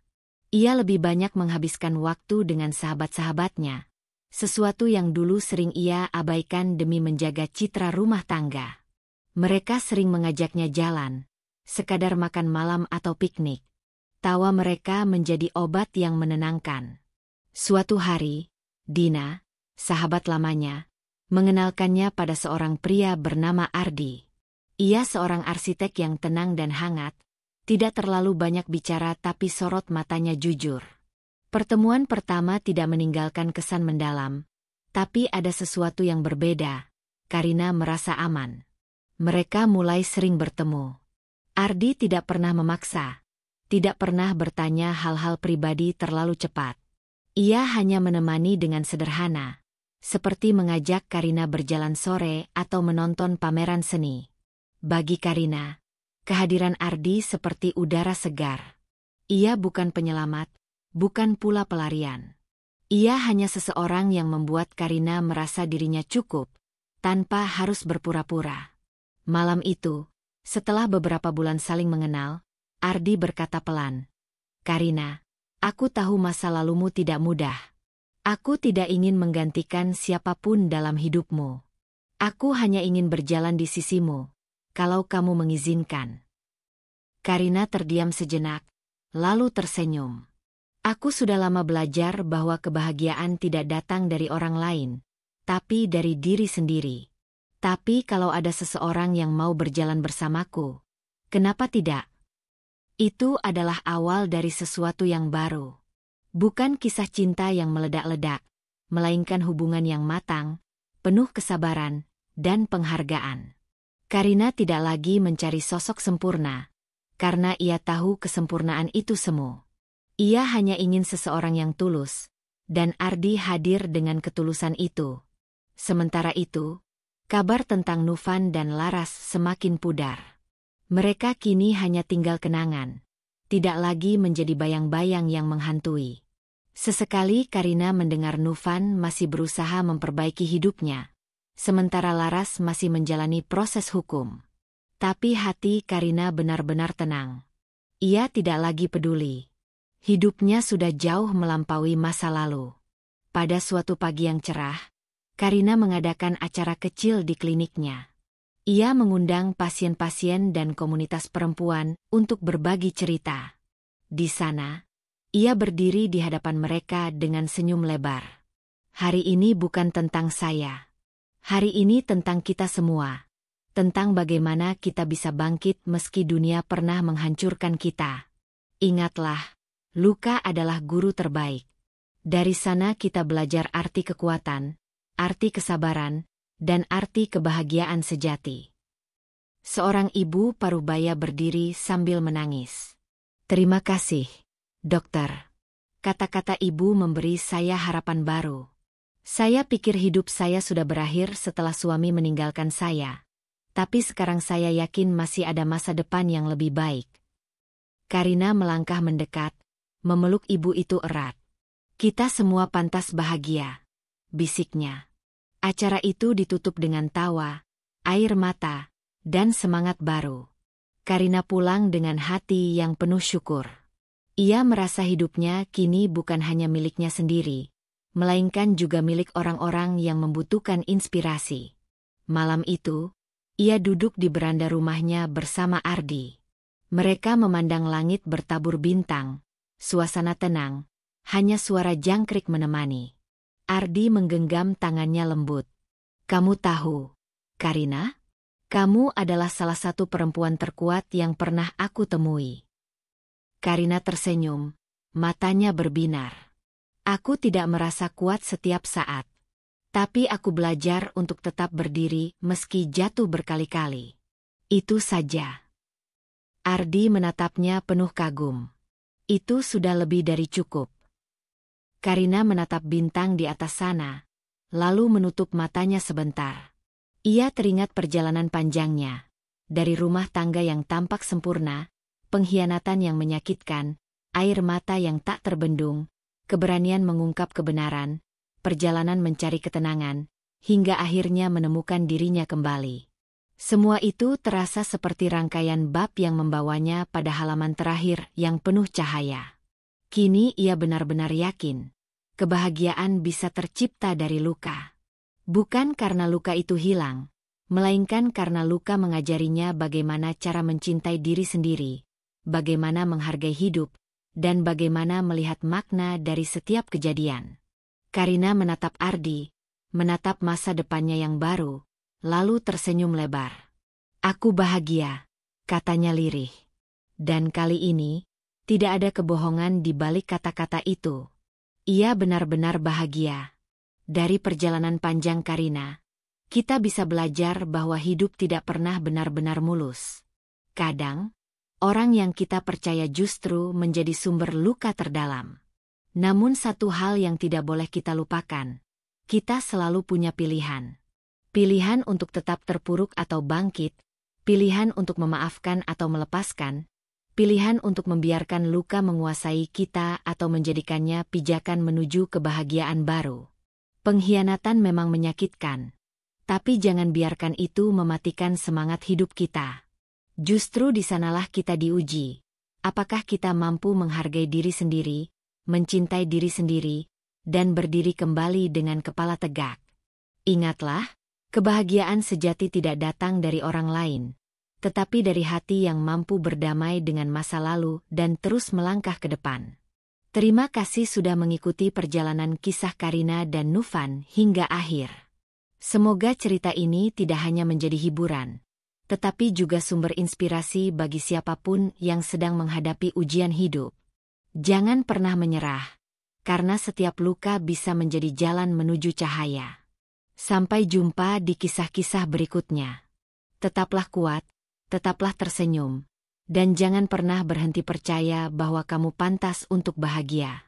Ia lebih banyak menghabiskan waktu dengan sahabat-sahabatnya, sesuatu yang dulu sering ia abaikan demi menjaga citra rumah tangga. Mereka sering mengajaknya jalan, sekadar makan malam atau piknik. Tawa mereka menjadi obat yang menenangkan. Suatu hari, Dina, sahabat lamanya, mengenalkannya pada seorang pria bernama Ardi. Ia seorang arsitek yang tenang dan hangat, tidak terlalu banyak bicara tapi sorot matanya jujur. Pertemuan pertama tidak meninggalkan kesan mendalam, tapi ada sesuatu yang berbeda. Karina merasa aman. Mereka mulai sering bertemu. Ardi tidak pernah memaksa, tidak pernah bertanya hal-hal pribadi terlalu cepat. Ia hanya menemani dengan sederhana, seperti mengajak Karina berjalan sore atau menonton pameran seni. Bagi Karina, kehadiran Ardi seperti udara segar. Ia bukan penyelamat, bukan pula pelarian. Ia hanya seseorang yang membuat Karina merasa dirinya cukup, tanpa harus berpura-pura. Malam itu, setelah beberapa bulan saling mengenal, Ardi berkata pelan, Karina, aku tahu masa lalumu tidak mudah. Aku tidak ingin menggantikan siapapun dalam hidupmu. Aku hanya ingin berjalan di sisimu, kalau kamu mengizinkan. Karina terdiam sejenak, lalu tersenyum. Aku sudah lama belajar bahwa kebahagiaan tidak datang dari orang lain, tapi dari diri sendiri. Tapi kalau ada seseorang yang mau berjalan bersamaku, kenapa tidak? Itu adalah awal dari sesuatu yang baru. Bukan kisah cinta yang meledak-ledak, melainkan hubungan yang matang, penuh kesabaran, dan penghargaan. Karina tidak lagi mencari sosok sempurna, karena ia tahu kesempurnaan itu semu. Ia hanya ingin seseorang yang tulus, dan Ardi hadir dengan ketulusan itu. Sementara itu, kabar tentang Novan dan Laras semakin pudar. Mereka kini hanya tinggal kenangan, tidak lagi menjadi bayang-bayang yang menghantui. Sesekali Karina mendengar Novan masih berusaha memperbaiki hidupnya, sementara Laras masih menjalani proses hukum. Tapi hati Karina benar-benar tenang. Ia tidak lagi peduli. Hidupnya sudah jauh melampaui masa lalu. Pada suatu pagi yang cerah, Karina mengadakan acara kecil di kliniknya. Ia mengundang pasien-pasien dan komunitas perempuan untuk berbagi cerita. Di sana, ia berdiri di hadapan mereka dengan senyum lebar. Hari ini bukan tentang saya. Hari ini tentang kita semua. Tentang bagaimana kita bisa bangkit meski dunia pernah menghancurkan kita. Ingatlah, luka adalah guru terbaik. Dari sana kita belajar arti kekuatan, arti kesabaran, dan arti kebahagiaan sejati. Seorang ibu parubaya berdiri sambil menangis. Terima kasih, dokter. Kata-kata ibu memberi saya harapan baru. Saya pikir hidup saya sudah berakhir setelah suami meninggalkan saya. Tapi sekarang saya yakin masih ada masa depan yang lebih baik. Karina melangkah mendekat, memeluk ibu itu erat. Kita semua pantas bahagia, bisiknya. Acara itu ditutup dengan tawa, air mata, dan semangat baru. Karina pulang dengan hati yang penuh syukur. Ia merasa hidupnya kini bukan hanya miliknya sendiri, melainkan juga milik orang-orang yang membutuhkan inspirasi. Malam itu, ia duduk di beranda rumahnya bersama Ardi. Mereka memandang langit bertabur bintang, suasana tenang, hanya suara jangkrik menemani. Ardi menggenggam tangannya lembut. Kamu tahu, Karina? Kamu adalah salah satu perempuan terkuat yang pernah aku temui. Karina tersenyum, matanya berbinar. Aku tidak merasa kuat setiap saat. Tapi aku belajar untuk tetap berdiri meski jatuh berkali-kali. Itu saja. Ardi menatapnya penuh kagum. Itu sudah lebih dari cukup. Karina menatap bintang di atas sana, lalu menutup matanya sebentar. Ia teringat perjalanan panjangnya. Dari rumah tangga yang tampak sempurna, pengkhianatan yang menyakitkan, air mata yang tak terbendung, keberanian mengungkap kebenaran, perjalanan mencari ketenangan, hingga akhirnya menemukan dirinya kembali. Semua itu terasa seperti rangkaian bab yang membawanya pada halaman terakhir yang penuh cahaya. Kini ia benar-benar yakin, kebahagiaan bisa tercipta dari luka. Bukan karena luka itu hilang, melainkan karena luka mengajarinya bagaimana cara mencintai diri sendiri, bagaimana menghargai hidup, dan bagaimana melihat makna dari setiap kejadian. Karina menatap Ardi, menatap masa depannya yang baru, lalu tersenyum lebar. Aku bahagia, katanya lirih. Dan kali ini, tidak ada kebohongan di balik kata-kata itu. Ia benar-benar bahagia. Dari perjalanan panjang Karina, kita bisa belajar bahwa hidup tidak pernah benar-benar mulus. Kadang, orang yang kita percaya justru menjadi sumber luka terdalam. Namun satu hal yang tidak boleh kita lupakan, kita selalu punya pilihan. Pilihan untuk tetap terpuruk atau bangkit, pilihan untuk memaafkan atau melepaskan, pilihan untuk membiarkan luka menguasai kita atau menjadikannya pijakan menuju kebahagiaan baru. Pengkhianatan memang menyakitkan, tapi jangan biarkan itu mematikan semangat hidup kita. Justru di sanalah kita diuji. Apakah kita mampu menghargai diri sendiri, mencintai diri sendiri, dan berdiri kembali dengan kepala tegak. Ingatlah, kebahagiaan sejati tidak datang dari orang lain, tetapi dari hati yang mampu berdamai dengan masa lalu dan terus melangkah ke depan. Terima kasih sudah mengikuti perjalanan kisah Karina dan Nufan hingga akhir. Semoga cerita ini tidak hanya menjadi hiburan, tetapi juga sumber inspirasi bagi siapapun yang sedang menghadapi ujian hidup. Jangan pernah menyerah, karena setiap luka bisa menjadi jalan menuju cahaya. Sampai jumpa di kisah-kisah berikutnya. Tetaplah kuat, tetaplah tersenyum, dan jangan pernah berhenti percaya bahwa kamu pantas untuk bahagia.